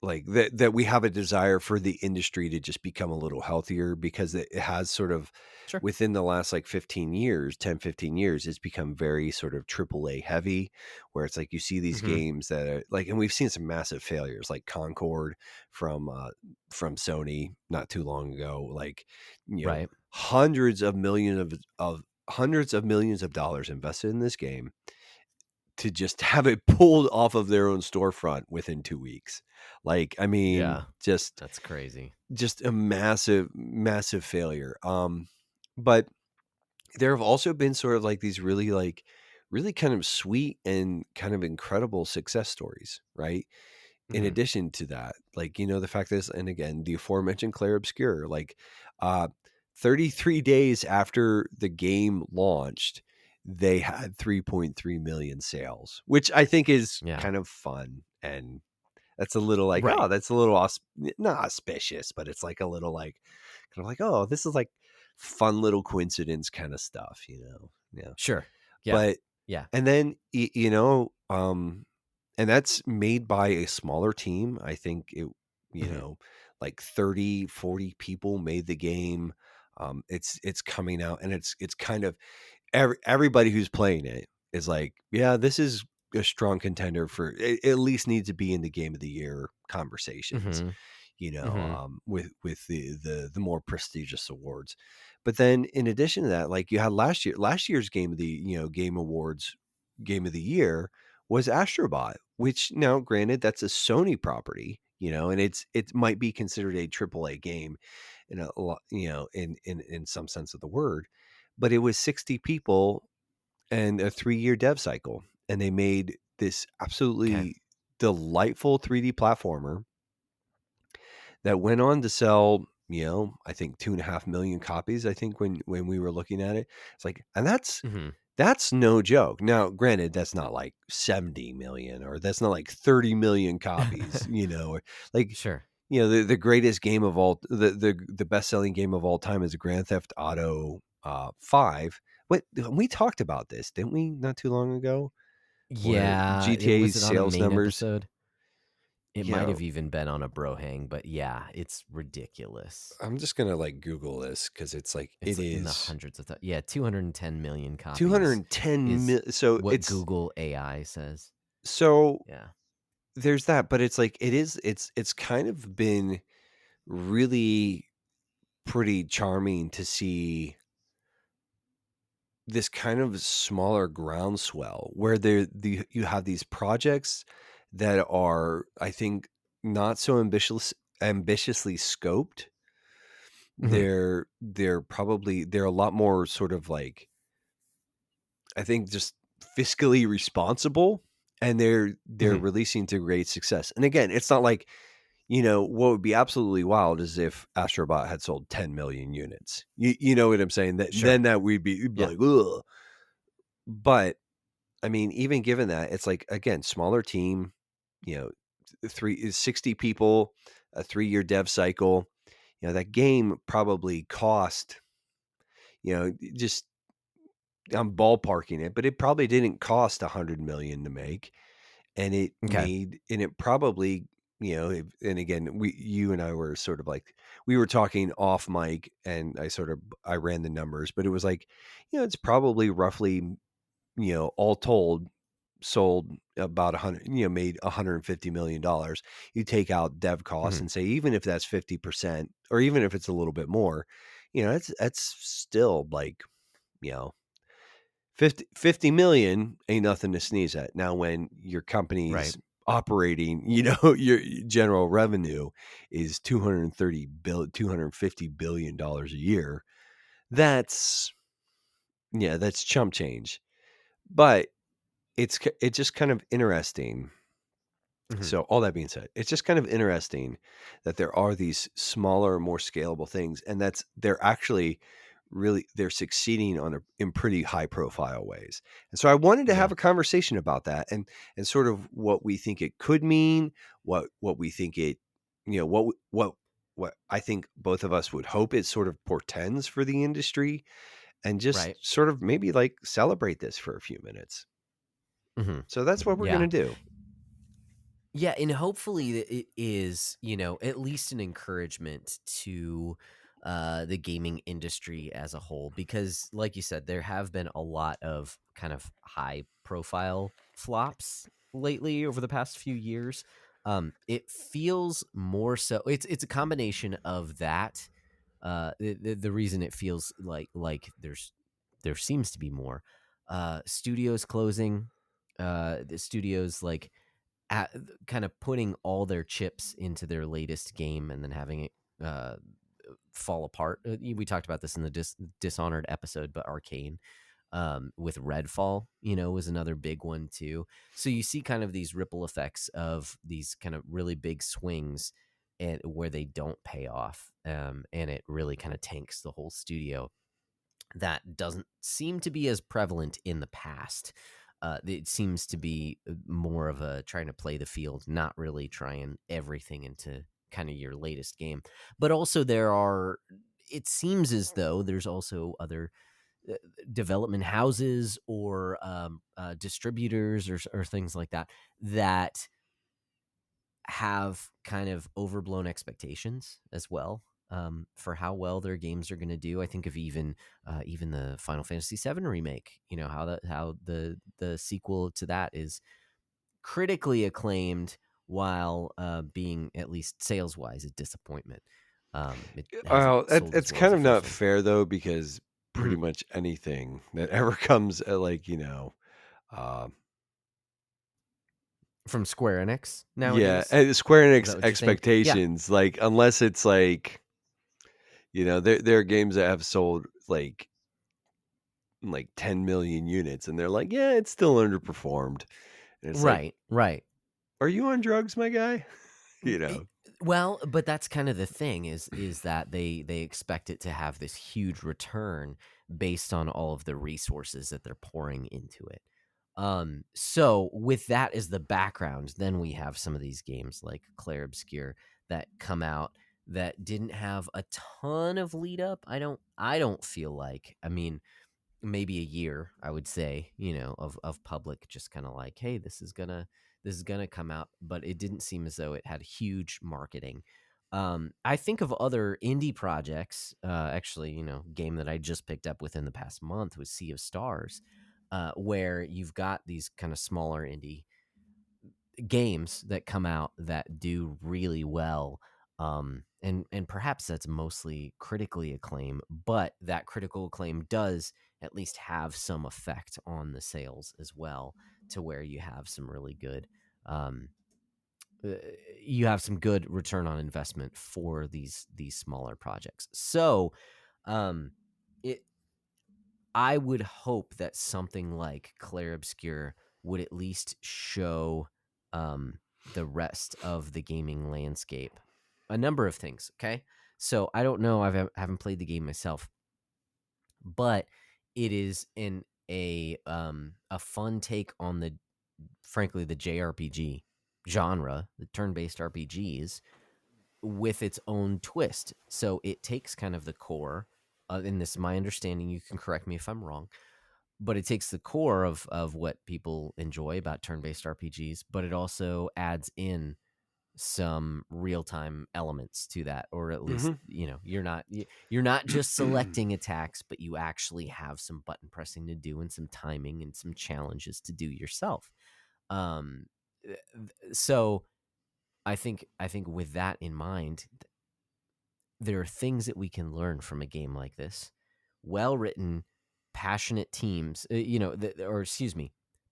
like that we have a desire for the industry to just become a little healthier, because it has sort of Sure. within the last like 15 years, 10-15 years, it's become very sort of AAA heavy, where it's like you see these games that are like, and we've seen some massive failures like Concord from Sony not too long ago, like, Right. hundreds of millions of dollars invested in this game to just have it pulled off of their own storefront within 2 weeks. Like, I mean, Yeah. just That's crazy. a massive, massive failure. But there have also been sort of like these really kind of sweet and kind of incredible success stories, right? In addition to that, like, the fact is, and again, the aforementioned Claire Obscure, like, 33 days after the game launched, they had 3.3 million sales, which I think is Yeah. kind of fun. And that's a little like, Right. oh, that's a little not auspicious, but it's like a little like, kind of like, oh, this is like fun little coincidence kind of stuff, Yeah. Sure. Yeah. But, Yeah. and then, and that's made by a smaller team. I think it, like 30, 40 people made the game. It's coming out, and it's kind of everybody who's playing it is like, yeah, this is a strong contender for it, at least needs to be in the game of the year conversations, with the more prestigious awards. But then in addition to that, like, you had last year's game of the, game awards, game of the year was Astrobot, which, now granted, that's a Sony property, and it might be considered a AAA game in a lot, in some sense of the word, but it was 60 people and a 3-year dev cycle, and they made this absolutely delightful 3D platformer that went on to sell, I think 2.5 million copies. I think when we were looking at it, it's like, and that's no joke. Now, granted, that's not like 70 million, or that's not like 30 million copies, or like, Sure. the greatest game of all, the best-selling game of all time is Grand Theft Auto 5. We talked about this, didn't we, not too long ago? Where Yeah. GTA's Was it on a sales main numbers, episode? It you might know, have even been on a bro hang, but yeah, it's ridiculous. I'm just gonna like Google this, because it's like, It's it in the is hundreds of 210 million copies 210 is million. So what it's Google AI says. so Yeah. there's that, but it's like, it's kind of been really pretty charming to see this kind of smaller groundswell, where you have these projects that are, I think, not so ambitiously scoped. They're a lot more sort of like, I think, just fiscally responsible, and they're releasing to great success. And again, it's not like, what would be absolutely wild is if Astrobot had sold 10 million units. You know what I'm saying? Sure. Then that we'd be Yeah. like, ugh. But I mean, even given that, it's like, again, smaller team, 60 people, a 3-year dev cycle. That game probably cost, just, I'm ballparking it, but it probably didn't cost 100 million to make, and it Okay. made, and it probably, and again, you and I were sort of like, we were talking off mic, and I ran the numbers, but it was like, it's probably roughly, all told, sold about 100, made $150 million. You take out dev costs and say, even if that's 50%, or even if it's a little bit more, that's still like, 50 million ain't nothing to sneeze at. Now, when your company's Right. operating, your general revenue is $250 billion a year, that's chump change. But it's just kind of interesting. So all that being said, it's just kind of interesting that there are these smaller, more scalable things, and they're actually they're succeeding in pretty high profile ways. And so I wanted to have a conversation about that, and sort of what we think it could mean, what we think it, what I think both of us would hope it sort of portends for the industry, and just Right. sort of maybe like celebrate this for a few minutes. So that's what we're Yeah. going to do. Yeah, and hopefully it is, at least an encouragement to the gaming industry as a whole, because like you said, there have been a lot of kind of high profile flops lately over the past few years. It feels more so it's a combination of that. The reason it feels like there seems to be more studios closing, the studios like kind of putting all their chips into their latest game and then having it fall apart. We talked about this in the Dishonored episode, but Arcane with Redfall, was another big one too. So you see kind of these ripple effects of these kind of really big swings and where they don't pay off, and it really kind of tanks the whole studio. That doesn't seem to be as prevalent in the past. It seems to be more of a trying to play the field, not really trying everything into kind of your latest game. But also it seems as though there's also other development houses or distributors or things like that have kind of overblown expectations as well, for how well their games are going to do. I think of even the Final Fantasy VII remake. How the sequel to that is critically acclaimed while being, at least sales wise, a disappointment. It hasn't Oh, sold as it's well as kind the of first not one. fair though, because pretty much anything that ever comes like, uh, From Square Enix yeah, nowadays. and Square Is Enix that what you're saying? Yeah. expectations, like unless it's like, there are games that have sold like 10 million units, and they're like, yeah, it's still underperformed, and it's like, Right. Right. are you on drugs, my guy? It- well, but that's kind of the thing is that they expect it to have this huge return based on all of the resources that they're pouring into it. So with that as the background, then we have some of these games like Clair Obscur that come out that didn't have a ton of lead up. I don't feel like. I mean, maybe a year, I would say, of public just kind of like, hey, this is gonna come out, but it didn't seem as though it had huge marketing. I think of other indie projects. Actually, game that I just picked up within the past month was Sea of Stars, where you've got these kind of smaller indie games that come out that do really well. And perhaps that's mostly critically acclaimed, but that critical acclaim does at least have some effect on the sales as well, to where you have some really good, um, uh, you have some good return on investment for these smaller projects. So, um, it I would hope that something like Clair Obscur would at least show the rest of the gaming landscape a number of things. Okay, so I don't know. Haven't played the game myself, but it is a fun take on frankly the JRPG genre, the turn-based RPGs, with its own twist. So it takes kind of the core, and this is my understanding. You can correct me if I'm wrong, but it takes the core of what people enjoy about turn-based RPGs, but it also adds in some real-time elements to that, or at least Mhm. you're not just selecting attacks, but you actually have some button pressing to do and some timing and some challenges to do yourself. So I think with that in mind, there are things that we can learn from a game like this. Well written, passionate teams,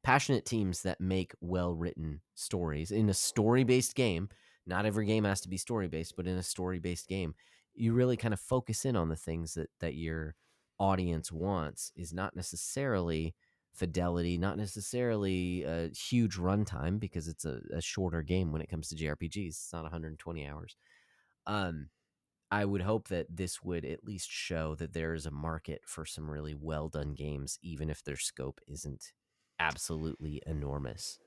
passionate teams that make well written stories in a story based game. Not every game has to be story based, but in a story based game, you really kind of focus in on the things that your audience wants. Is not necessarily fidelity, not necessarily a huge runtime, because it's a shorter game when it comes to JRPGs. It's not 120 hours. I would hope that this would at least show that there is a market for some really well done games, even if their scope isn't absolutely enormous.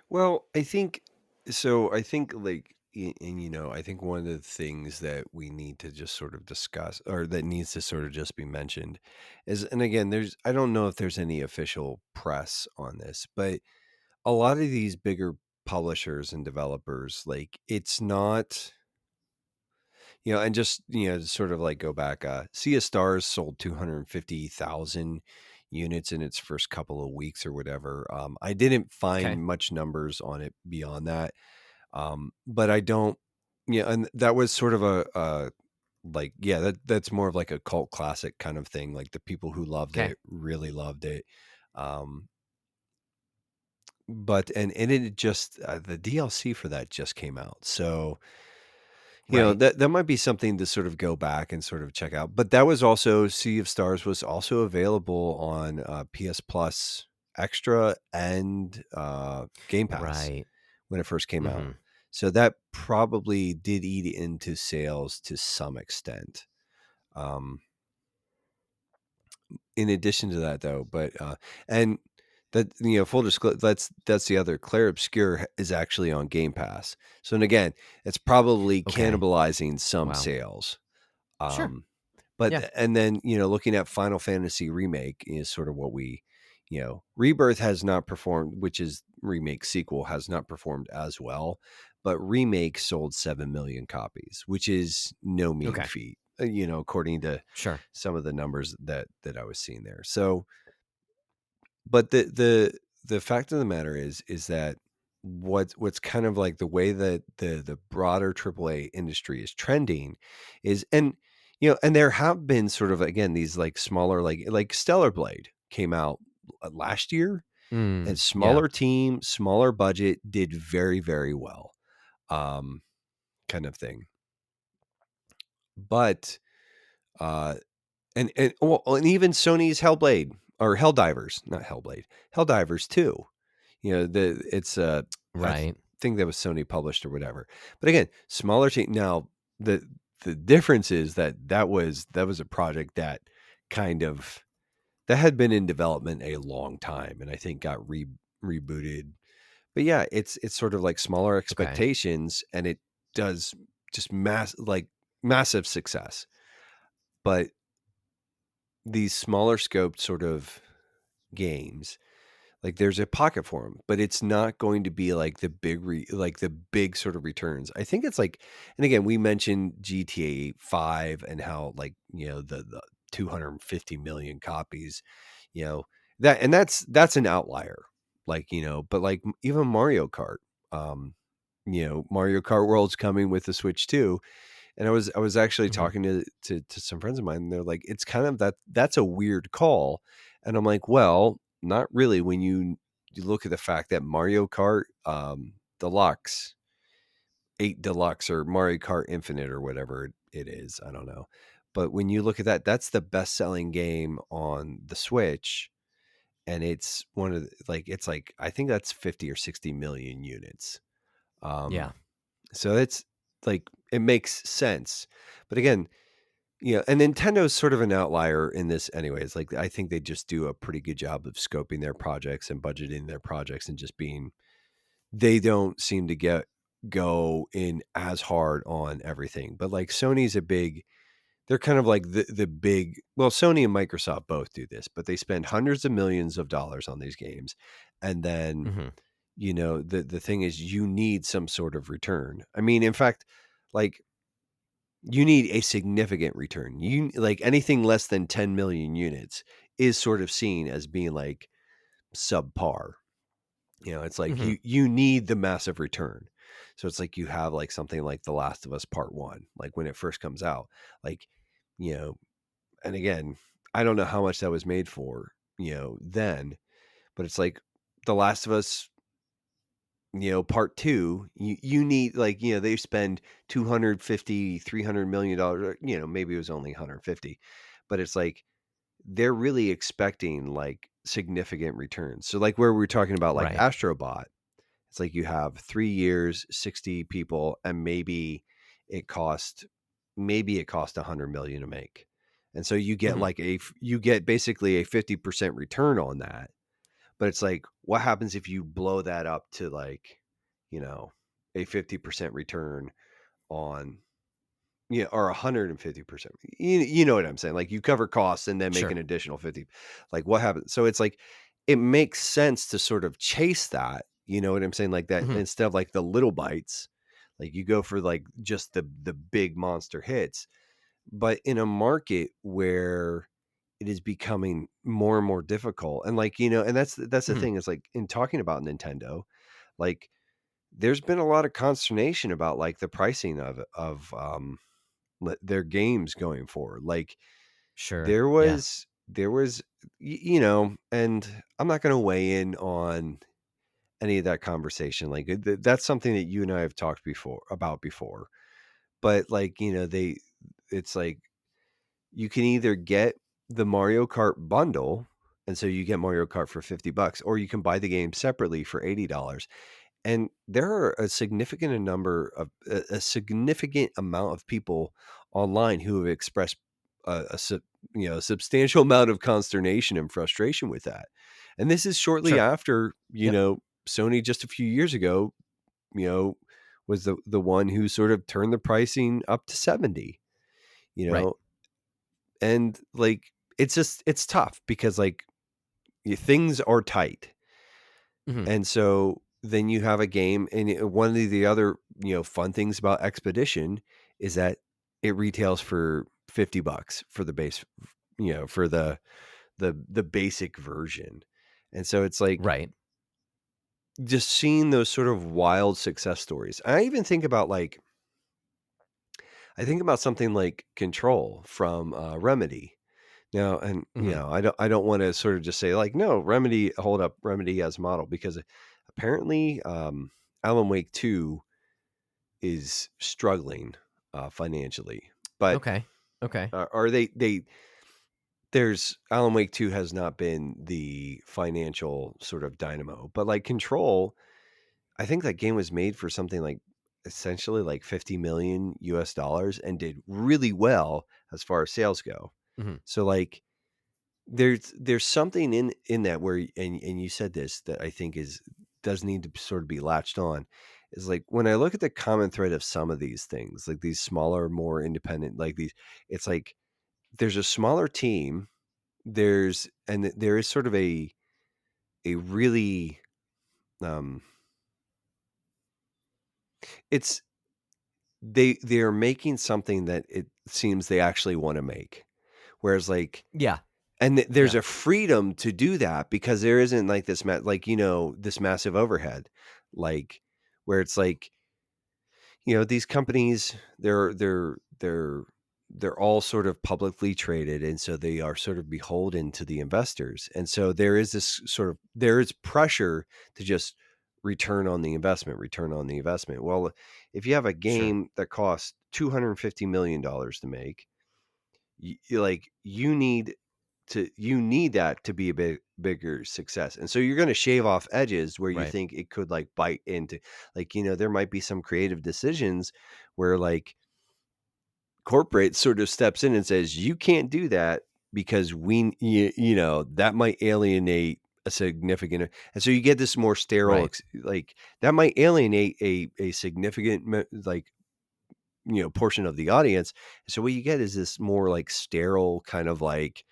Well, I think so. I think like, and I think one of the things that we need to just sort of discuss, or that needs to sort of just be mentioned, is, and again, I don't know if there's any official press on this, but a lot of these bigger publishers and developers, like, it's not, and just, to sort of like go back, Sea of Stars sold 250,000 units in its first couple of weeks or whatever. I didn't Okay. find much numbers on it beyond that. But I don't, and that was sort of like, that's more of like a cult classic kind of thing. Like, the people who loved Okay. it really loved it. But, and it just, the DLC for that just came out. So, Right. that might be something to sort of go back and sort of check out. But that was also, Sea of Stars was also available on PS Plus Extra and Game Pass Right. when it first came out. Mm-hmm. So that probably did eat into sales to some extent. In addition to that, though, but and that, full disclosure, that's the other. Claire Obscure is actually on Game Pass. So, and again, it's probably Okay. cannibalizing some Wow. sales. Sure. But Yeah. and then, looking at Final Fantasy Remake is sort of what we, Rebirth has not performed, which is Remake sequel, has not performed as well, but Remake sold 7 million copies, which is no mean Okay. feat, according to Sure. some of the numbers that I was seeing there. So, but the fact of the matter is that what's kind of like the way that the broader AAA industry is trending is, and and there have been sort of, again, these like smaller, like Stellar Blade came out last year, and Yeah. smaller team, smaller budget, did very, very well, um kind of thing. But uh and even Sony's Hellblade, or Helldivers, not Hellblade, Helldivers 2. It's Right. think that was Sony published or whatever. But again, smaller team. Now, the difference is that was a project that kind of, that had been in development a long time, and I think got rebooted. But yeah, it's sort of like smaller Okay. expectations, and it does just massive success. But these smaller scoped sort of games, like, there's a pocket for them, but it's not going to be like the big sort of returns. I think it's like, and again, we mentioned GTA 5 and how, like, the 250 million copies, that's an outlier. Like, but like, even Mario Kart, um, Mario Kart World's coming with the Switch too. And I was actually Mm-hmm. talking to some friends of mine, and they're like, it's kind of that's a weird call. And I'm like, well, not really, when you look at the fact that Mario Kart Deluxe, 8 Deluxe, or Mario Kart Infinite, or whatever it is, I don't know. But when you look at that, that's the best-selling game on the Switch, and it's one of it's like, I think that's 50 or 60 million units. Yeah. So it's like, it makes sense. But again, and Nintendo's sort of an outlier in this anyways. Like, I think they just do a pretty good job of scoping their projects and budgeting their projects, and just being, they don't seem to go in as hard on everything. But like, Sony's they're kind of like the big, well, Sony and Microsoft both do this, but they spend hundreds of millions of dollars on these games. And then, Mm-hmm. the thing is you need some sort of return. I mean, in fact, like you need a significant return. You like anything less than 10 million units is sort of seen as being like subpar. It's like you need the massive return. So it's like you have like something like The Last of Us Part 1, like when it first comes out, like, and again, I don't know how much that was made for, then, but it's like The Last of Us, Part 2, you need like, they spend 250, $300 million, or, maybe it was only 150, but it's like, they're really expecting like significant returns. So like where we were talking about like Right. Astrobot, it's like you have 3 years, 60 people, and maybe it cost $100 million to make. And so you get like you get basically a 50% return on that. But it's like, what happens if you blow that up to like, a 50% return on, or 150%. You know what I'm saying? Like you cover costs and then make Sure. an additional 50. Like what happens? So it's like, it makes sense to sort of chase that, you know what I'm saying? Like that instead of like the little bites, like you go for like just the big monster hits. But in a market where it is becoming more and more difficult, and like, and that's the thing is like in talking about Nintendo, like there's been a lot of consternation about like the pricing of their games going forward. Like Sure. there Yeah. was and I'm not going to weigh in on any of that conversation. Like that's something that you and I have talked before. But like, it's like you can either get the Mario Kart bundle, and so you get Mario Kart for $50, or you can buy the game separately for $80. And there are a significant amount of people online who have expressed a substantial amount of consternation and frustration with that. And this is shortly Sure. after, Yep. Sony just a few years ago, was the one who sort of turned the pricing up to 70, Right. and like it's tough because like things are tight. And so then you have a game, and one of the other, fun things about Expedition is that it retails for $50 for the base, for the basic version. And so it's like Right. just seeing those sort of wild success stories. I even think about something like Control from Remedy. Now, and I don't want to sort of just say like, no, hold up Remedy as model, because apparently Alan Wake 2 is struggling financially. But Okay. are they there's Alan Wake 2 has not been the financial sort of dynamo, but like Control, I think that game was made for something like essentially like 50 million US dollars and did really well as far as sales go. So like there's something in that where, and you said this that I think does need to sort of be latched on, is like when I look at the common thread of some of these things, like these smaller, more independent, like these, it's like there's a smaller team, there is sort of a really it's they're making something that it seems they actually want to make, whereas like, Yeah. and there's Yeah. a freedom to do that because there isn't like this this massive overhead, like where it's like, these companies, they're all sort of publicly traded, and so they are sort of beholden to the investors, and so there is pressure to just return on the investment. Well, if you have a Sure. game that costs $250 million to make, you need that to be a bigger success. And so you're going to shave off edges where you Right. think it could like bite into, like, there might be some creative decisions where like corporate sort of steps in and says, you can't do that because that might alienate a significant, and so you get this more sterile, Right. like that might alienate a significant, like, portion of the audience. So what you get is this more like sterile kind of like,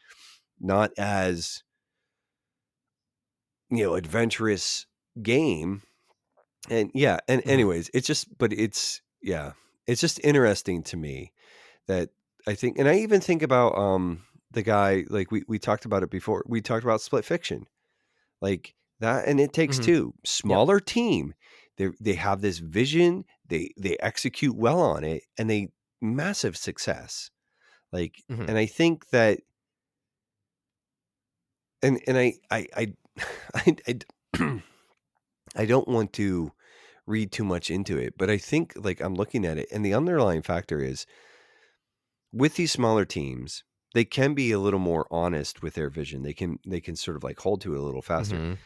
not as adventurous game, And yeah, and Mhm. anyways, it's just, but it's just interesting to me that I think, and I even think about the guy, like we talked about it before. We talked about Split Fiction, like that, and It Takes Mhm. Two, Yep. smaller team. They have this vision, they execute well on it, and they massive success. Like, Mhm. and I think that, and I I, I don't want to read too much into it, but I think, like, I'm looking at it, and the underlying factor is with these smaller teams, they can be a little more honest with their vision. They can sort of like hold to it a little faster, Mhm.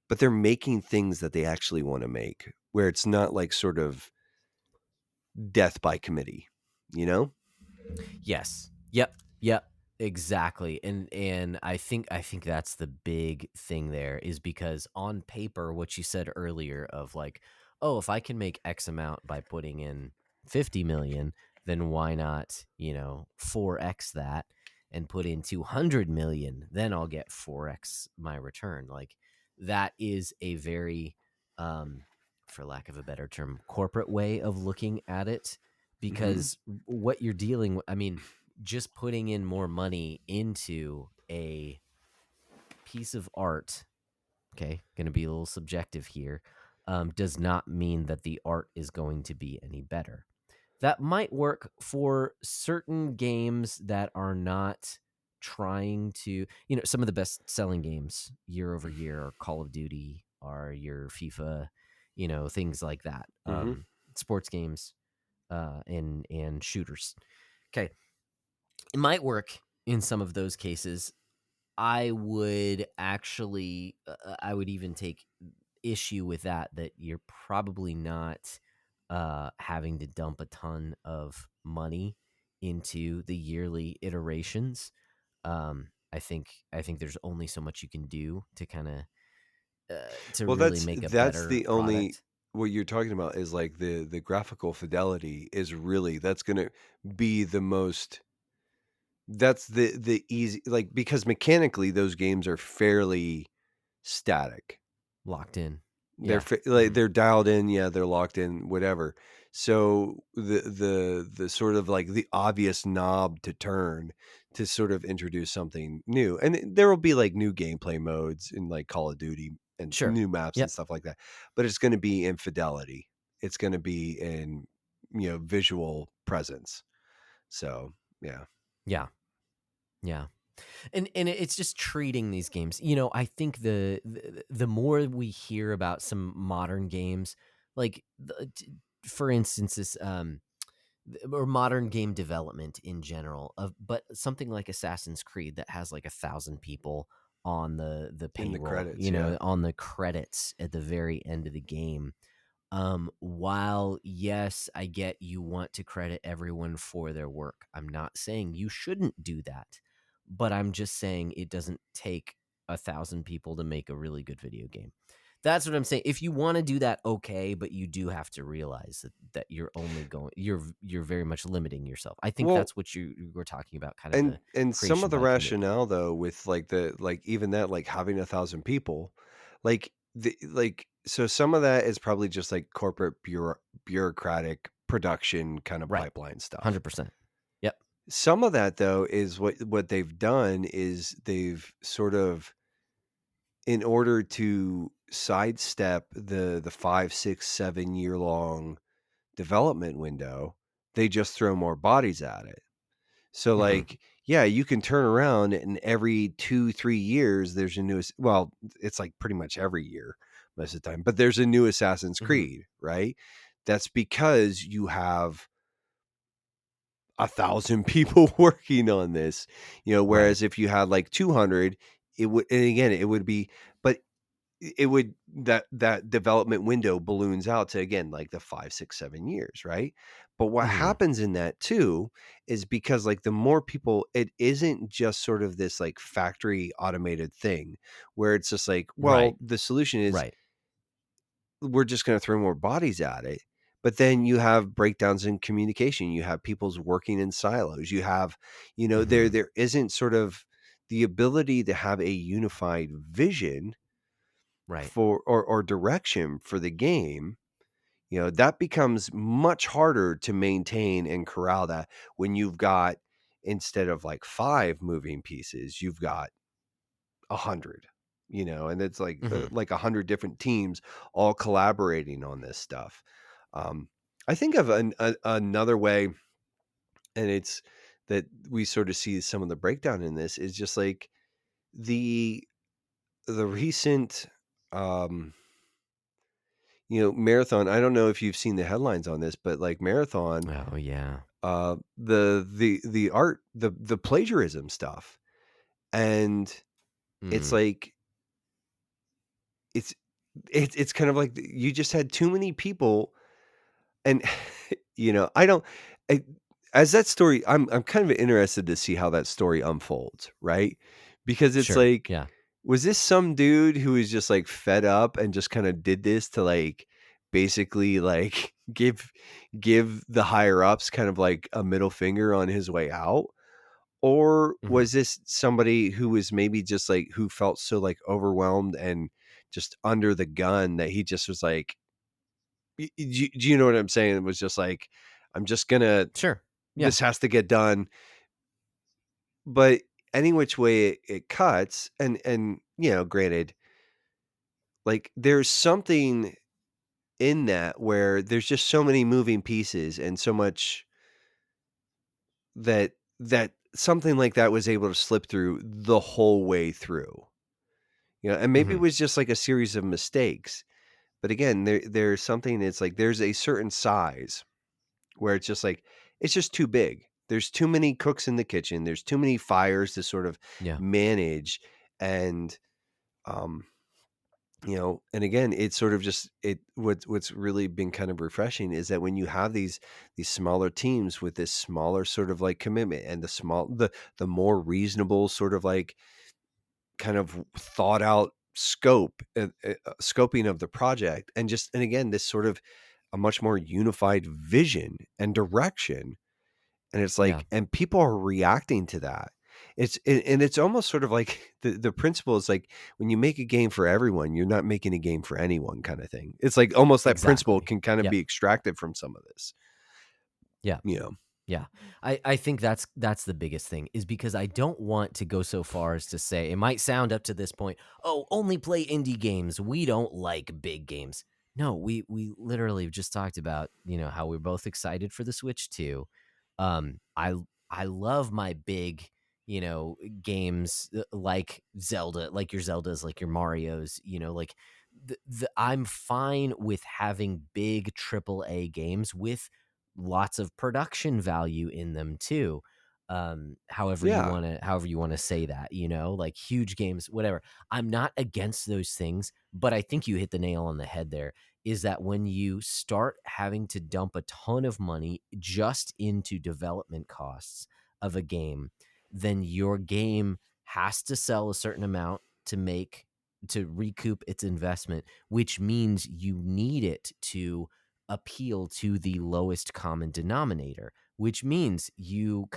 but they're making things that they actually want to make, where it's not like sort of death by committee, you know? Yes. Yep. Yep. Exactly. And I think that's the big thing there, is because on paper, what you said earlier of like, oh, if I can make X amount by putting in 50 million, then why not, 4x that and put in 200 million, then I'll get 4x my return. Like that is a very for lack of a better term, corporate way of looking at it, Hmm. because what you're dealing with, I mean, just putting in more money into a piece of art, okay, going to be a little subjective here, does not mean that the art is going to be any better. That might work for certain games that are not trying to, some of the best selling games year over year are Call of Duty, are your FIFA, things like that. Hmm. Sports games, and shooters. Okay, it might work in some of those cases. I would actually, I would even take issue with that you're probably not having to dump a ton of money into the yearly iterations. I think there's only so much you can do to kind of to Well, really make a that's better the only, product. what you're talking about is like the graphical fidelity is really, that's going to be the most, that's the easy, like, because mechanically those games are fairly static. Locked in. They're Yeah. like, Hmm. they're dialed in, yeah, they're locked in, whatever. So the sort of like the obvious knob to turn to sort of introduce something new, and there will be like new gameplay modes in like Call of Duty and Sure. new maps and Yep. stuff like that, but it's going to be in fidelity. It's going to be in, visual presence. So yeah. Yeah. Yeah. And it's just treating these games. I think the more we hear about some modern games, like for instance, this or modern game development in general, but something like Assassin's Creed that has like 1,000 people on the In the payroll, credits, yeah. on the credits at the very end of the game. While yes, I get you want to credit everyone for their work. I'm not saying you shouldn't do that, but I'm just saying it doesn't take 1,000 people to make a really good video game. That's what I'm saying. If you want to do that, okay, but you do have to realize that you're only going, you're very much limiting yourself. I think Well, that's what you were talking about, kind of and the some of creation the by committee. rationale though, with like the, like, even that, like having 1,000 people, like so some of that is probably just like corporate bureaucratic production kind of Right. pipeline stuff. 100%. Yep. Some of that though is what they've done is they've sort of, in order to sidestep the 5, 6, 7 year long development window, they just throw more bodies at it. So, Hmm. like, yeah, you can turn around and every 2, 3 years there's a new, well, it's like pretty much every year most of the time, but there's a new Assassin's Hmm. Creed, right? That's because you have 1,000 people working on this, Right. whereas if you had like 200, it would, and again, it would be, but it would, that development window balloons out to, again, like the 5, 6, 7 years, right? But what Hmm. happens in that too is because, like, the more people, it isn't just sort of this like factory automated thing where it's just like, well, Right. the solution is Right. we're just going to throw more bodies at it. But then you have breakdowns in communication, you have people's working in silos, you have, Hmm. there isn't sort of the ability to have a unified vision Right. for or direction for the game, that becomes much harder to maintain and corral that when you've got, instead of like 5 moving pieces, you've got 100, and it's Mhm. like 100 different teams all collaborating on this stuff. I think of another way, and it's that we sort of see some of the breakdown in this is just like the recent um marathon. I don't know if you've seen the headlines on this, but like marathon, Oh, yeah. the art, the plagiarism stuff, and it's Mm. like it's it's kind of like you just had too many people, and I don't. I, as that story, I'm kind of interested to see how that story unfolds, right? Because it's Sure. like, Yeah. was this some dude who was just like fed up and just kind of did this to like basically like give the higher ups kind of like a middle finger on his way out? Or Mhm. was this somebody who was maybe just like who felt so like overwhelmed and just under the gun that he just was like, do you know what I'm saying? It was just like, I'm just gonna, Sure. Yeah. this has to get done. But any which way it cuts, and granted, like there's something in that where there's just so many moving pieces and so much that something like that was able to slip through the whole way through. And maybe it Mhm. was just like a series of mistakes. But again, there's something, it's like there's a certain size where it's just like it's just too big. There's too many cooks in the kitchen. There's too many fires to sort of Yeah. manage. And um and again, it's sort of just what's really been kind of refreshing is that when you have these smaller teams with this smaller sort of like commitment and the more reasonable sort of like kind of thought out scoping of the project, and again this sort of a much more unified vision and direction. And it's Yeah. like, and people are reacting to that. And it's almost sort of like the principle is like when you make a game for everyone, you're not making a game for anyone, kind of thing. It's like almost that principle Exactly. can kind of Yep. be extracted from some of this, Yeah. you know. Yeah. I think that's the biggest thing is because I don't want to go so far as to say it might sound up to this point, oh, only play indie games. We don't like big games. No, we literally just talked about, how we're both excited for the Switch 2. I love my big, games like Zelda, like your Zeldas, like your Marios, like I'm fine with having big AAA games with lots of production value in them too. However you Yeah. want to say that, like huge games, whatever. I'm not against those things, but I think you hit the nail on the head there, is that when you start having to dump a ton of money just into development costs of a game, then your game has to sell a certain amount to recoup its investment, which means you need it to appeal to the lowest common denominator, which means you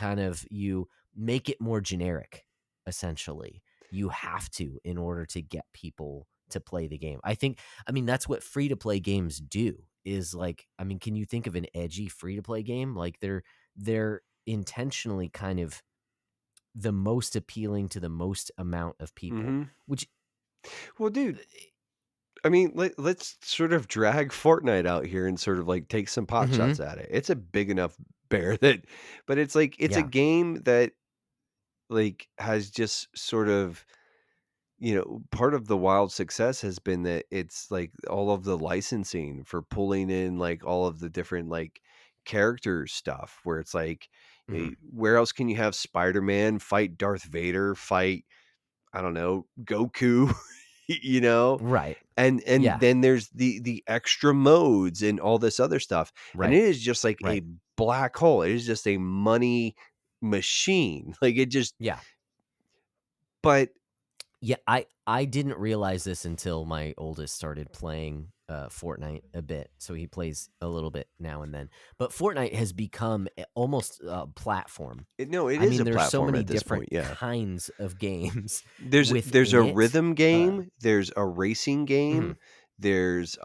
make it more generic. Essentially, you have to, in order to get people to play the game. That's what free to play games do, is like, can you think of an edgy free to play game? Like they're intentionally kind of the most appealing to the most amount of people, Hmm. which Well, dude, I mean, let's sort of drag Fortnite out here and sort of like take some pot Mhm. shots at it. It's a big enough bear that, but it's like it's a Yeah. game that like has just sort of, part of the wild success has been that it's like all of the licensing for pulling in like all of the different like character stuff where it's like, Mhm. where else can you have Spider-Man fight Darth Vader, fight, I don't know, Goku, you know? Right. And Yeah. then there's the extra modes and all this other stuff. And Right. it is just like Right. a black hole. It is just a money machine. Like it just, Yeah. but Yeah, I didn't realize this until my oldest started playing Fortnite a bit, so he plays a little bit now and then. But Fortnite has become almost a platform. It I is mean, a there's so platform many at this different point. Yeah. kinds of games There's within a it. rhythm game, there's a racing game, Mhm. there's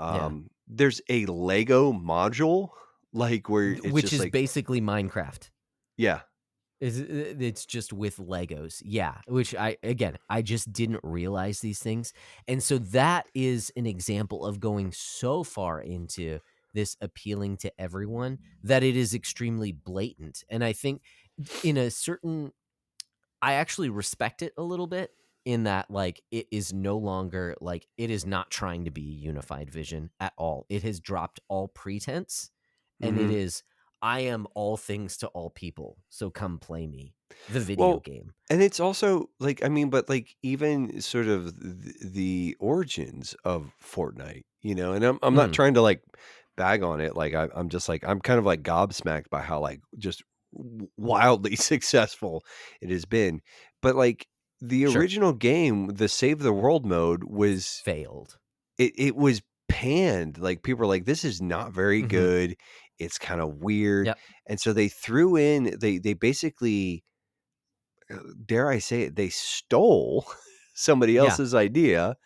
a Lego module, like where it's Which just is like, basically Minecraft. yeah. It's just with Legos. Yeah, which I just didn't realize these things. And so that is an example of going so far into this appealing to everyone that it is extremely blatant. And I think in a certain I actually respect it a little bit in that like it is no longer like it is not trying to be unified vision at all. It has dropped all pretense and it Mhm. is I am all things to all people. So come play me. The video Well, game. and it's also like, I mean, but like even sort of the origins of Fortnite, and I'm not Mm, trying to like bag on it. Like I'm just like, I'm kind of like gobsmacked by how like just wildly successful it has been. But like the sure. original game, the Save the World mode was, Failed. it was panned. Like people were like, this is not very Hmm. good. It's kind of weird. Yep. And so they threw in, they basically, dare I say it, they stole somebody Yeah. else's idea,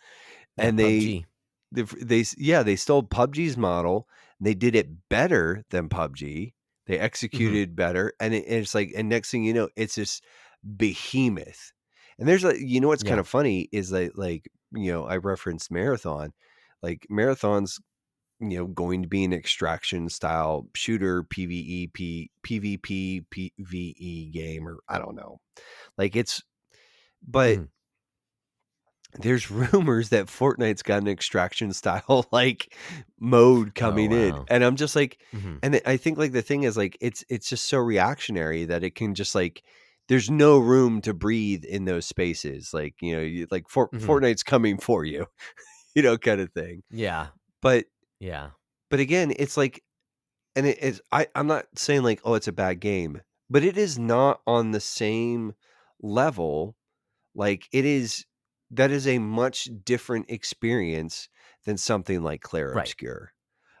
Yeah. and PUBG. they stole PUBG's model. They did it better than PUBG. They Hmm. executed better, and it's like, and next thing you know, it's this behemoth. And there's like, what's kind Yeah. of funny is that, like, I referenced Marathon, like Marathon's, going to be an extraction style shooter, PvP, PvE game, or I don't know. Like but Hmm. there's rumors that Fortnite's got an extraction style like mode Oh, coming in. wow. And I'm just like, Hmm. and I think like the thing is like, it's just so reactionary that it can just like, there's no room to breathe in those spaces. Like, like Hmm. Fortnite's coming for you, kind of thing. Yeah. But, Yeah. but again, it's like, and I'm not saying like, oh, it's a bad game, but it is not on the same level. Like that is a much different experience than something like Clair Right. Obscur.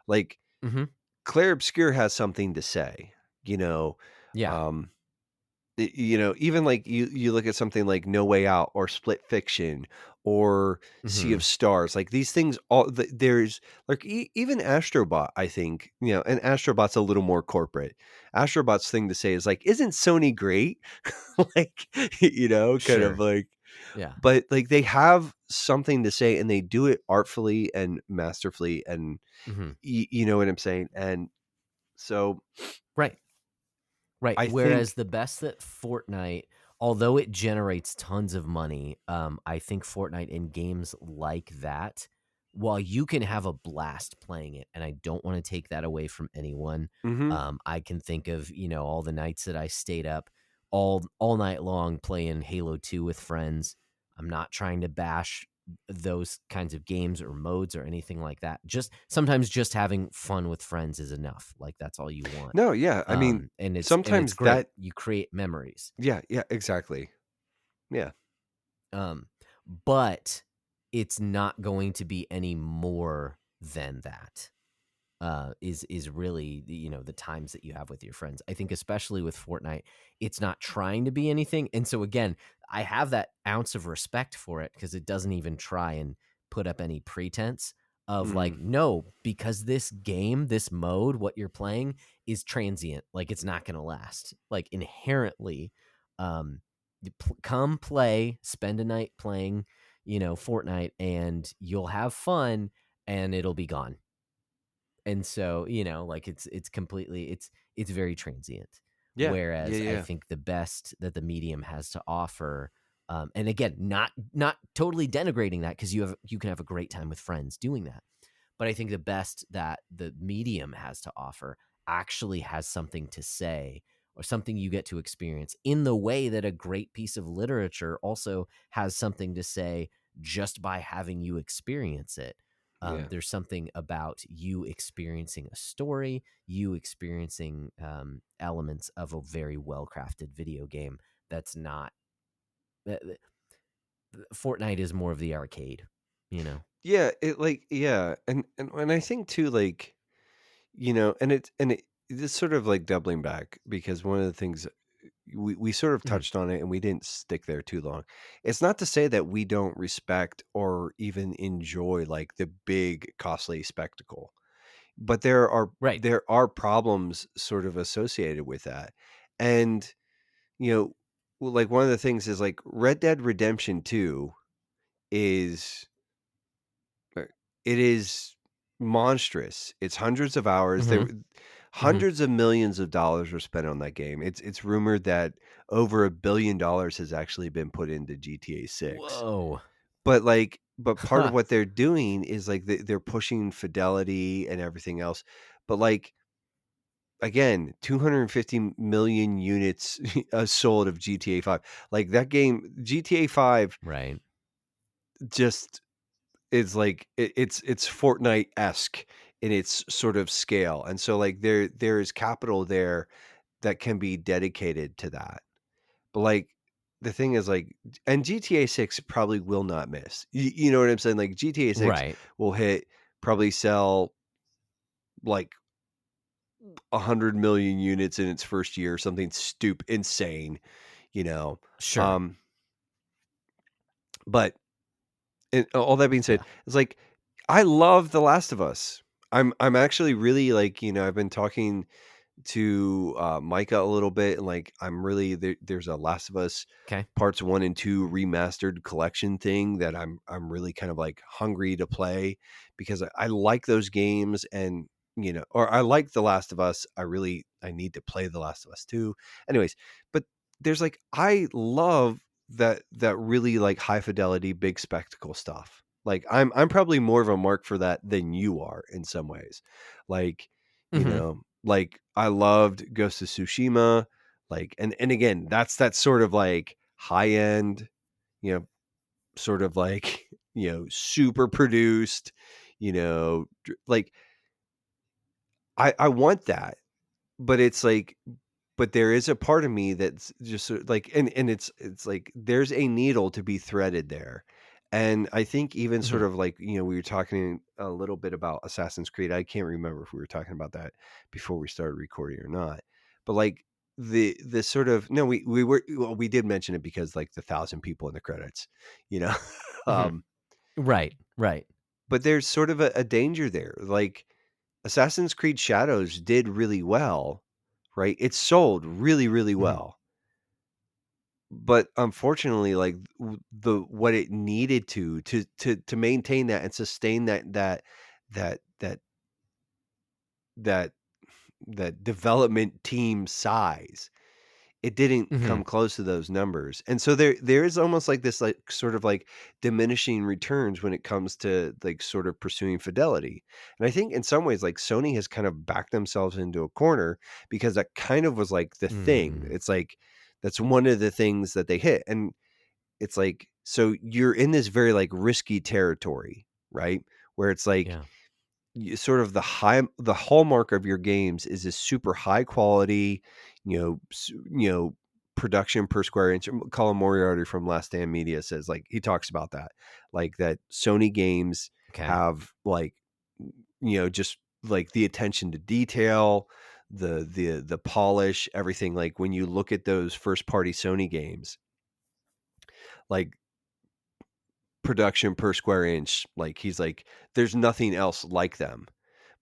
Like Hmm. Clair Obscur has something to say, you know. Yeah. Um, even like you look at something like No Way Out or Split Fiction or Sea Hmm. of Stars, like these things, all there's like even Astrobot, I think, and Astrobot's a little more corporate. Astrobot's thing to say is like, isn't Sony great? Like, kind of Sure. like, Yeah. but like they have something to say and they do it artfully and masterfully, and Hmm. you know what I'm saying? And so Right. Right. I Whereas think, the best that Fortnite, although it generates tons of money, I think Fortnite in games like that, while you can have a blast playing it, and I don't want to take that away from anyone, mhm. I can think of all the nights that I stayed up all night long playing Halo 2 with friends. I'm not trying to bash those kinds of games or modes or anything like that. Just sometimes just having fun with friends is enough. Like that's all you want. No, yeah, I mean, And it's sometimes great. that, You create memories. yeah, exactly. Yeah. Um, but it's not going to be any more than that. Is really the times that you have with your friends. I think especially with Fortnite, it's not trying to be anything. And so again, I have that ounce of respect for it because it doesn't even try and put up any pretense of like, Mhm. no, because this game, this mode, what you're playing is transient. Like it's not going to last. Like inherently, come play, spend a night playing, Fortnite, and you'll have fun, and it'll be gone. And so, like it's completely it's very transient. Yeah. Yeah, Whereas I yeah. think the best that the medium has to offer, and again, not totally denigrating that because you can have a great time with friends doing that. But I think the best that the medium has to offer actually has something to say or something you get to experience in the way that a great piece of literature also has something to say just by having you experience it. Yeah. There's something about you experiencing a story, you experiencing elements of a very well crafted video game that's not. Fortnite is more of the arcade. you know. Yeah, it like yeah, and I think too like it's sort of like doubling back because one of the things we sort of Mhm. touched on it and we didn't stick there too long. It's not to say that we don't respect or even enjoy like the big costly spectacle, but Right. there are problems sort of associated with that. And you know, like one of the things is like Red Dead Redemption 2 is uh, it is monstrous. It's hundreds of hours. Mhm. Mhm. Hundreds of millions of dollars were spent on that game. It's rumored that over $1 billion has actually been put into GTA 6. Whoa. But part of what they're doing is like they're pushing fidelity and everything else. But like again, 250 million units sold of GTA 5. Like that game, GTA 5 Right. just is like it's Fortnite-esque in its sort of scale. And so like there is capital there that can be dedicated to that. But like the thing is like and GTA 6 probably will not miss. You know what I'm saying? Like GTA 6 Right. will probably sell like 100 million units in its first year, something insane, you know. Sure. Um but all that being said, Yeah. it's like I love The Last of Us. I'm actually really like, I've been talking to Micah a little bit, and like I'm really there's a Last of Us Okay. parts 1 and 2 remastered collection thing that I'm really kind of like hungry to play because I like those games and or I like The Last of Us. I need to play The Last of Us too. Anyways, but there's like I love that really like high fidelity big spectacle stuff. Like I'm probably more of a mark for that than you are in some ways. Like, Mhm. like I loved Ghost of Tsushima, like and again, that's that sort of like high end, you know, sort of like, super produced, like I want that, but it's like but there is a part of me that's just like and it's like there's a needle to be threaded there. And I think even sort Mhm. of like, we were talking a little bit about Assassin's Creed. I can't remember if we were talking about that before we started recording or not. But like the sort of no, we did mention it because like the 1,000 people in the credits, you know. Mhm. um Right. Right. but there's sort of a danger there. Like Assassin's Creed Shadows did really well, right? It sold really, really Mhm. well. But unfortunately, like the what it needed to maintain that and sustain that that that that development team size, it didn't Mhm. come close to those numbers. And so there is almost like this like sort of like diminishing returns when it comes to like sort of pursuing fidelity. And I think in some ways like Sony has kind of backed themselves into a corner because that kind of was like the thing. Mm. It's like that's one of the things that they hit. And it's like so you're in this very like risky territory, right? Where it's like Yeah. sort of the hallmark of your games is this super high quality, production per square inch. Colin Moriarty from Last Stand Media says like he talks about that, like that Sony games Okay. have like just like the attention to detail, the polish, everything. Like when you look at those first party Sony games, like production per square inch, like he's like there's nothing else like them.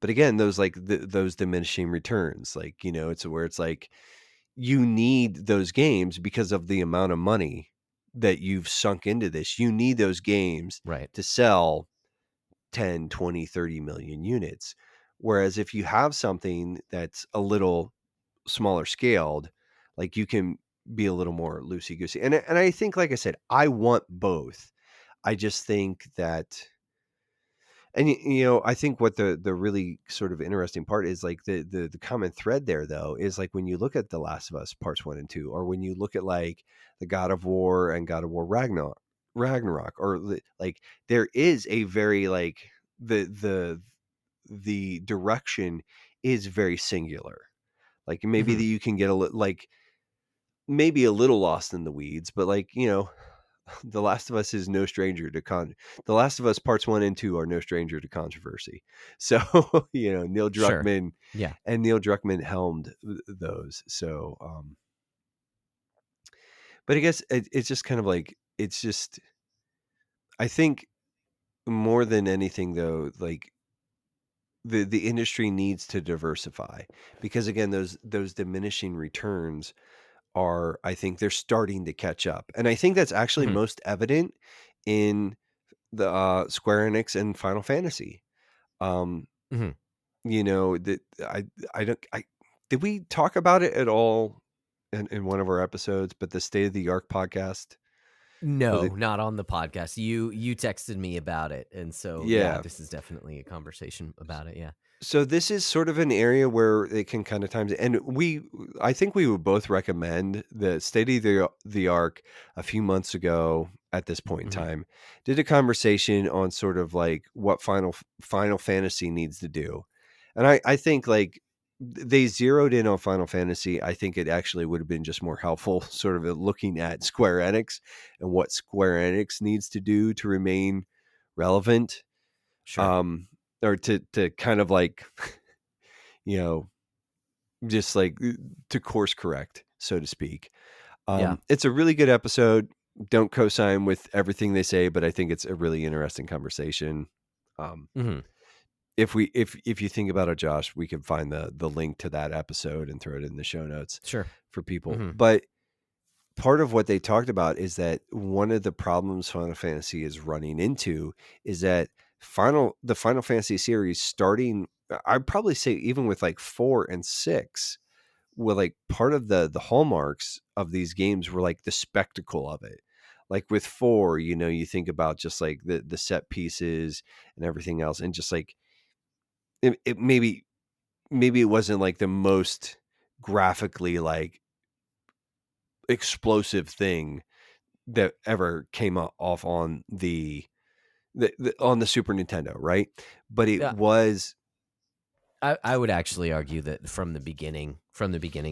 But again, those like those diminishing returns, like it's where it's like you need those games because of the amount of money that you've sunk into this. You need those games Right. to sell 10, 20, 30 million units. Whereas if you have something that's a little smaller scaled, like you can be a little more loosey goosey. And I think, like I said, I want both. I just think that and I think what the really sort of interesting part is like the common thread there though is like when you look at The Last of Us parts 1 and 2, or when you look at like the God of War and God of War Ragnarok, or like there is a very like the direction is very singular. Like maybe that Mhm. you can get like maybe a little lost in the weeds, but like The Last of Us is no stranger to The Last of Us parts 1 and 2 are no stranger to controversy. So, Neil Sure. Druckmann Yeah. and Neil Druckmann helmed those. So, but I guess it's just kind of like, it's just, I think more than anything though, like the industry needs to diversify, because again, those diminishing returns are, I think they're starting to catch up. And I think that's actually Mhm. most evident in the Square Enix and Final Fantasy. Um, Mhm. that I don't I did we talk about it at all in one of our episodes, but the State of the Arc podcast? Was No, it? not on the podcast. You texted me about it, and so, yeah, Yeah. this is definitely a conversation about it, yeah. So this is sort of an area where it can kind of times, and I think we would both recommend the State of the Arc a few months ago at this point in Mhm. time, did a conversation on sort of like what Final Fantasy needs to do. And I think like they zeroed in on Final Fantasy. I think it actually would have been just more helpful sort of looking at Square Enix and what Square Enix needs to do to remain relevant. Sure. Or to kind of like, you know, just like to course correct, so to speak. Yeah. It's a really good episode. Don't co-sign with everything they say, but I think it's a really interesting conversation. Mhm. If you think about it, Josh, we could find the link to that episode and throw it in the show notes Sure. for people. Mhm. But part of what they talked about is that one of the problems Final Fantasy is running into is that the Final Fantasy series, starting, I'd probably say even with like 4 and 6, were like part of the hallmarks of these games were like the spectacle of it. Like with 4, you think about just like the set pieces and everything else, and just like it maybe it wasn't like the most graphically like explosive thing that ever came off on on the Super Nintendo, right? But it Yeah. was. I would actually argue that from the beginning,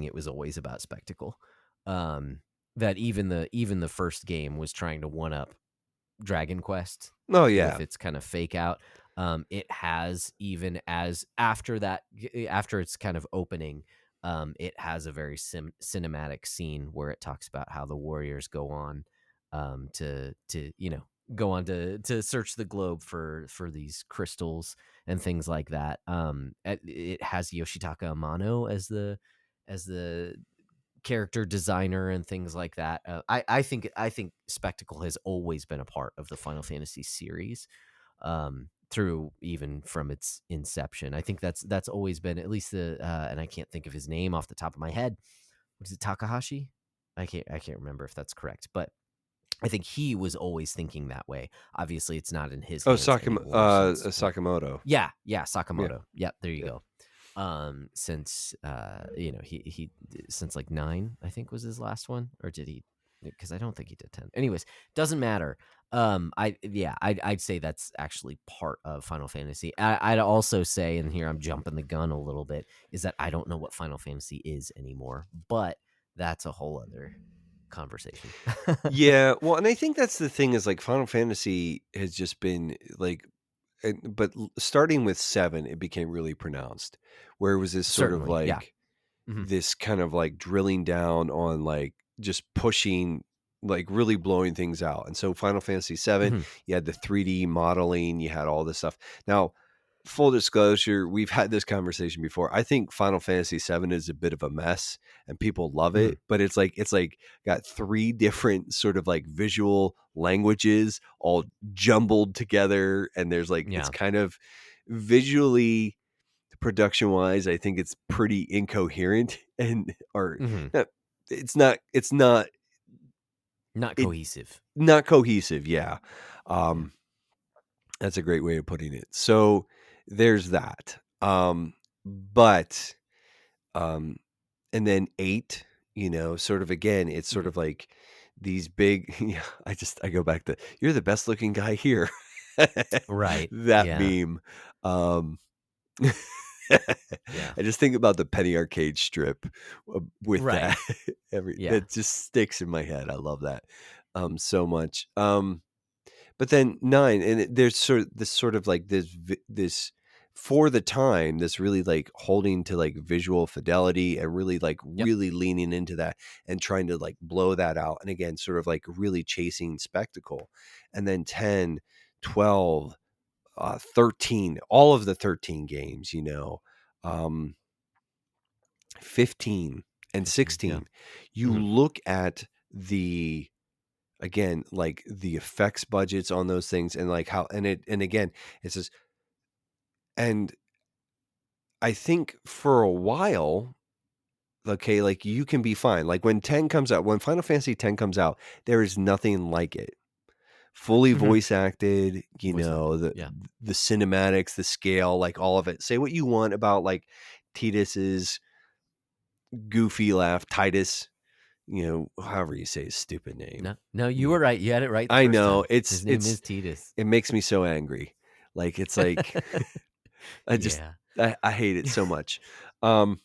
it was always about spectacle. That even the first game was trying to one up Dragon Quest Oh with yeah. its kind of fake out. It has, even as after that, after its kind of opening, it has a very cinematic scene where it talks about how the warriors go on to go on to search the globe for these crystals and things like that. It has Yoshitaka Amano as the character designer and things like that. I think spectacle has always been a part of the Final Fantasy series, through even from its inception. I think that's always been, at least the and I can't think of his name off the top of my head. Was it Takahashi? I can't remember if that's correct, but I think he was always thinking that way. Obviously, it's not in his Oh, hands anymore since Sakamoto. yeah, Yeah. Sakamoto. Yep, there you Yeah. go. Since he since like 9, I think, was his last one, or did he? Because I don't think he did 10. Anyways, doesn't matter. I'd say that's actually part of Final Fantasy. I'd also say, and here I'm jumping the gun a little bit, is that I don't know what Final Fantasy is anymore, but that's a whole other conversation. Yeah, well, and I think that's the thing, is like Final Fantasy has just been like, but starting with 7, it became really pronounced, where it was this sort of Certainly, yeah. like Mhm. this kind of like drilling down on like just pushing, like really blowing things out. And so Final Fantasy 7, Mhm. you had the 3D modeling, you had all this stuff. Now, full disclosure, we've had this conversation before. I think Final Fantasy 7 is a bit of a mess and people love Mhm. it, but it's like got 3 different sort of like visual languages all jumbled together, and there's like, it's Yeah. kind of visually, production wise, I think it's pretty incoherent, and or Mhm. not, it's not Not it cohesive. not cohesive. Yeah. Yeah. Um, that's a great way of putting it. So there's that. But um, and then 8, sort of again, it's sort Mhm. of like these big. Yeah, I go back to, you're the best looking guy here. Right. That Yeah. meme. Um, Yeah. I just think about the Penny Arcade strip with Right. that. Yeah. That just sticks in my head. I love that. so much. But then 9, and there's sort of like this for the time, this really like holding to like visual fidelity and really like Yep. really leaning into that and trying to like blow that out. And again, sort of like really chasing spectacle. And then 10, 12, 13, all of the 13 games, 15 and 16, yeah. you look at the, again, like the effects budgets on those things and like how, and again, it says, and I think for a while, okay, like you can be fine. Like when Final Fantasy 10 comes out, there is nothing like it. Fully voice acted, Yeah. the cinematics, the scale, like all of it. Say what you want about like Titus's goofy laugh, Titus, however you say his stupid name. No, you were right. You had it right the I first know time. His name is Titus. it makes me so angry. Like it's like I just Yeah. I hate it so much. But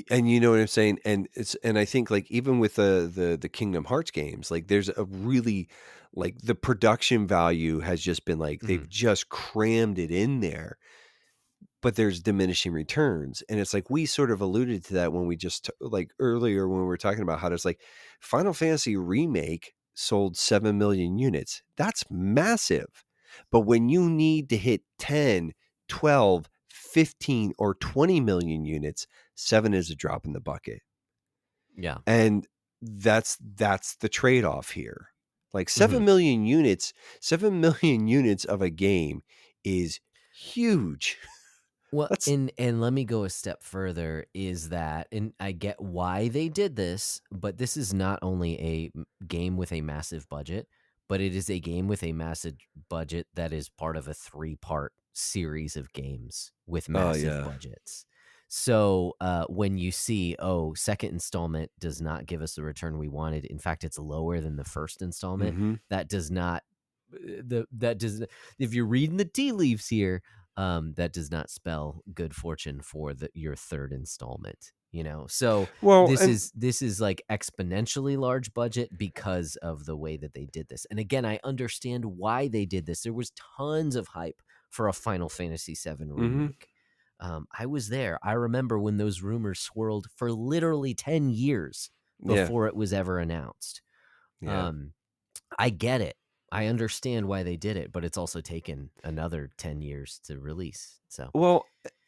and you know what I'm saying, and I think like even with the Kingdom Hearts games, like there's a really like the production value has just been like they've just crammed it in there, but there's diminishing returns. And it's like we sort of alluded to that when we just like earlier when we were talking about how does like Final Fantasy Remake sold 7 million units. That's massive. But when you need to hit 10, 12, 15 or 20 million units, 7 is a drop in the bucket. Yeah. And that's the trade-off here. Like 7 million units, 7 million units of a game is huge. Well, and let me go a step further is that, and I get why they did this, but this is not only a game with a massive budget, but it is a game with a massive budget that is part of a 3-part series of games with massive budgets. So when you see, second installment does not give us the return we wanted. In fact, it's lower than the first installment. That does not, if you're reading the tea leaves here, that does not spell good fortune for your third installment, so this is like exponentially large budget because of the way that they did this. And again, I understand why they did this. There was tons of hype for a Final Fantasy VII remake. I was there. I remember when those rumors swirled for literally 10 years before it was ever announced. I get it. I understand why they did it, but it's also taken another 10 years to release. So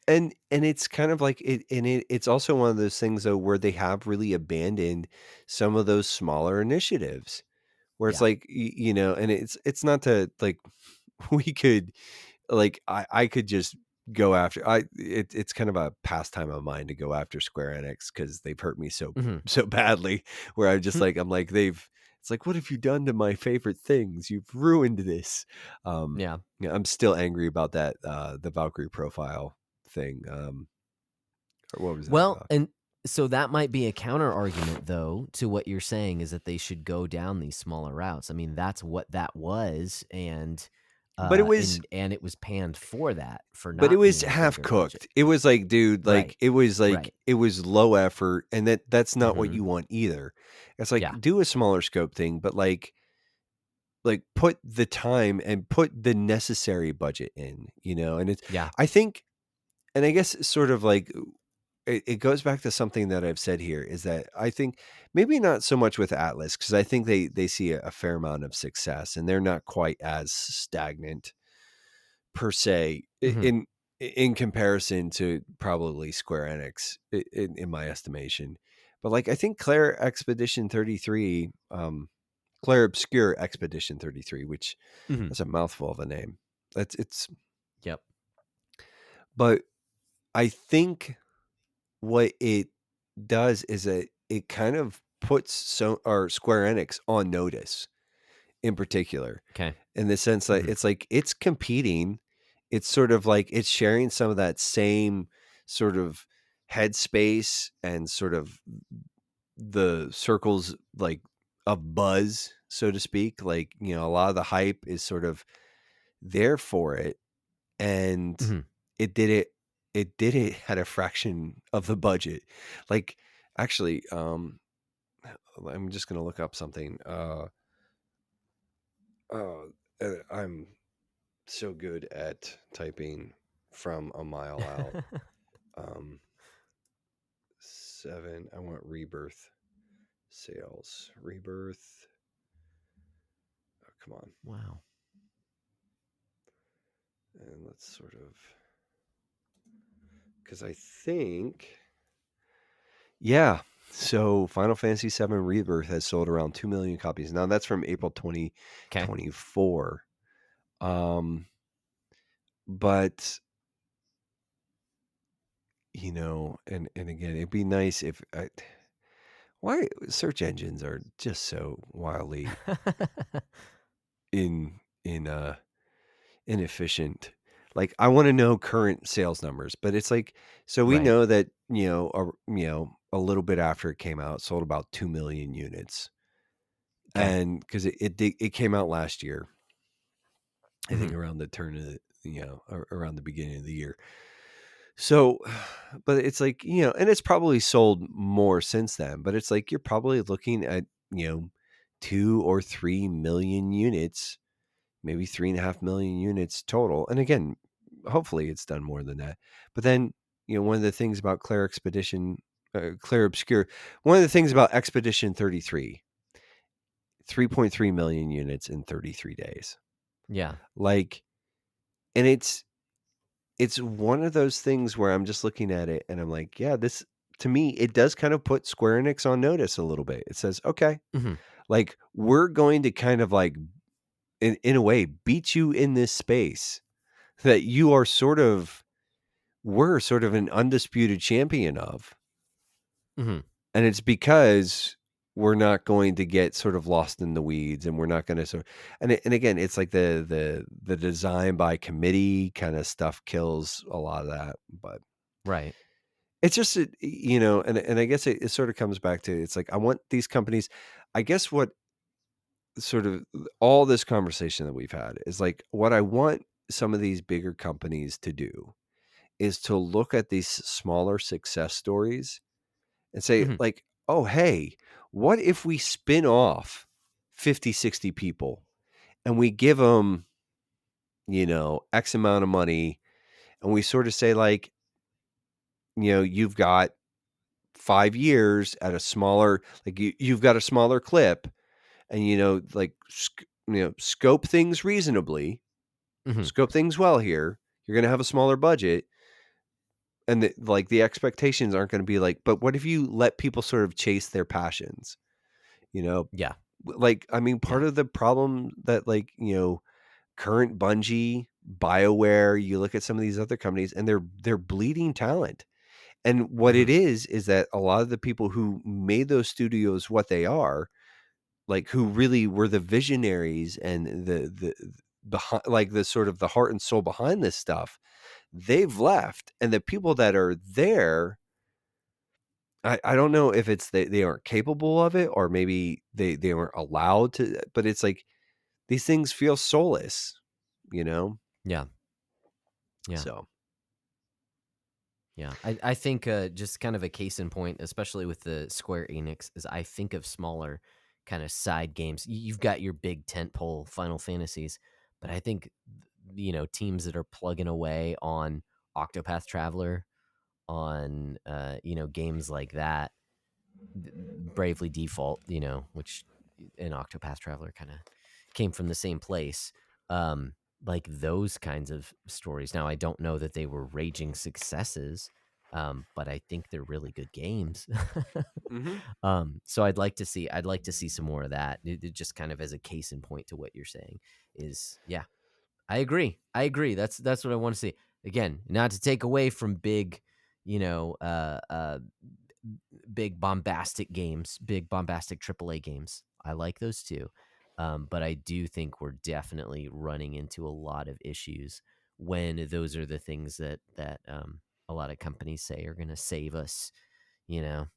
and it's kind of like it's also one of those things though where they have really abandoned some of those smaller initiatives where it's like and it's not to like we could like I could just go after it's kind of a pastime of mine to go after Square Enix because they've hurt me so badly where I'm just like it's like, what have you done to my favorite things? You've ruined this. I'm still angry about that the Valkyrie profile thing. Or what was that about? And so that might be a counter argument though to what you're saying is that they should go down these smaller routes. I mean, that's what that was, and but it was and it was panned for that for not. But it was being a half bigger cooked. budget. It was like, dude, like it was like Right. it was low effort, and that's not what you want either. It's like do a smaller scope thing, but like put the time and put the necessary budget in, and it's I think, and I guess sort of like it goes back to something that I've said here is that I think maybe not so much with Atlas because I think they see a fair amount of success and they're not quite as stagnant per se in comparison to probably Square Enix in my estimation. But like I think Claire Obscure Expedition 33, which is a mouthful of a name. It's But I think what it does is it kind of puts Square Enix on notice in particular. Okay. In the sense that it's like it's competing. It's sort of like it's sharing some of that same sort of headspace and sort of the circles like of buzz, so to speak. Like, a lot of the hype is sort of there for it. And it did it at a fraction of the budget. Like Actually, I'm just gonna look up something. I'm so good at typing from a mile out. 7. I want Rebirth sales. Rebirth. Oh, come on. Wow. And let's sort of, because I think, yeah. So Final Fantasy VII Rebirth has sold around 2 million copies. Now that's from April 2024. But you know, and again, it'd be nice if why search engines are just so wildly inefficient. Like I want to know current sales numbers, but it's like, so we Right. know that, a little bit after it came out, it sold about 2 million units. Okay. And because it came out last year, I think Mhm. around the turn of around the beginning of the year. So, but it's like, and it's probably sold more since then, but it's like, you're probably looking at, 2 or 3 million units, maybe 3.5 million units total. And again, hopefully it's done more than that. But then, one of the things about Claire Obscure, one of the things about Expedition 33, 3.3 million units in 33 days. Yeah. Like, and it's one of those things where I'm just looking at it and I'm like, yeah, this, to me, it does kind of put Square Enix on notice a little bit. It says, okay, Mhm. like we're going to kind of like, in a way, beat you in this space that we're sort of an undisputed champion of. Mhm. And it's because we're not going to get sort of lost in the weeds, and we're not going to and again, it's like the design by committee kind of stuff kills a lot of that. But Right. it's just, and I guess it sort of comes back to, it's like, I want these companies, I guess what sort of all this conversation that we've had is like, what I want some of these bigger companies to do is to look at these smaller success stories and say, Mhm. like, oh, hey, what if we spin off 50, 60 people and we give them, X amount of money, and we sort of say, like, you've got 5 years at a smaller, like, you've got a smaller clip, and, like, scope things reasonably, Mhm. scope things well here. You're going to have a smaller budget. And the expectations aren't going to be like, but what if you let people sort of chase their passions? Yeah. Like, I mean, Yeah. part of the problem that, like, current Bungie, BioWare, you look at some of these other companies and they're bleeding talent. And what it Mhm. is that a lot of the people who made those studios what they are, like, who really were the visionaries and the behind, like, the sort of the heart and soul behind this stuff, they've left. And the people that are there, I don't know if it's they aren't capable of it, or maybe they weren't allowed to, but it's like these things feel soulless, you know? Yeah. Yeah. So, Yeah. I think just kind of a case in point, especially with the Square Enix, is I think of smaller kind of side games. You've got your big tentpole Final Fantasies, but I think teams that are plugging away on Octopath Traveler, on games like that, Bravely Default, which in Octopath Traveler kind of came from the same place. Like those kinds of stories. Now, I don't know that they were raging successes, but I think they're really good games. mhm. So I'd like to see some more of that. It just kind of as a case in point to what you're saying is, yeah, I agree. That's what I want to see. Again, not to take away from big, you know, big bombastic games, big bombastic AAA games. I like those too. But I do think we're definitely running into a lot of issues when those are the things that a lot of companies say are going to save us, you know,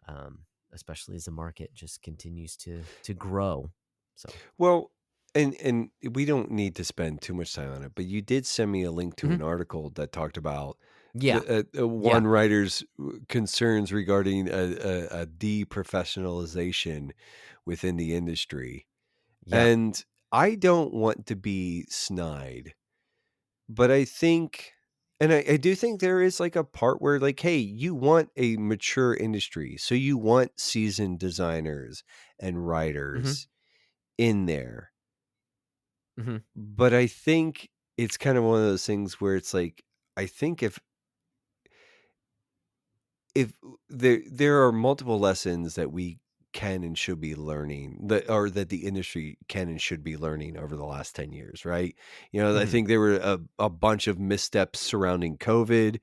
um, especially as the market just continues to grow. So, Well, and we don't need to spend too much time on it, but you did send me a link to mhm. an article that talked about Yeah. One writer's concerns regarding a deprofessionalization within the industry. Yeah. And I don't want to be snide, but I think, and I do think there is like a part where like, hey, you want a mature industry. So you want seasoned designers and Mm-hmm. writers in there. Mm-hmm. But I think it's kind of one of those things where it's like, I think if there are multiple lessons that we can and should be learning that the industry can and should be learning over the last 10 years, right? I Mm-hmm. think there were a bunch of missteps surrounding COVID.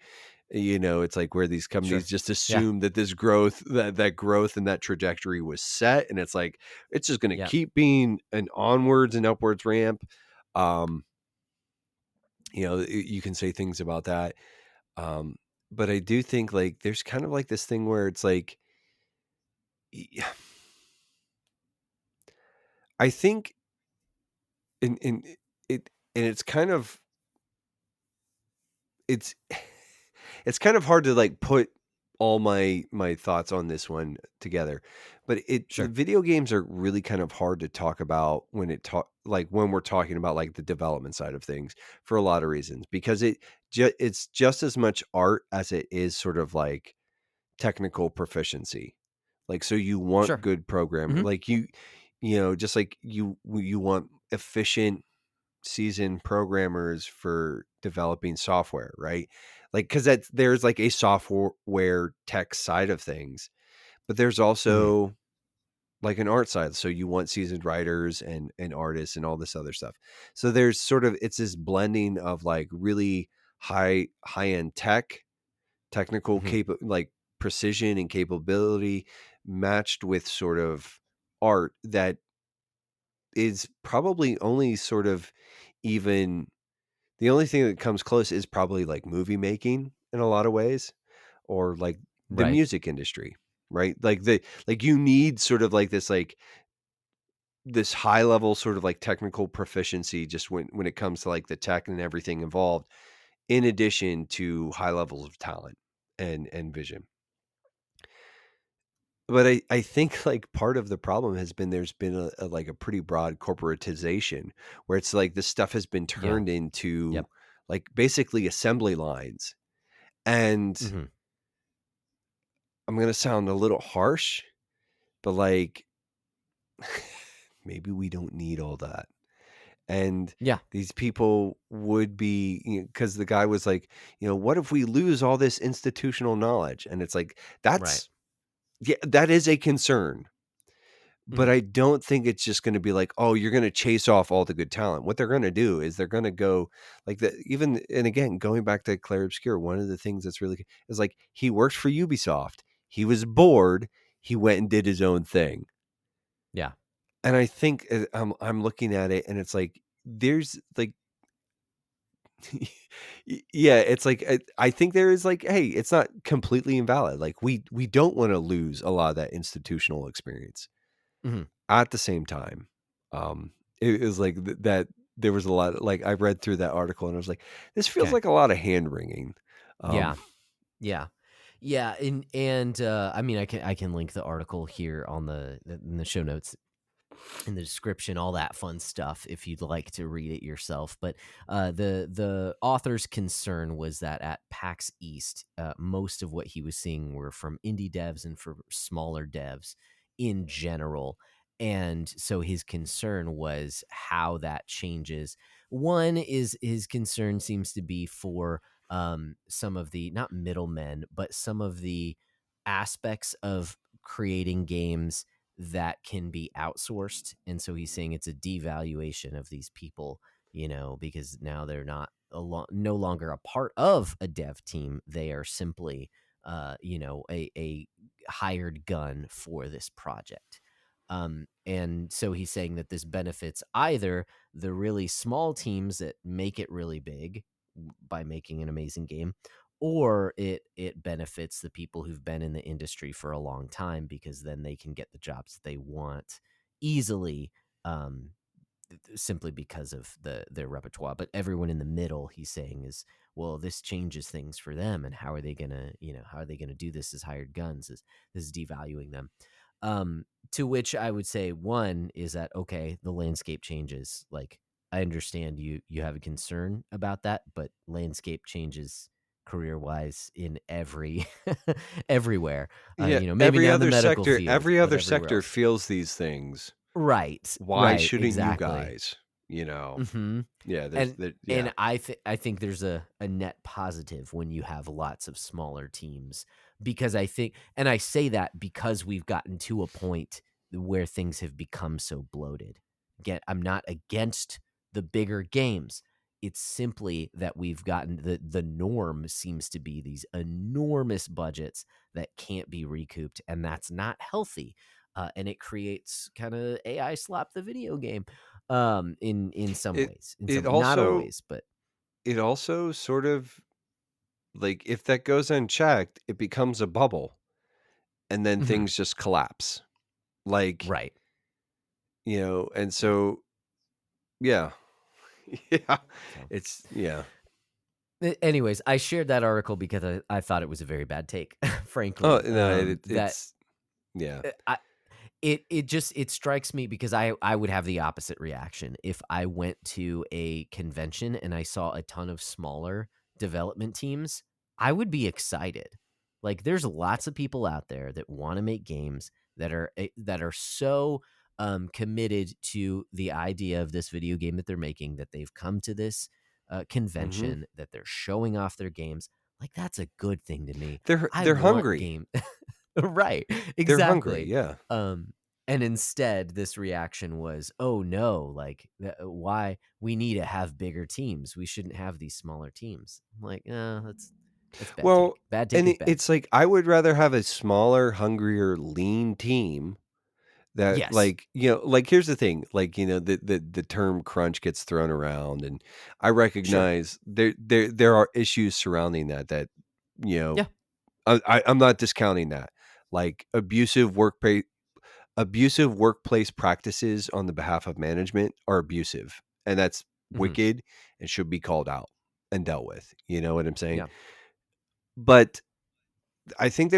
It's like where these companies Sure. just Yeah. assume that this growth, that growth and that trajectory was set. And it's like, it's just going to Yeah. keep being an onwards and upwards ramp. Um, you can say things about that. Um, but I do think like there's kind of like this thing where it's like, I think in it, and it's kind of it's it's kind of hard to like put all my thoughts on this one together, but the Sure. video games are really kind of hard to talk about when we're talking about like the development side of things for a lot of reasons, because it's just as much art as it is sort of like technical proficiency. Like, so you want Sure. good programming, Mm-hmm. like just like you want efficient seasoned programmers for developing software, right? Like, because there's like a software tech side of things, but there's Mm-hmm. also like an art side. So you want seasoned writers and artists and all this other stuff. So there's sort of, it's this blending of like really high end technical Mm-hmm. like precision and capability matched with sort of art that is probably only sort of even the only thing that comes close is probably like movie making in a lot of ways, or like the Right. music industry, right? Like you need sort of like this high level sort of like technical proficiency just when it comes to like the tech and everything involved, in addition to high levels of talent and vision. But I think like part of the problem has been there's been like a pretty broad corporatization where it's like this stuff has been Yeah. turned into Yep. like basically assembly lines. And Mm-hmm. I'm going to sound a little harsh, but like maybe we don't need all that. And Yeah. these people would be, because the guy was like, what if we lose all this institutional knowledge? And it's like, Right. yeah, that is a concern. But Mm-hmm. I don't think it's just going to be like, oh, you're going to chase off all the good talent. What they're going to do is they're going to go like that. Even, and again, going back to Claire Obscure, one of the things that's really is like he worked for Ubisoft. He was bored. He went and did his own thing. Yeah. And I think I'm looking at it and it's like, there's like, yeah, it's like, I think there is like, hey, it's not completely invalid. Like we don't want to lose a lot of that institutional experience. Mm-hmm. At the same time, it was like that there was a lot of, like I read through that article and I was like, this feels Okay. like a lot of hand wringing. Yeah. Yeah. Yeah. And I mean, I can link the article here on in the show notes, in the description, all that fun stuff if you'd like to read it yourself. But the author's concern was that at PAX East, most of what he was seeing were from indie devs and for smaller devs in general. And so his concern was how that changes. One is his concern seems to be for some of the, not middlemen, but some of the aspects of creating games that can be outsourced. And so he's saying it's a devaluation of these people, because now they're not no longer a part of a dev team. They are simply, a hired gun for this project. And so he's saying that this benefits either the really small teams that make it really big by making an amazing game, or it benefits the people who've been in the industry for a long time, because then they can get the jobs that they want easily, um, simply because of their repertoire. But everyone in the middle, he's saying, is, well, this changes things for them, and how are they gonna do this as hired guns? This is devaluing them. To which I would say, one is that, okay, the landscape changes. Like, I understand you have a concern about that, but landscape changes career wise in everywhere. Yeah, Maybe not in the medical field, every but other everywhere sector else. feels these things. Right, Why right, shouldn't you exactly. guys? You know? Hmm. Yeah, there's And that. and Yeah. I think there's a net positive when you have lots of smaller teams, because I think, and I say that because we've gotten to a point where things have become so bloated. Again, I'm not against the bigger games. It's simply that we've gotten, the norm seems to be these enormous budgets that can't be recouped, and that's not healthy. And it creates kind of AI slap the video game, in some It ways, it not also always, but it also sort of, like, if that goes unchecked, it becomes a bubble, and then Mhm. things just collapse. Like, Right. and so yeah. Yeah. So, It's yeah. anyways, I shared that article because I thought it was a very bad take, Oh, frankly. no, That it's yeah. I it just, it strikes me because I would have the opposite reaction if I went to a convention and I saw a ton of smaller development teams. I would be excited. Like, there's lots of people out there that want to make games that are so committed to the idea of this video game that they're making, that they've come to this Mhm. convention, that they're showing off their games. Like, that's a good thing to me. I They're want hungry. game. Right, They're hungry, exactly. yeah. Um, and instead, this reaction was, "Oh no! Like, why we need to have bigger teams? We shouldn't have these smaller teams." I'm like, that's bad Well, take. Bad take and is bad. it's like, I would rather have a smaller, hungrier, lean team that, Yes, like, like, here's the thing, like, the term crunch gets thrown around, and I sure, recognize there are issues surrounding that, you know, yeah, I'm not discounting that. Like, abusive workplace practices on the behalf of management are abusive, and that's hmm, wicked and should be called out and dealt with. You know what I'm saying? yeah, But I think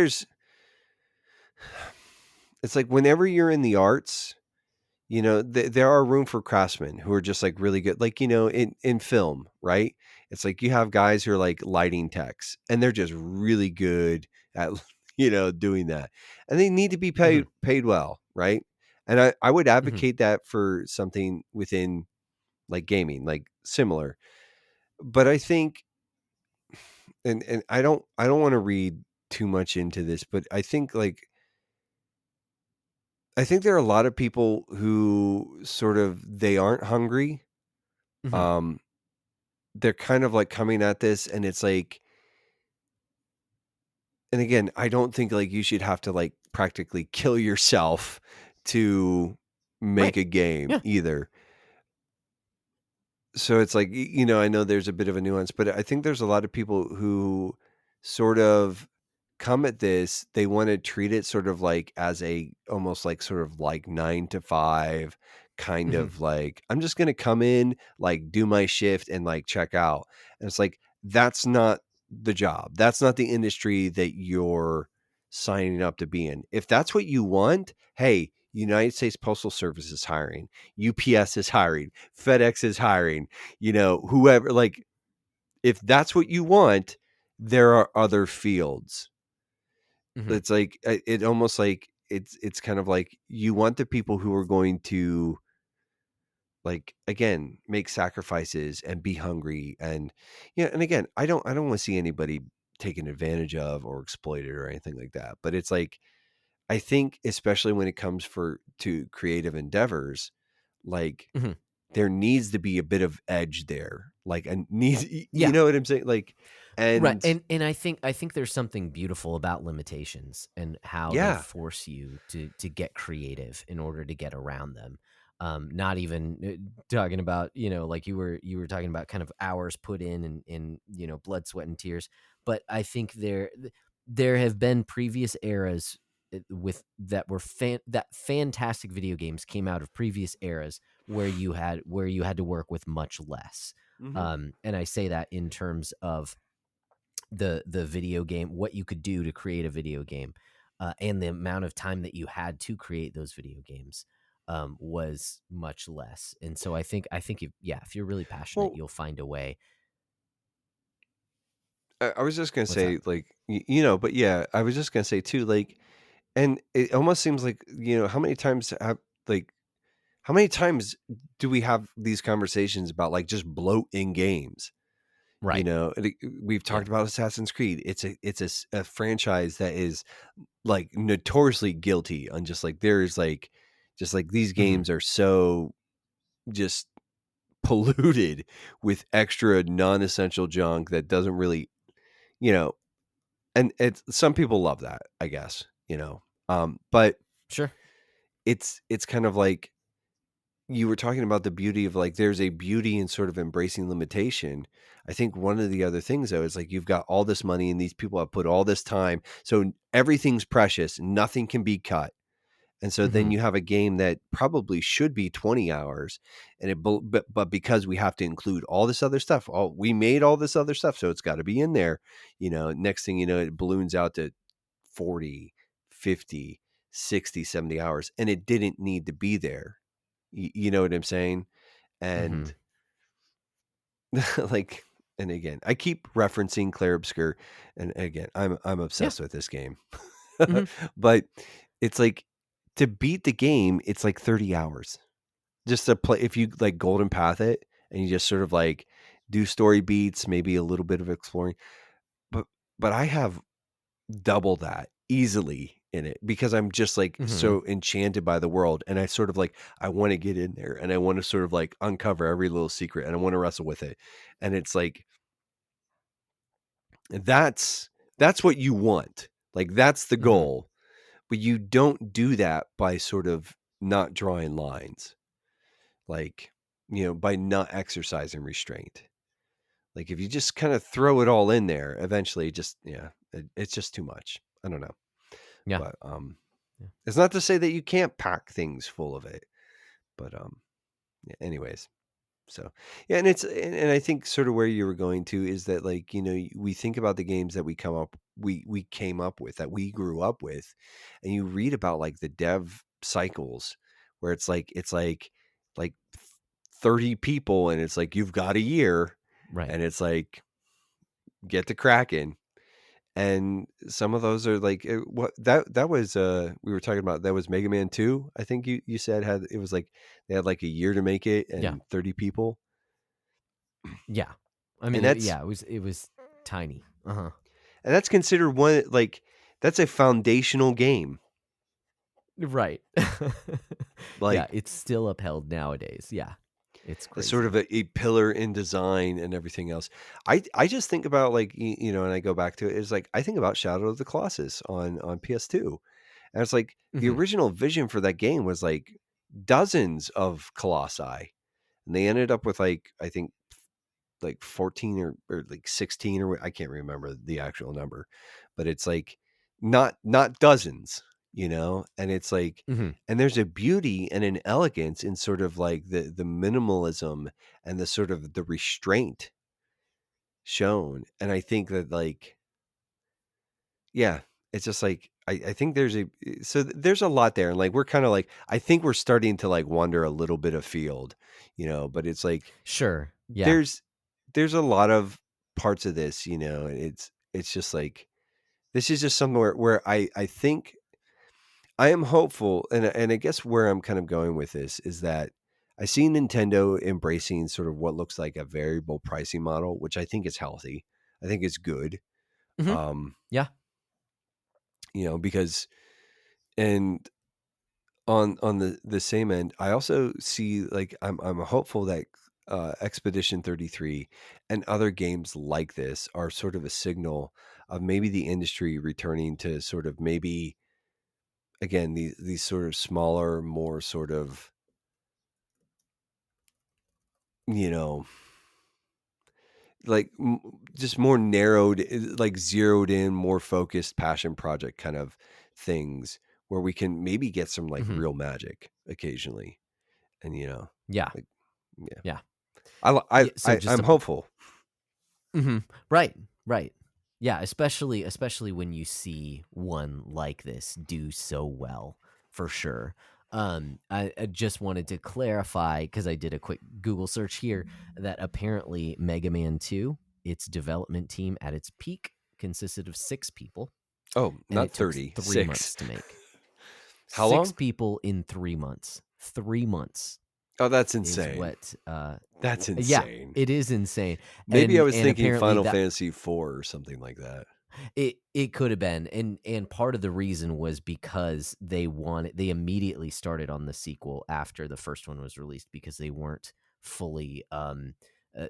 it's like, whenever you're in the arts, there are room for craftsmen who are just, like, really good. Like, in film, right? It's like, you have guys who are like lighting techs, and they're just really good at doing that, and they need to be hmm, paid well, right? And I would hmm, advocate that for something within, like, gaming, like, similar. But I think, and I don't want to read too much into this, but I think there are a lot of people who sort of, they aren't hungry. hmm, Um, they're kind of, like, coming at this, and it's like, and again, I don't think, like, you should have to, like, practically kill yourself to make right, a game yeah, either. So it's like, I know there's a bit of a nuance, but I think there's a lot of people who sort of come at this, they want to treat it sort of like as a, almost like, sort of like 9 to 5 kind hmm, of, like, I'm just going to come in, like, do my shift and, like, check out. And it's like, that's not the job. That's not the industry that you're signing up to be in. If that's what you want, hey, United States Postal Service is hiring. UPS is hiring. FedEx is hiring. Whoever, like, if that's what you want, there are other fields. hmm, It's like, it almost like, it's kind of like, you want the people who are going to, like, again, make sacrifices and be hungry, and and again, I don't want to see anybody taken advantage of or exploited or anything like that. But it's like, I think, especially when it comes to creative endeavors, like, hmm, there needs to be a bit of edge there, like, and needs, you yeah. know what I'm saying? Like, Right, and and I think there's something beautiful about limitations and how they yeah, force you to get creative in order to get around them. Not even talking about, like you were talking about, kind of hours put in blood, sweat, and tears. But I think there have been previous eras with that were that fantastic video games came out of previous eras where you had to work with much less. And I say that in terms of the video game, what you could do to create a video game, and the amount of time that you had to create those video games was much less. And so I think if you're really passionate, Well, you'll find a way. I was just gonna What's say, that? like, but yeah, I was just gonna say too, like, and it almost seems like, how many times how many times do we have these conversations about like just bloat in games? Right. We've Yeah. talked about Assassin's Creed. A franchise that is like notoriously guilty on just like there's like just like these Mhm. games are so just polluted with extra non-essential junk that doesn't really, you know, and it's some people love that, I guess, but Sure. it's kind of like you were talking about the beauty of like there's a beauty in sort of embracing limitation. I think one of the other things though is like you've got all this money and these people have put all this time, so everything's precious, nothing can be cut. And so then Mhm. you have a game that probably should be 20 hours, and but because we have to include all this other stuff, we made all this other stuff, so it's got to be in there. Next thing you know, it balloons out to 40, 50, 60, 70 hours, and it didn't need to be there. You know what I'm saying? And Mhm. like, and again, I keep referencing Claire Obscure, and again, I'm Yeah. obsessed with this game. Mhm. But it's like to beat the game, it's like 30 hours just to play. If you like golden path it and you just sort of like do story beats, maybe a little bit of exploring, but I have double that easily in it because I'm just like Mhm. so enchanted by the world, and I sort of like I want to get in there and I want to sort of like uncover every little secret and I want to wrestle with it. And it's like that's what you want. Like that's the Mhm. goal. But you don't do that by sort of not drawing lines. Like, by not exercising restraint. Like if you just kind of throw it all in there, eventually it's just too much. I don't know. Yeah. But Yeah. it's not to say that you can't pack things full of it. But yeah, anyways. So yeah, and I think sort of where you were going to is that like, we think about the games that we came up with, that we grew up with, and you read about like the dev cycles where it's like 30 people and it's like you've got a year Right. and it's like get to cracking. And some of those are like what that was we were talking about, that was Mega Man 2, I think you said had it was like they had like a year to make it Yeah. and 30 people. Yeah. I mean, And that's it was tiny. Uh-huh. and that's considered one like that's a foundational game. Right. Yeah, Like it's still upheld nowadays. Yeah. It's a sort crazy. of a pillar in design and everything else. I just think about like and I go back to it is like I think about Shadow of the Colossus on PS2. And it's like the Mhm. original vision for that game was like dozens of colossi. And they ended up with like I think like 14 or like 16 or I can't remember the actual number, but it's like not dozens, and it's like Mhm. and there's a beauty and an elegance in sort of like the minimalism and the sort of the restraint shown. And I think that like yeah, it's just like I think there's a lot there, and like we're kind of like I think we're starting to like wander a little bit afield, but it's like Sure. Yeah. there's there's a lot of parts of this, and it's just like this is just somewhere where I think I am hopeful, and I guess where I'm kind of going with this is that I see Nintendo embracing sort of what looks like a variable pricing model, which I think is healthy. I think it's good. Mhm. Um, Yeah. because and on the same end, I also see like I'm hopeful that Expedition 33 and other games like this are sort of a signal of maybe the industry returning to sort of maybe again these sort of smaller, more sort of you know like just more narrowed, like zeroed in, more focused passion project kind of things where we can maybe get some like Mhm. real magic occasionally, and Yeah. Like, yeah. Yeah. I'm hopeful. Right. Yeah, especially when you see one like this do so well, for sure. I just wanted to clarify, because I did a quick Google search here, that apparently Mega Man 2, its development team at its peak consisted of 6 people. Oh, And not it took 30, 3 6. months to make. How 6 long? people in 3 months. 3 months Oh, that's is insane. what. That's Yeah, insane. it is insane. Maybe I And was thinking apparently Final that Fantasy IV or something like that. it could have been, and part of the reason was because they immediately started on the sequel after the first one was released, because they weren't fully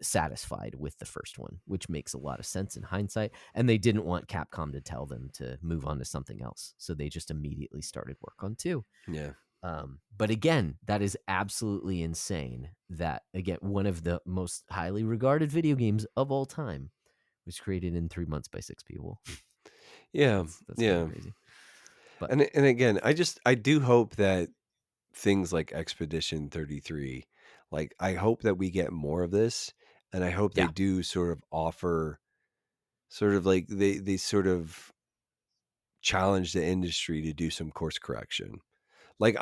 satisfied with the first one, which makes a lot of sense in hindsight. And they didn't want Capcom to tell them to move on to something else, so they just immediately started work on 2. Yeah. But again, that is absolutely insane. That, again, one of the most highly regarded video games of all time was created in 3 months by 6 people. Yeah. That's yeah. kind of crazy. But And again, I do hope that things like Expedition 33, like I hope that we get more of this, and I hope they Yeah. do sort of offer sort of like they sort of challenge the industry to do some course correction. Like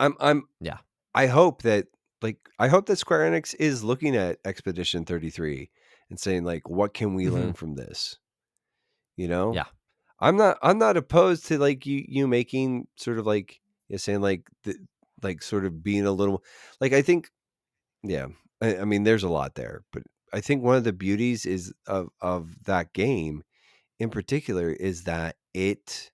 yeah. I hope that Square Enix is looking at Expedition 33 and saying, like, what can we learn from this? You know? Yeah. I'm not opposed to like you making sort of like you're saying like sort of being a little like I think I mean there's a lot there, but I think one of the beauties is of that game in particular is that it's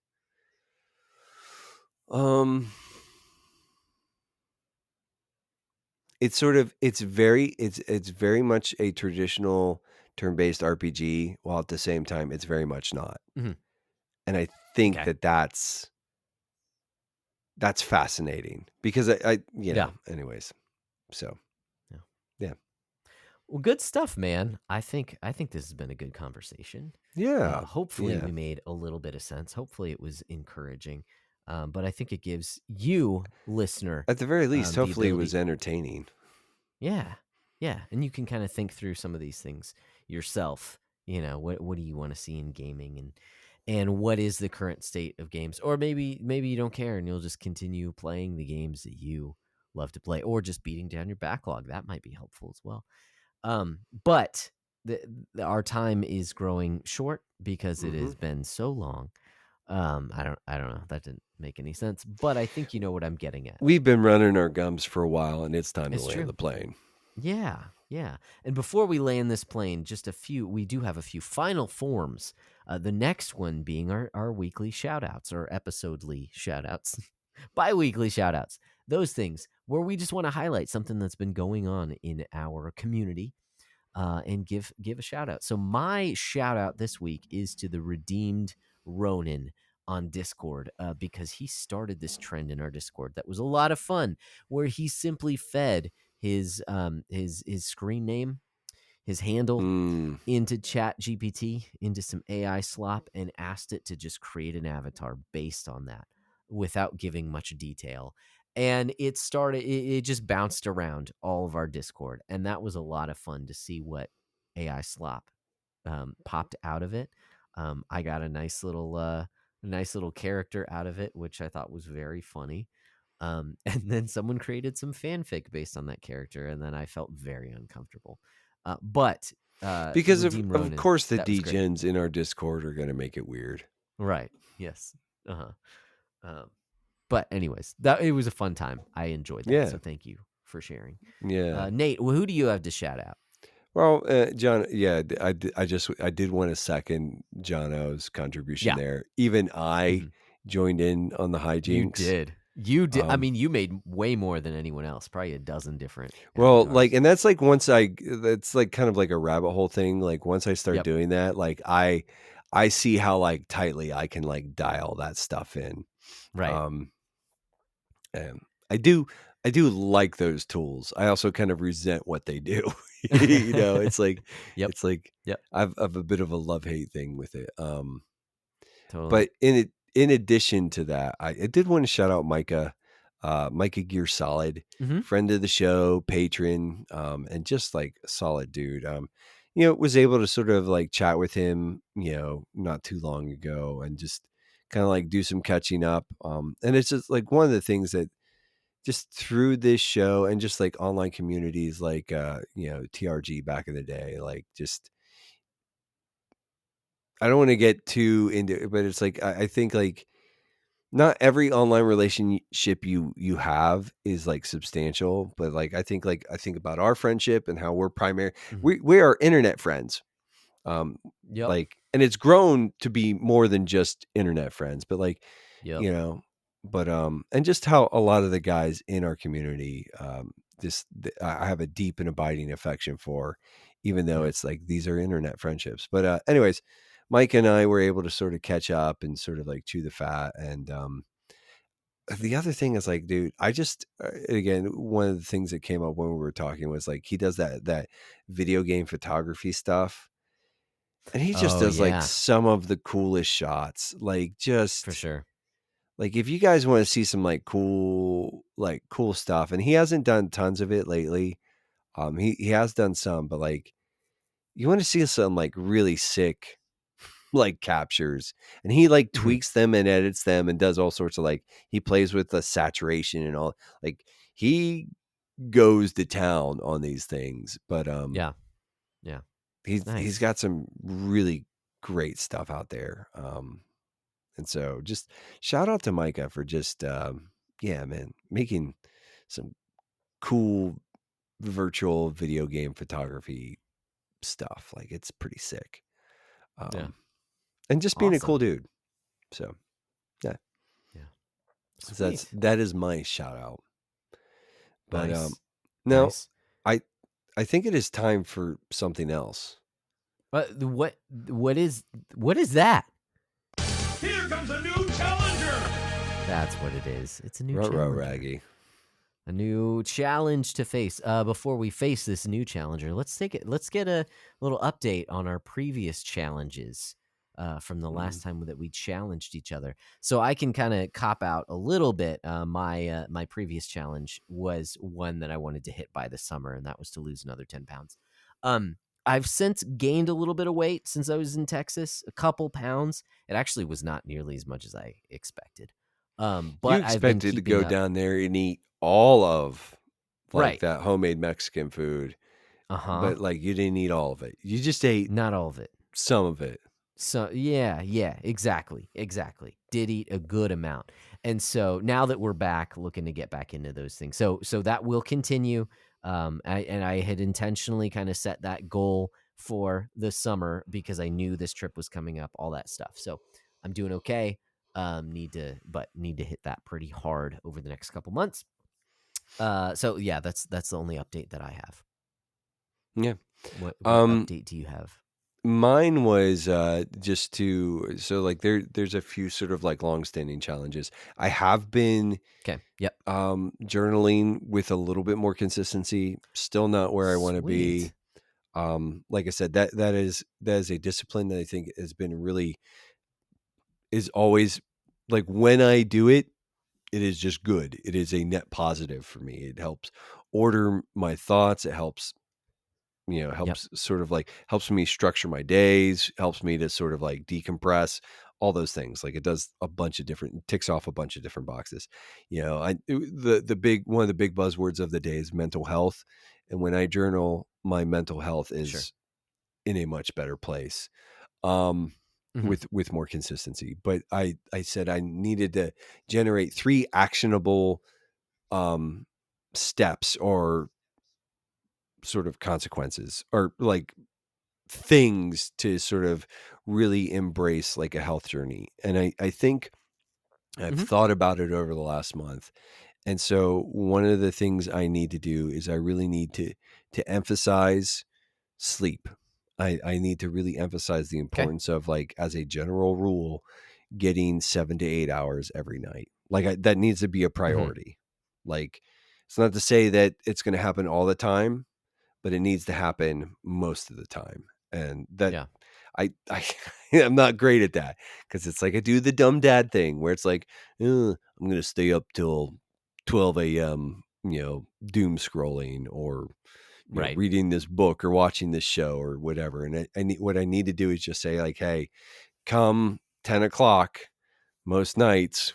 very much a traditional turn-based RPG, while at the same time it's very much not. Mhm. And I think Okay. that's fascinating because I Yeah. anyways. So Yeah. yeah. Well, good stuff, man. I think this has been a good conversation. Yeah. Hopefully Yeah. we made a little bit of sense. Hopefully it was encouraging. But I think it gives you, listener, At the very least, the hopefully it was ability. entertaining. Yeah. Yeah. And you can kind of think through some of these things yourself. You know, what do you want to see in gaming, and what is the current state of games? Or maybe you don't care and you'll just continue playing the games that you love to play, or just beating down your backlog. That might be helpful as well. But our time is growing short because it has been so long. I don't know. That didn't make any sense, but I think you know what I'm getting at. We've been running our gums for a while, and it's time to It's land true. the plane. Yeah. And before we land this plane, we do have a few final forms. The next one being our weekly shout-outs, or episodely shout-outs, bi-weekly shout-outs. Those things where we just want to highlight something that's been going on in our community, and give a shout-out. So my shout-out this week is to the Redeemed Ronin on Discord, because he started this trend in our Discord that was a lot of fun, where he simply fed his screen name, his handle, into Chat GPT, into some AI slop, and asked it to just create an avatar based on that without giving much detail. And it just bounced around all of our Discord, and that was a lot of fun to see what AI slop popped out of it. I got a nice little character out of it, which I thought was very funny. And then someone created some fanfic based on that character, and then I felt very uncomfortable. But because of Ronin, course the that was great. degens in our Discord are going to make it weird. Right. Yes. But anyways, it was a fun time. I enjoyed that. Yeah. So thank you for sharing. Yeah. Nate, who do you have to shout out? Well, John, yeah, I did want to second Jono's contribution there. Even I joined in on the hijinks. You did. I mean, you made way more than anyone else. Probably a dozen different. Well, avatars. like, and that's like that's like kind of like a rabbit hole thing. Like once I start doing that, like I see how like tightly I can like dial that stuff in. Right. And I do like those tools. I also kind of resent what they do. You know, it's like, it's like, I've a bit of a love-hate thing with it. Totally. But in addition to that, I did want to shout out Micah. Micah Gear Solid, Mm-hmm. friend of the show, patron, and just like a solid dude. Was able to sort of like chat with him, not too long ago, and just kind of like do some catching up. And it's just like one of the things that just through this show and just like online communities like TRG back in the day, like just I don't want to get too into it, but it's like I think like not every online relationship you have is like substantial, but like I think about our friendship and how we're primary. Mm-hmm. We are internet friends. Yep. Like, and it's grown to be more than just internet friends, but like, Yep. but and just how a lot of the guys in our community, I have a deep and abiding affection for, even though it's like these are internet friendships. But anyways, Mike and I were able to sort of catch up and sort of like chew the fat. And the other thing is like, dude, I just again, one of the things that came up when we were talking was like he does that video game photography stuff. And he just Oh does like yeah, some of the coolest shots. Like for just sure. like if you guys want to see some like cool stuff, and he hasn't done tons of it lately. He has done some, but like you want to see some like really sick like captures, and he like Mm-hmm. tweaks them and edits them and does all sorts of like he plays with the saturation and all, like he goes to town on these things. But Yeah. he's Nice. got some really great stuff out there. And so just shout out to Micah for just man, making some cool virtual video game photography stuff. Like it's pretty sick. Yeah. And just being a cool Awesome. dude. So yeah. Yeah. So Sweet. that is my shout out. But Nice. now Nice. I think it is time for something else. But what is that? Here comes a new challenger. That's what it is. It's a new Ruh-roh, challenger. Raggy. A new challenge to face. Before we face this new challenger, let's get a little update on our previous challenges from the last time that we challenged each other. So I can kind of cop out a little bit. My previous challenge was one that I wanted to hit by the summer, and that was to lose another 10 pounds. I've since gained a little bit of weight since I was in Texas, a couple pounds. It actually was not nearly as much as I expected. But You I've been expected to keeping go up. down there and eat all of like Right. that homemade Mexican food, Uh-huh. but like you didn't eat all of it. You just ate Not all of it. some of it. So yeah, exactly. Did eat a good amount. And so now that we're back looking to get back into those things. So that will continue. I had intentionally kind of set that goal for the summer because I knew this trip was coming up, all that stuff. So I'm doing okay. Need to hit that pretty hard over the next couple months. So yeah, that's the only update that I have. Yeah. What update do you have? Mine was just so like there's a few sort of like long-standing challenges. I have been Okay. Yep. journaling with a little bit more consistency. Still not where I want to be. Sweet. Like I said, that is a discipline that I think has been really is always like when I do it, it is just good. It is a net positive for me. It helps order my thoughts. It helps sort of like helps me structure my days, helps me to sort of like decompress, all those things. Like it does a bunch of different, ticks off a bunch of different boxes. The big, one of the big buzzwords of the day is mental health. And when I journal, my mental health is in a much better place. With more consistency. But I said I needed to generate 3 actionable steps or sort of consequences or like things to sort of really embrace like a health journey. And I think I've thought about it over the last month. And so one of the things I need to do is I really need to emphasize sleep. I need to really emphasize the importance of like, as a general rule, getting 7 to 8 hours every night. Like that needs to be a priority. Like it's not to say that it's going to happen all the time, but it needs to happen most of the time. And that I I'm not great at that because it's like I do the dumb dad thing where it's like, I'm going to stay up till 12 a.m., doom scrolling or Right. reading this book or watching this show or whatever. And what I need to do is just say like, hey, come 10 o'clock most nights,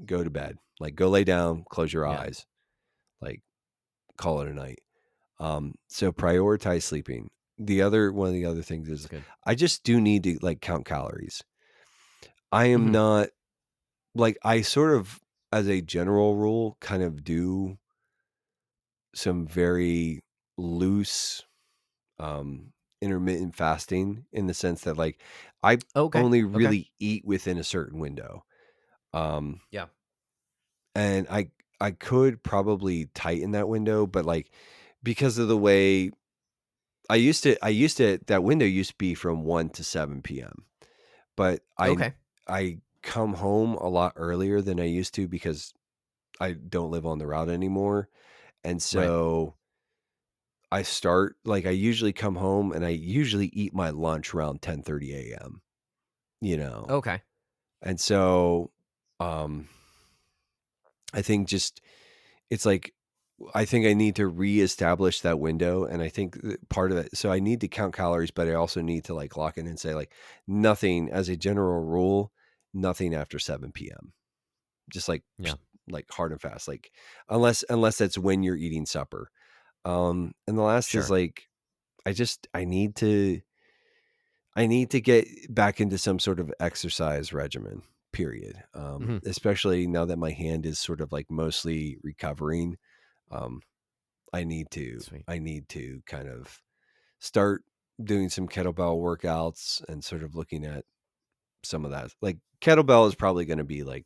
go to bed, like go lay down, close your eyes, like call it a night. So prioritize sleeping. One of the other things is I just do need to like count calories. I am not like, I sort of, as a general rule, kind of do some very loose, intermittent fasting in the sense that like I only really eat within a certain window. Yeah. And I could probably tighten that window, but like because of the way I used to that window used to be from 1 to 7 p.m. But I come home a lot earlier than I used to because I don't live on the route anymore. And so I usually come home and I usually eat my lunch around 10:30 a.m., Okay. And so I think it's like I think I need to reestablish that window, and I think part of it. So I need to count calories, but I also need to like lock in and say like nothing as a general rule, nothing after 7 p.m. Just like hard and fast, like unless that's when you're eating supper. And the last is like I need to get back into some sort of exercise regimen. Period. Especially now that my hand is sort of like mostly recovering. I need to kind of start doing some kettlebell workouts and sort of looking at some of that. Like kettlebell is probably going to be like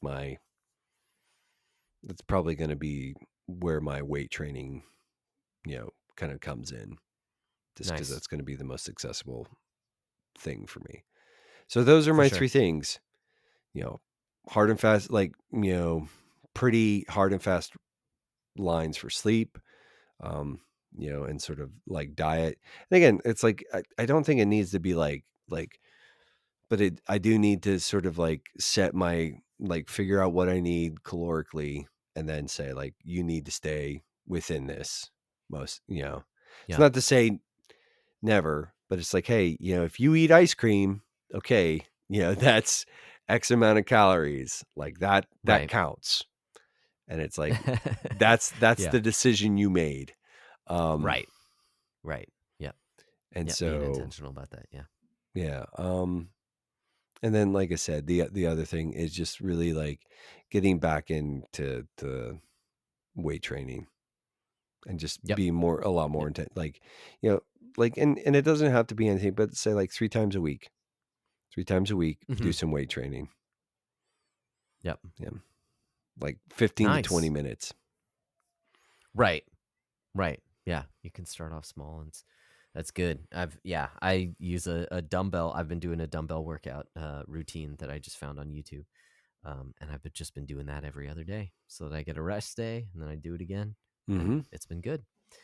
that's probably going to be where my weight training, kind of comes in, just because that's going to be the most accessible thing for me. So those are my three things, hard and fast, like, pretty hard and fast lines for sleep, and sort of like diet. And again, it's like, I don't think it needs to be but I do need to sort of like set figure out what I need calorically and then say like, you need to stay within this it's not to say never, but it's like, hey, if you eat ice cream, okay, that's X amount of calories, like that counts. And it's like, that's the decision you made. Right. Yeah. And so being intentional about that. Yeah. Yeah. And then, like I said, the other thing is just really like getting back into the weight training and just be a lot more intense. Like, and it doesn't have to be anything, but say like 3 times a week, do some weight training. Yep. Yeah. Like 15 to 20 minutes. Right. Yeah. You can start off small and that's good. I use a dumbbell. I've been doing a dumbbell workout routine that I just found on YouTube. And I've just been doing that every other day so that I get a rest day and then I do it again. And it's been good.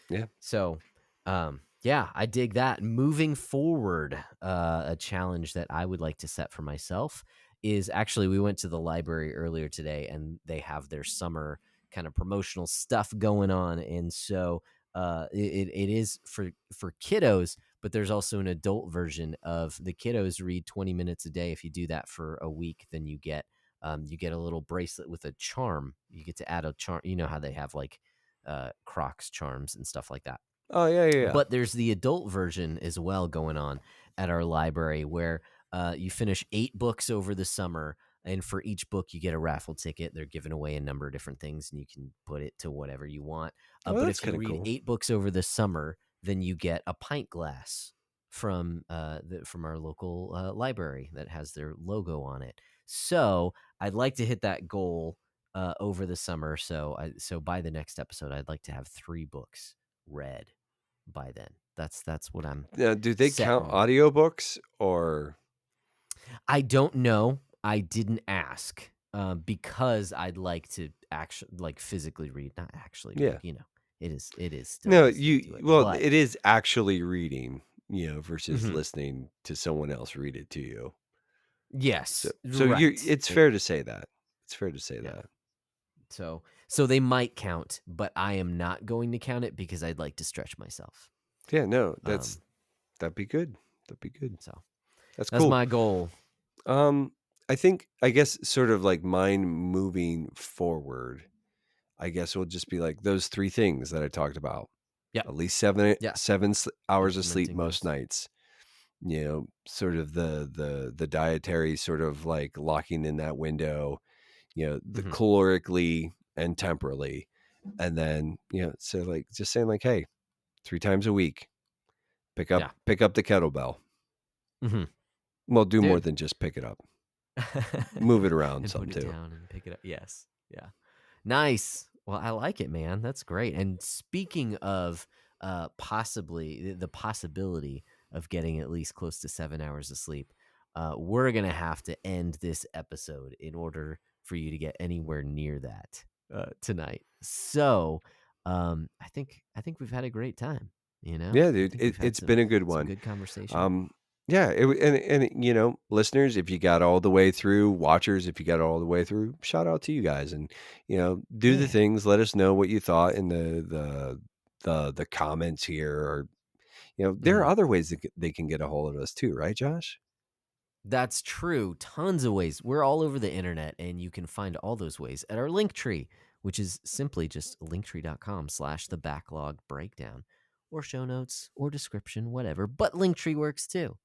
Yeah. So, I dig that. Moving forward, a challenge that I would like to set for myself is actually, we went to the library earlier today and they have their summer kind of promotional stuff going on. And so it is for kiddos, but there's also an adult version of the kiddos read 20 minutes a day. If you do that for a week, then you get a little bracelet with a charm. You get to add a charm. You know how they have like Crocs charms and stuff like that. Oh, yeah. But there's the adult version as well going on at our library where you finish 8 books over the summer. And for each book, you get a raffle ticket. They're giving away a number of different things, and you can put it to whatever you want. But if you read 8 books over the summer, then you get a pint glass from our local library that has their logo on it. So I'd like to hit that goal over the summer. So by the next episode, I'd like to have 3 books read by then. That's what I'm. Now, do they count audiobooks or? I don't know. I didn't ask because I'd like to actually physically read, not actually read. It is still. No, it is actually reading, versus listening to someone else read it to you. Yes. So right. It's fair to say that. It's fair to say that. So they might count, but I am not going to count it because I'd like to stretch myself. Yeah, no, that'd be good. That'd be good. So That's that's cool. my goal. I guess sort of like mine moving forward, I guess will just be like those 3 things that I talked about. Yep. At least 7 Yeah. hours of sleep Implementing most those. nights. You know, sort of the dietary sort of like locking in that window, you know, the calorically and temporally. And then, you know, so like just saying like, hey, 3 times a week, pick up the kettlebell. Mm-hmm. Well, do more Dude. than just pick it up. Move it around and some put it too. down and pick it up. Yes. Yeah. Nice. Well, I like it, man. That's great. And speaking of possibly the possibility of getting at least close to 7 hours of sleep, we're gonna have to end this episode in order for you to get anywhere near that tonight. So I think we've had a great time. You know, Yeah, I dude, think we've had it's been a good some one. good conversation. Yeah, and you know, listeners, if you got all the way through, watchers, if you got all the way through, shout out to you guys, and you know, do the things. Let us know what you thought in the comments here, or you know, there are other ways that they can get a hold of us too, right, Josh? That's true. Tons of ways. We're all over the internet, and you can find all those ways at our Linktree, which is simply just linktree.com/the backlog breakdown, or show notes or description, whatever. But Linktree works too.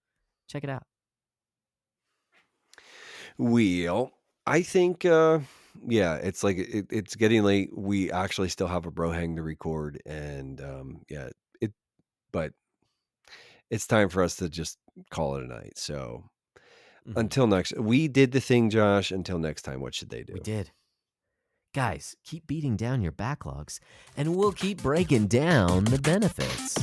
Check it out. Well, I think, yeah, it's like it's getting late. We actually still have a bro hang to record, and yeah, but it's time for us to just call it a night. So until next, we did the thing, Josh. Until next time, what should they do? We did. Guys, keep beating down your backlogs, and we'll keep breaking down the benefits.